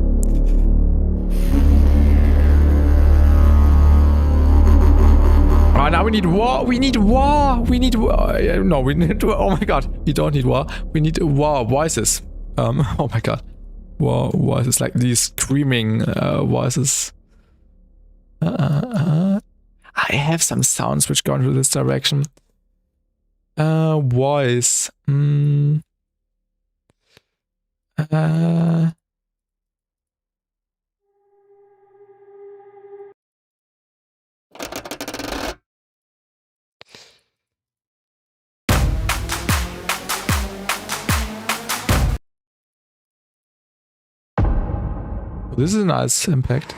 Oh, now we need war. We need war. We need war. No, we need war. Oh my god. We don't need war. We need war voices. Oh my god. War voices, like these screaming voices. I have some sounds which go into this direction. Voice. This is a nice impact.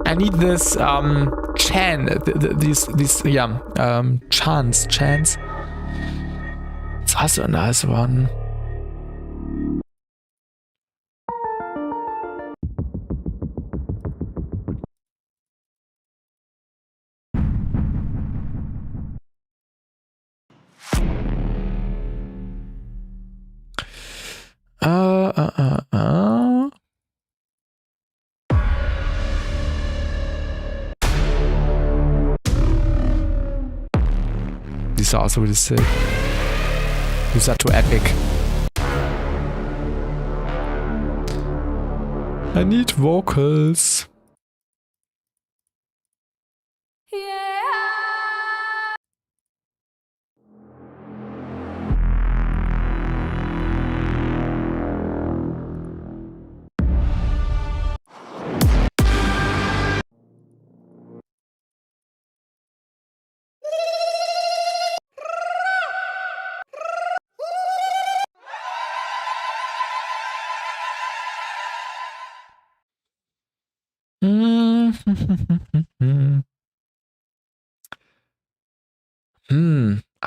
I need this chants. It's also a nice one. These are also really sick. These are too epic. I need vocals.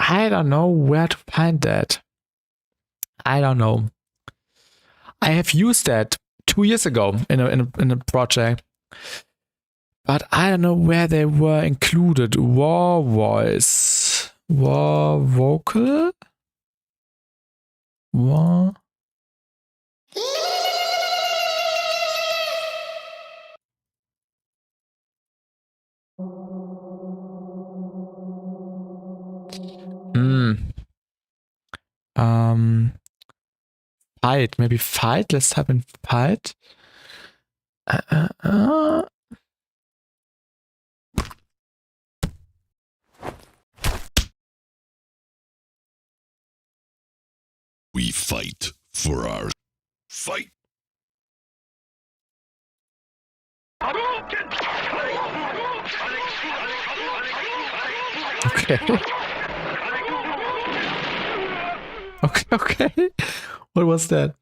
I don't know where to find that. I don't know. I have used that 2 years ago in a project, but I don't know where they were included. War voice, war vocal, war. Fight, maybe fight. Let's type in fight.
We fight for our fight.
Okay. Okay. What was that?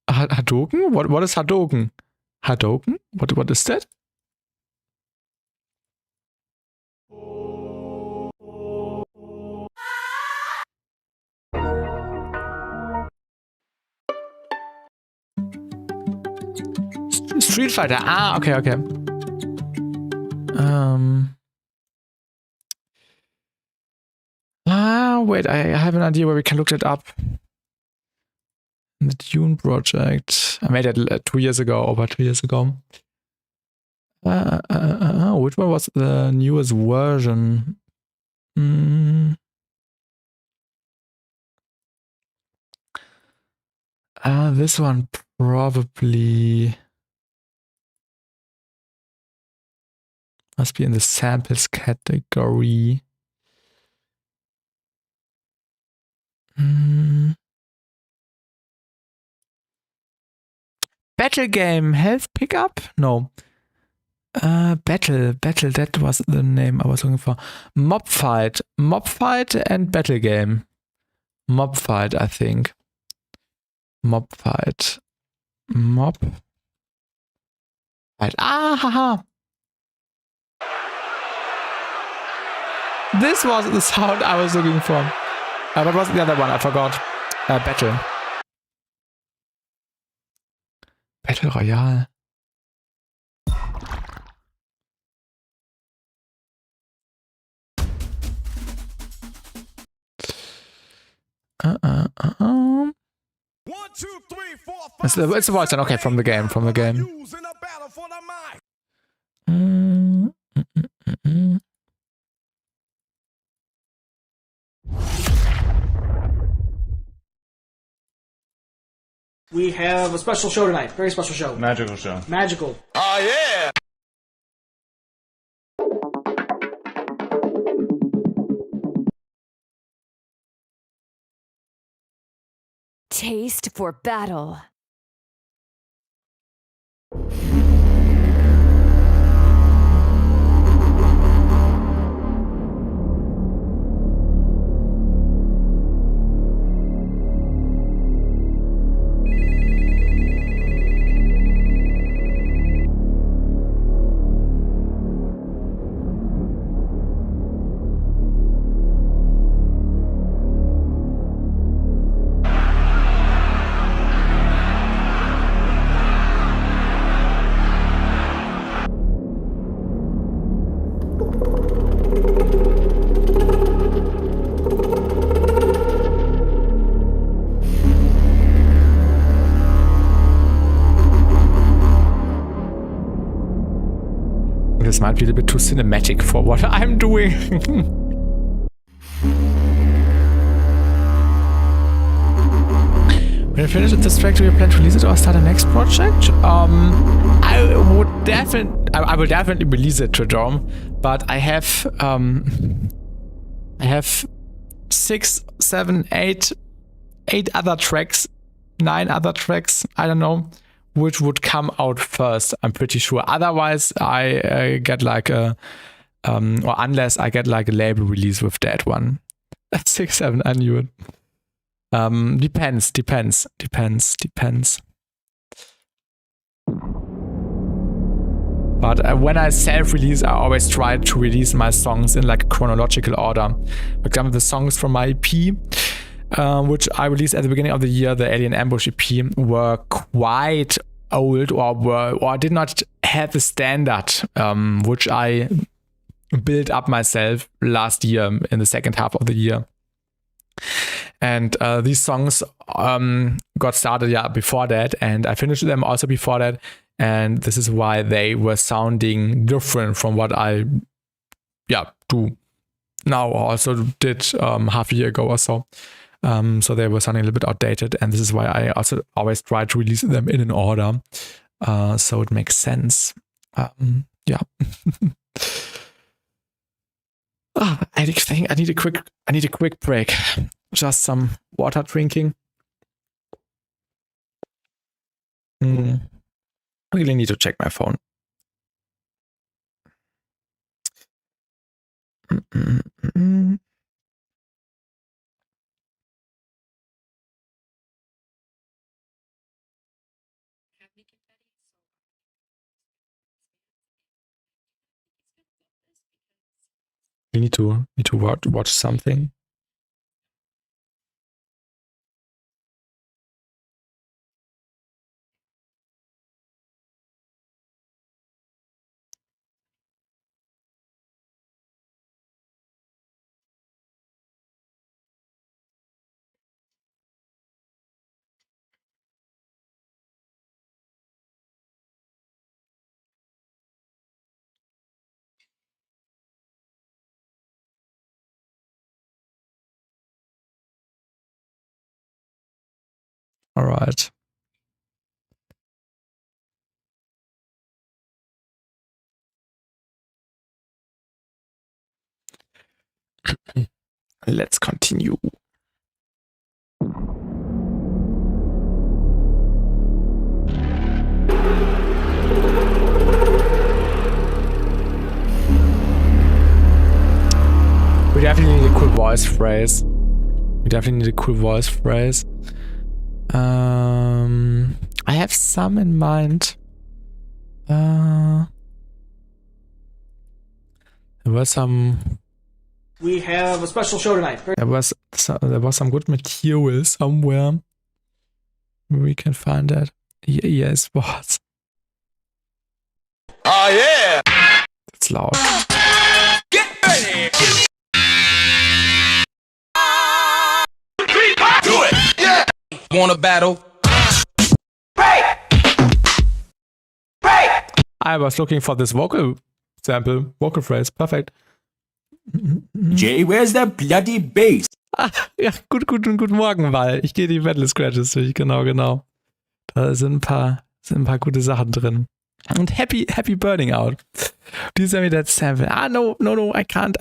Hadoken? What is Hadoken? Hadoken? What is that? Street Fighter. Ah, okay. Wait, I have an idea where we can look that up. The Dune project. I made it 2 years ago, over 2 years ago. Which one was the newest version? This one probably must be in the samples category. Battle game, health pickup? No. Battle, that was the name I was looking for. Mob fight and battle game. Mob fight, I think. Mob fight. Ah, haha. This was the sound I was looking for. What was the other one? I forgot. Battle. Battle Royale. It's the voice line. Okay, from the game.
We have a special show tonight. Very special show.
Magical show.
Magical.
Oh, yeah!
Taste for battle. This might be a little bit too cinematic for what I'm doing. When you finish this track, do you plan to release it or start a next project? I will definitely release it to Dome, but I have 6, 7, 8 other tracks, 9 other tracks, I don't know, which would come out first, I'm pretty sure. Otherwise, I get like a, or unless I get like a label release with that one. That's 6, 7, I knew it. Depends. But when I self-release, I always try to release my songs in like a chronological order. For example, the songs from my EP, which I released at the beginning of the year, the Alien Ambush EP, were quite old or did not have the standard which I built up myself last year in the second half of the year. And these songs got started before that, and I finished them also before that, and this is why they were sounding different from what I do now, also did half a year ago or so. So they were sounding a little bit outdated, and this is why I also always try to release them in an order, so it makes sense. I think I need a quick break. Just some water drinking. Really need to check my phone. We need to watch something. All right. Let's continue. We definitely need a cool voice phrase. I have some in mind. There was some.
We have a special show tonight.
There was some good material somewhere. We can find that. Yes, was.
Oh yeah!
It's loud.
Get ready! Do it! wanna battle?
I was looking for this vocal sample, vocal phrase. Perfect.
Jay, where's that bloody bass?
Ah, ja, guten Morgen, weil ich gehe die Metal Scratches durch. Genau. Da sind ein paar gute Sachen drin. Und Happy Burning Out. Please send me that sample. No, I can't.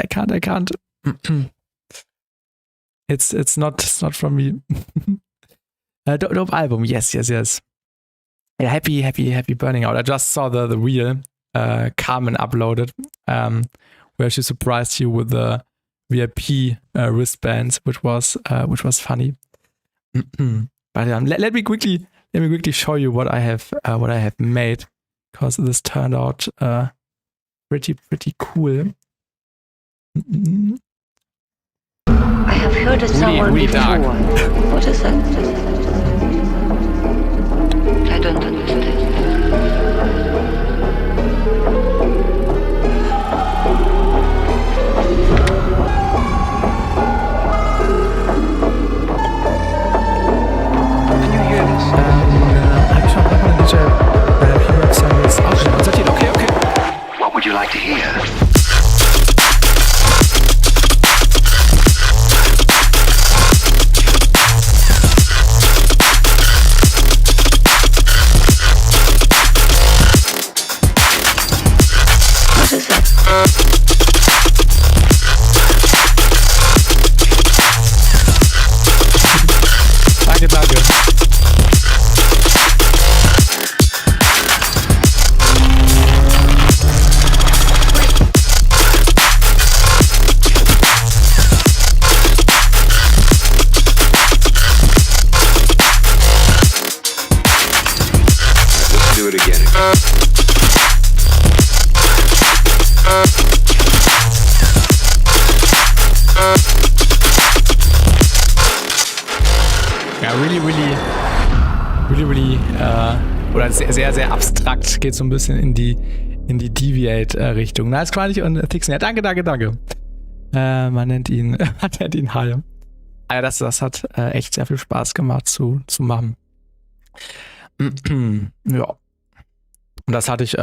It's not from me. Dope album, yes. Yeah, happy Burning Out. I just saw the reel Carmen uploaded, where she surprised you with the VIP wristbands, which was funny. But let me quickly show you what I have made, because this turned out pretty cool.
I have heard it somewhere
really
before.
dark.
What is that? I don't understand.
Can you hear this? Habe ich schon ein paar Mal Okay.
What would you like to hear?
Danke.
Let's do it again.
Ja, really, oder sehr abstrakt, geht so ein bisschen in die DVEIGHT-Richtung. Nice Quality und Thixen. Ja, danke. Man nennt ihn Haie. Also das hat echt sehr viel Spaß gemacht zu machen. Ja. Und das hatte ich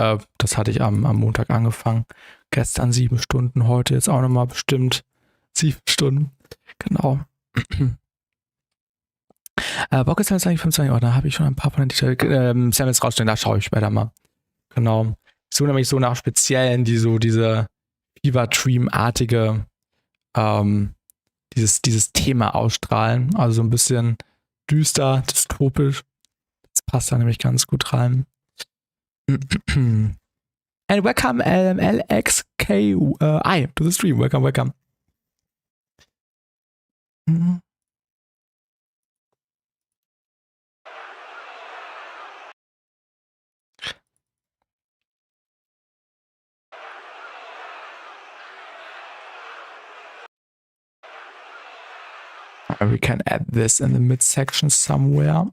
am Montag angefangen. Gestern 7 Stunden, heute jetzt auch nochmal bestimmt 7 Stunden. Genau. Bock ist eigentlich 25 Euro, da habe ich schon ein paar von den Samples rausstellen, da schaue ich später mal. Genau. Ich suche nämlich so nach Speziellen, die so diese Fever Dream-artige dieses Thema ausstrahlen. Also so ein bisschen düster, dystopisch. Das passt da nämlich ganz gut rein. And welcome LXKI to the stream. Welcome. We can add this in the midsection somewhere.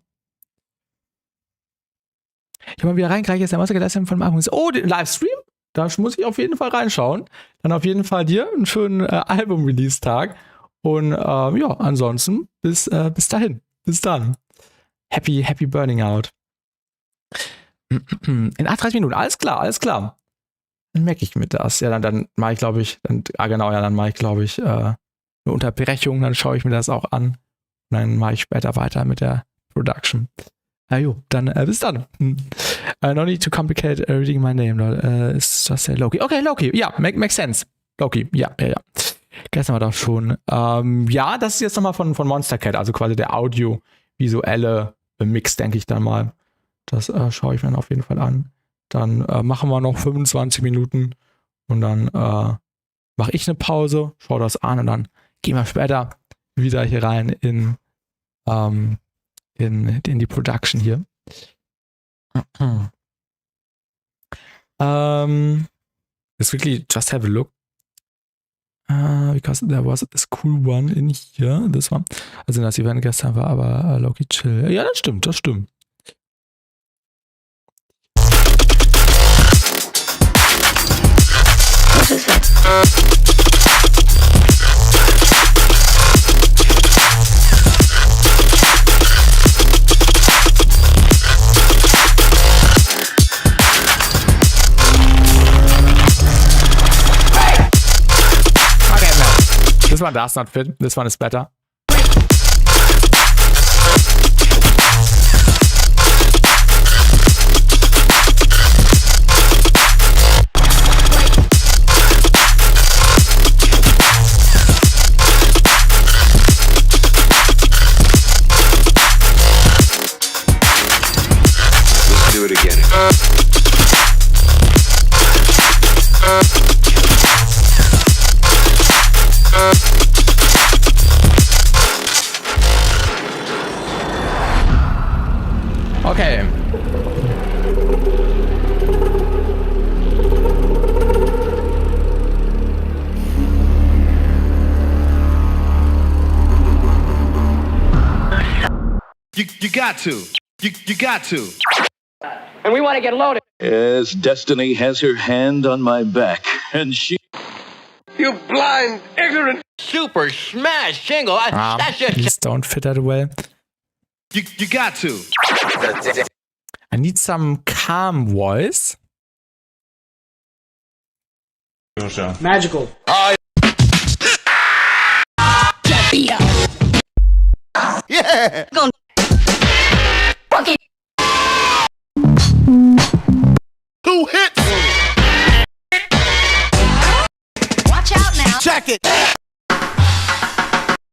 Ich habe mal wieder reingreift, jetzt der Master von Markus. Oh, den Livestream? Da muss ich auf jeden Fall reinschauen. Dann auf jeden Fall dir einen schönen Album-Release-Tag. Und ja, ansonsten bis dahin. Bis dann. Happy Burning Out. In 38 Minuten. Alles klar. Dann merke ich mir das. Ja, dann mache ich, glaube ich, eine Unterbrechung, dann schaue ich mir das auch an. Und dann mache ich später weiter mit der Production. Dann bis dann. No need to complicate reading my name. It's just say Loki. Okay, Loki. Ja, makes sense. Loki. Ja. Gestern war das schon. Ja, das ist jetzt nochmal von Monster Cat, also quasi der audiovisuelle Mix, denke ich dann mal. Das schaue ich mir dann auf jeden Fall an. Dann machen wir noch 25 Minuten und dann mache ich eine Pause, schaue das an und dann gehen wir später wieder hier rein in die Production hier. It's really just have a look. Because there was this cool one in here. This one. Also das Event gestern war aber Loki Chill. Ja, das stimmt.
What is that?
This one does not fit. This one is better.
Let's do it again.
Okay.
You got to. You got to.
And we want to get loaded.
Yes, Destiny has her hand on my back, and she...
You blind, ignorant, super smash shingle. That's just...
These don't fit that well.
You got to.
I need some calm voice.
Magical.
Yeah. Who hit?
Watch out now.
Check it.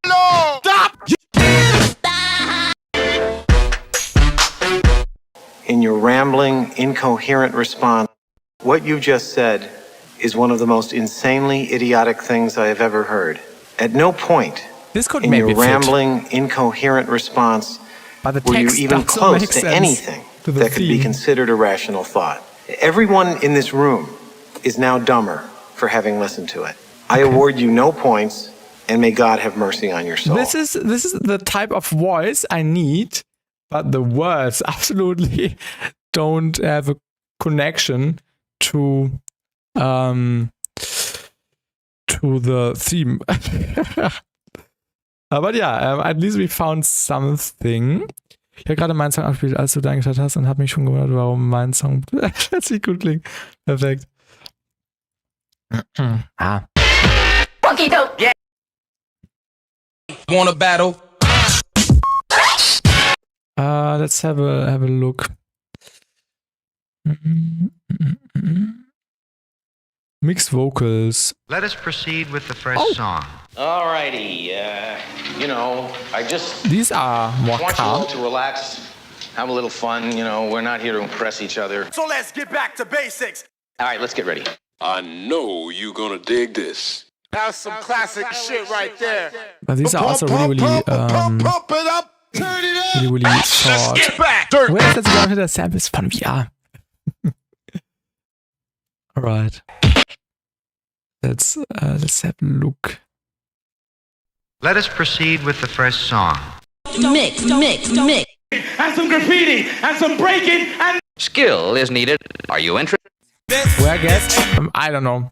No. Stop.
In your rambling, incoherent response, what you just said is one of the most insanely idiotic things I have ever heard. At no point in your rambling, incoherent response were you even close to anything that could be considered a rational thought. Everyone in this room is now dumber for having listened to it. I award you no points, and may God have mercy on your soul.
This is the type of voice I need, but the words absolutely don't have a connection to the theme. Aber ja, at least we found something. Ich habe gerade meinen Song abgespielt, als du da eingeschaltet hast, und habe mich schon gewundert, warum mein Song plötzlich gut klingt. Perfekt. Ah.
Funky dope. Yeah.
Want a battle?
Let's have a look. Mixed vocals.
Let us proceed with the first song.
Alrighty, you know, I just
These are more
want you
calm.
all to relax, have a little fun. You know, we're not here to impress each other.
So let's get back to basics.
All right, let's get ready.
I know you're gonna dig this.
That's some classic shit right there.
But these are also really short.
Get back.
Where's that sogar wieder Samples von VR? Alright. Let's have a look.
Let us proceed with the first song.
Mix.
And some graffiti, and some breaking, and...
Skill is needed. Are you interested?
Where I guess? I don't know.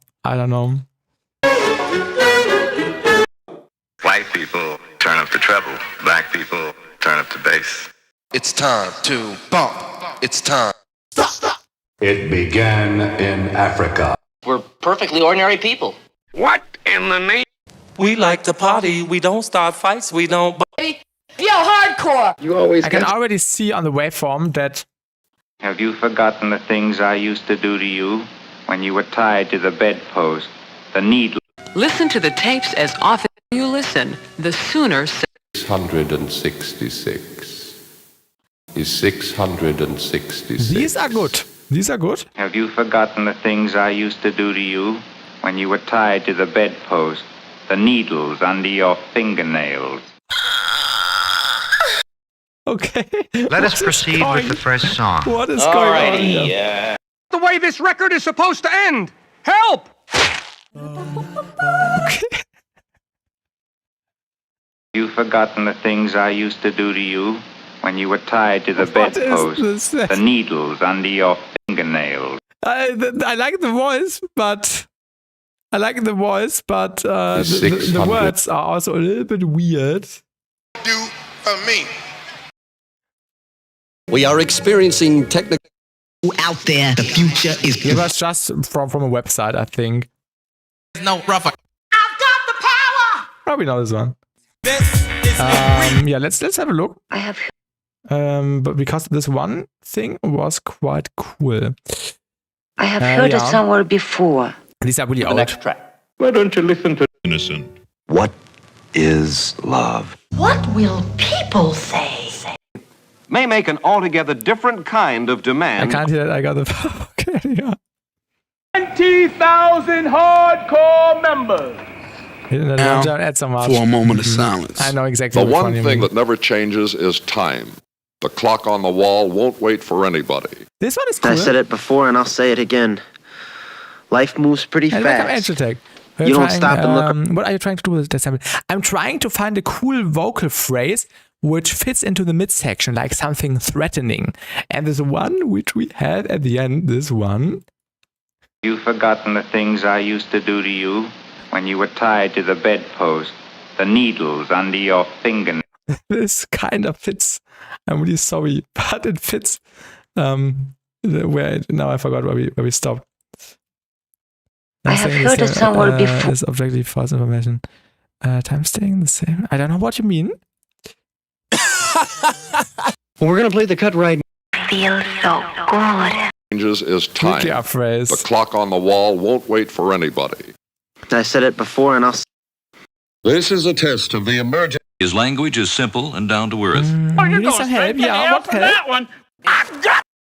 White people turn up the treble. Black people turn up the bass.
It's time to bump. It's time. Stop.
It began in Africa.
We're perfectly ordinary people.
What in the name?
We like to party. We don't start fights. We don't...
Yo, hardcore.
I can already see on the waveform that...
Have you forgotten the things I used to do to you when you were tied to the bedpost, the needle?
Listen to the tapes as often as you listen. The sooner...
666 is 666.
These are good.
Have you forgotten the things I used to do to you when you were tied to the bedpost, the needles under your fingernails?
Okay.
Let us proceed with the first song.
What is going on here?
The way this record is supposed to end. Help!
You've forgotten the things I used to do to you when you were tied to the bedpost, the needles under your fingernails.
I like the voice, but the words are also a little bit weird.
Do for me.
We are experiencing technical out there. The future is.
It was just from a website, I think.
No rougher.
I've got the power.
Probably know this one. Yeah, let's have a look.
I have.
But because this one thing was quite cool.
I have heard it somewhere before.
These are really old.
Next track.
Why don't you listen to Innocent?
What is love?
What will people say?
May make an altogether different kind of demand.
I can't hear that. I got the. Okay, yeah.
20,000 hardcore members.
Now,
for a moment of silence.
I know exactly.
The one thing that never changes is time. The clock on the wall won't wait for anybody.
This one is cool.
I said it before and I'll say it again. Life moves pretty fast. You don't stop and look.
What are you trying to do with this sample? I'm trying to find a cool vocal phrase which fits into the midsection, like something threatening. And there's one which we had at the end, this one.
You've forgotten the things I used to do to you when you were tied to the bedpost, the needles under your fingernails.
This kind of fits. I'm really sorry, but it fits. Now I forgot where we stopped.
I have heard it somewhere before.
Is objectively false information. Time staying the same. I don't know what you mean.
Well, we're gonna play the cut right.
Feels so good.
Changes is time. The clock on the wall won't wait for anybody.
I said it before and I'll.
This is a test of the emergent.
His language is simple and down to earth.
You're going straight to hell for that one.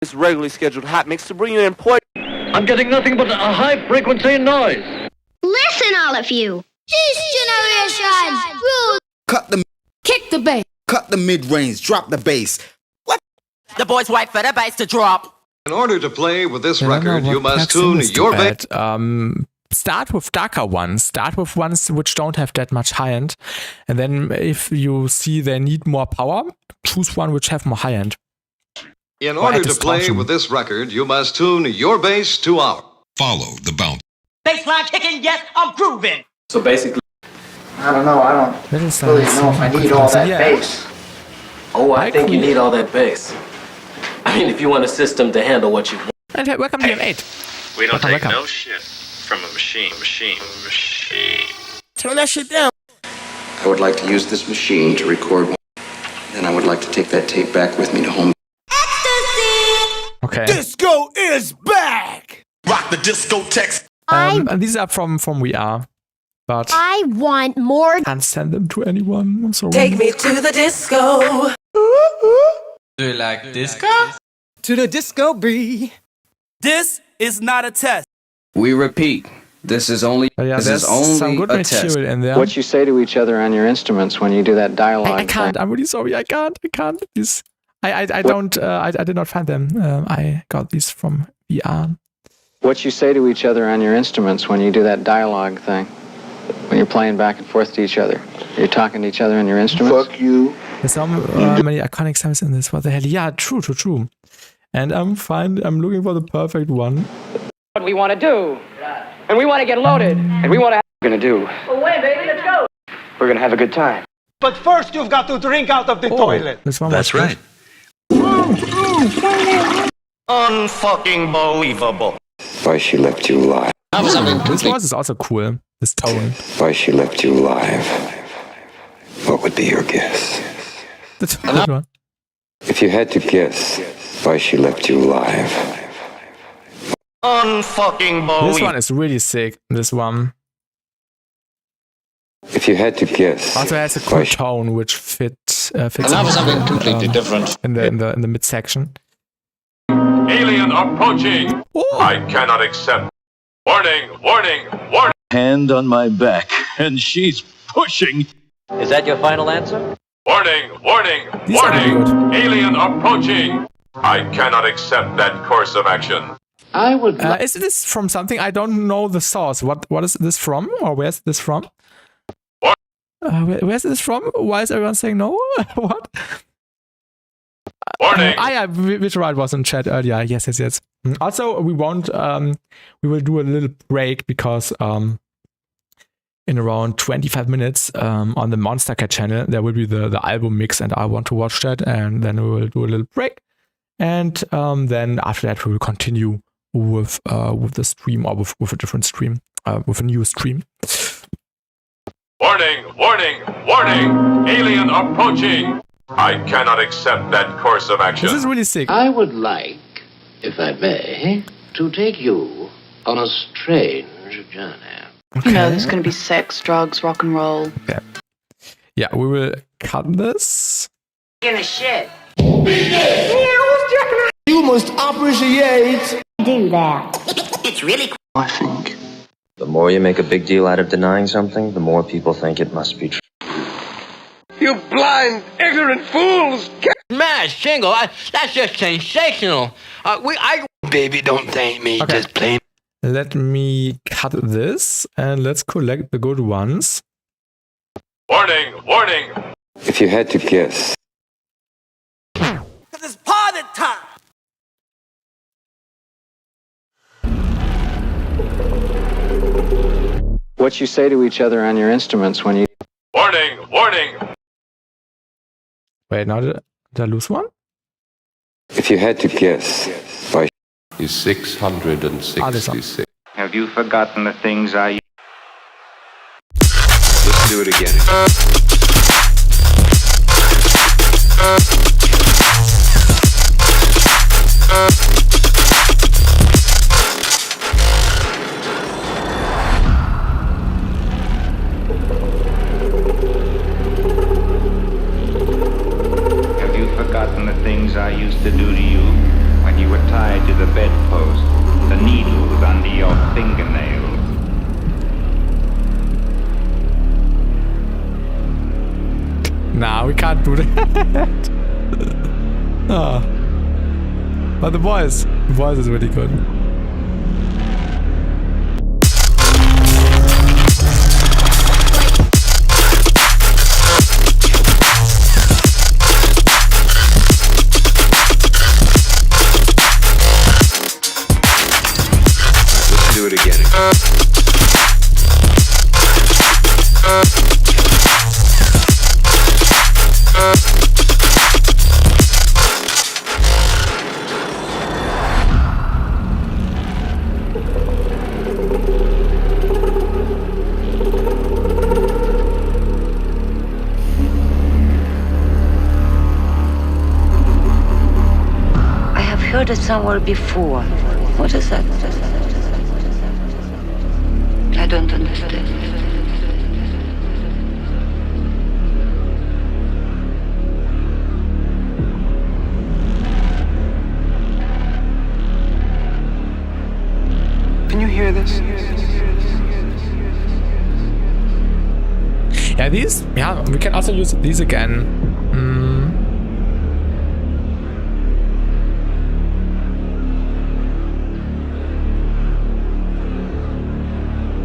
This regularly scheduled hot mix to bring you an important.
I'm getting nothing but a high frequency noise.
Listen, all of you. This generation rules.
Cut the.
Kick the bass.
Cut the mid-range. Drop the bass. What?
The boys wait for the bass to drop.
In order to play with this record, you must tune your bass.
Start with darker ones. Start with ones which don't have that much high end. And then if you see they need more power, choose one which have more high end.
In order to play with this record, you must tune your bass to our.
Follow the bounce.
Bassline kicking, yes, I'm grooving.
So basically,
I don't know. I don't really know if I need all that bass.
Oh, I think you need all that bass. I mean, if you want a system to handle what you want.
And welcome to DVEIGHT.
We don't take no shit from a machine.
Turn that shit down.
I would like to use this machine to record. Then I would like to take that tape back with me to home.
Okay.
Disco is back.
Rock the discotheques.
These are from We Are, but
I want more.
Can't send them to anyone. I'm sorry.
Take me to the disco.
Do you like disco?
To the disco bee. This is not a test.
We repeat. This is only.
This is only some good material in there.
What you say to each other on your instruments when you do that dialogue.
I can't. I'm really sorry. I can't. This. I don't. I did not find them. I got these from VR.
What you say to each other on your instruments when you do that dialogue thing, when you're playing back and forth to each other, you're talking to each other on your instruments.
Fuck you.
There's so many iconic sounds in this. What the hell? Yeah, true. And I'm looking for the perfect one.
What we want to do, and we want to get loaded, and we want to.
We're gonna do.
Well, wait, baby, let's go.
We're gonna have a good time.
But first, you've got to drink out of the toilet.
That's right.
Unfucking believable.
Why she left you alive.
This voice is also cool. This tone.
Why she left you alive. What would be your guess?
That's a good one.
If you had to guess why she left you alive.
Unfucking believable.
This one is really sick. This one.
If you had to guess.
Also has a cool tone which fits.
Something completely different.
In the midsection.
Alien approaching.
Oh.
I cannot accept. Warning.
Hand on my back, and she's pushing.
Is that your final answer?
Warning. Alien approaching. I cannot accept that course of action.
I would.
Is this from something? I don't know the source. What is this from? Or where's this from? Where's this from? Why is everyone saying no? What?
Warning.
Which right was in chat earlier. Yes. Also, we will do a little break because in around 25 minutes on the Monster Cat channel there will be the album mix, and I want to watch that, and then we will do a little break, and then after that we will continue with the stream, or with a different stream, with a new stream.
Warning, warning, warning! Alien approaching! I cannot accept that course of action.
This is really sick.
I would like, if I may, to take you on a strange journey.
Okay. You know, there's going to be sex, drugs, rock and roll.
Okay. Yeah, we will cut this.
In a shit.
You must appreciate.
Do that. It's really cool.
I think.
The more you make a big deal out of denying something, the more people think it must be true.
You blind, ignorant fools!
Smash, Shingle, that's just sensational.
Baby, don't thank me,
okay.
Just play.
Let me cut this and let's collect the good ones.
Warning, warning!
If you had to guess.
It's party time!
What you say to each other on your instruments when you...
Warning, warning!
Wait, now did I lose one?
If you had to guess, by...
Is 666.
Have you forgotten the things I...
Let's do it again.
Have you forgotten the things I used to do to you when you were tied to the bedpost, the needles under your fingernails?
Nah, we can't do that. But the voice is really good.
Let's do it again.
I have heard it somewhere before. What is that? I don't understand.
Can you hear this?
Yeah, these. Yeah, we can also use these again.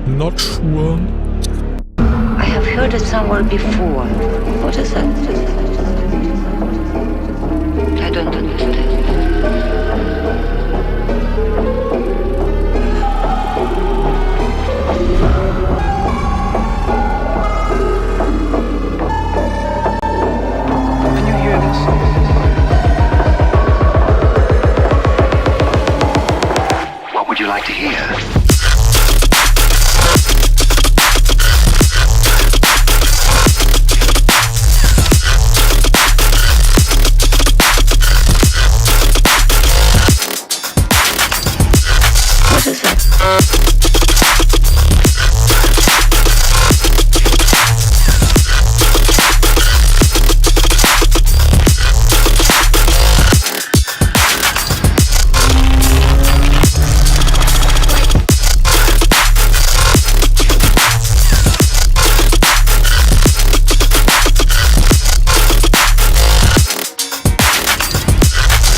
Not sure.
I have heard it somewhere before. What is that? I don't understand.
Can you hear this?
What would you like to hear?
What is that?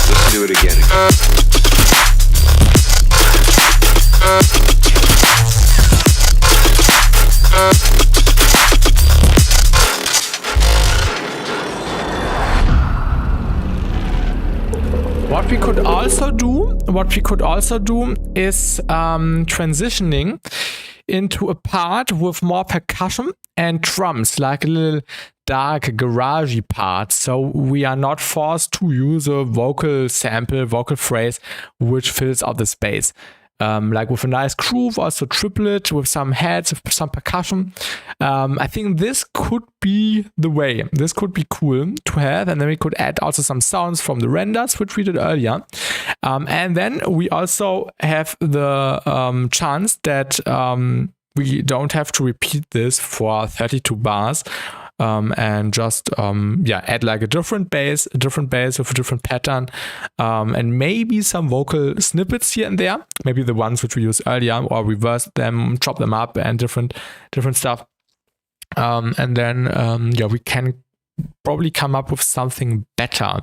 Let's do it again.
What we could also do is transitioning into a part with more percussion and drums, like a little dark garagey part, so we are not forced to use a vocal sample, vocal phrase which fills out the space. like with a nice groove, also triplet with some heads, with some percussion. I think this could be the way. This could be cool to have, and then we could add also some sounds from the renders which we did earlier. And then we also have the chance that we don't have to repeat this for 32 bars. And just add like a different bass with a different pattern, and maybe some vocal snippets here and there, maybe the ones which we used earlier, or reverse them, chop them up, and different stuff. And then we can probably come up with something better.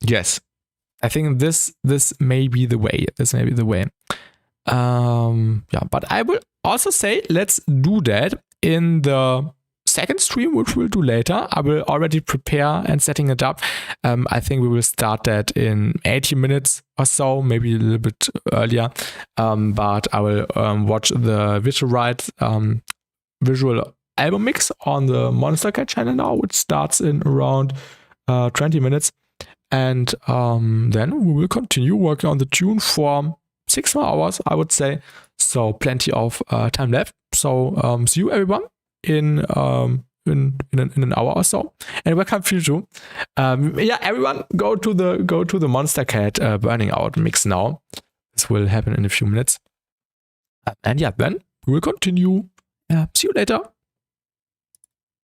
Yes, I think this may be the way. But I will also say let's do that in the second stream, which we'll do later. I will already prepare and setting it up. I think we will start that in 80 minutes or so, maybe a little bit earlier. But I will watch the visual album mix on the Monster Cat channel now, which starts in around 20 minutes. And then we will continue working on the tune for 6 more hours, I would say. So plenty of time left. So see you everyone in an hour or so. And welcome for you too. Everyone go to the Monster Cat Burning Out mix now. This will happen in a few minutes. And then we will continue. See you later.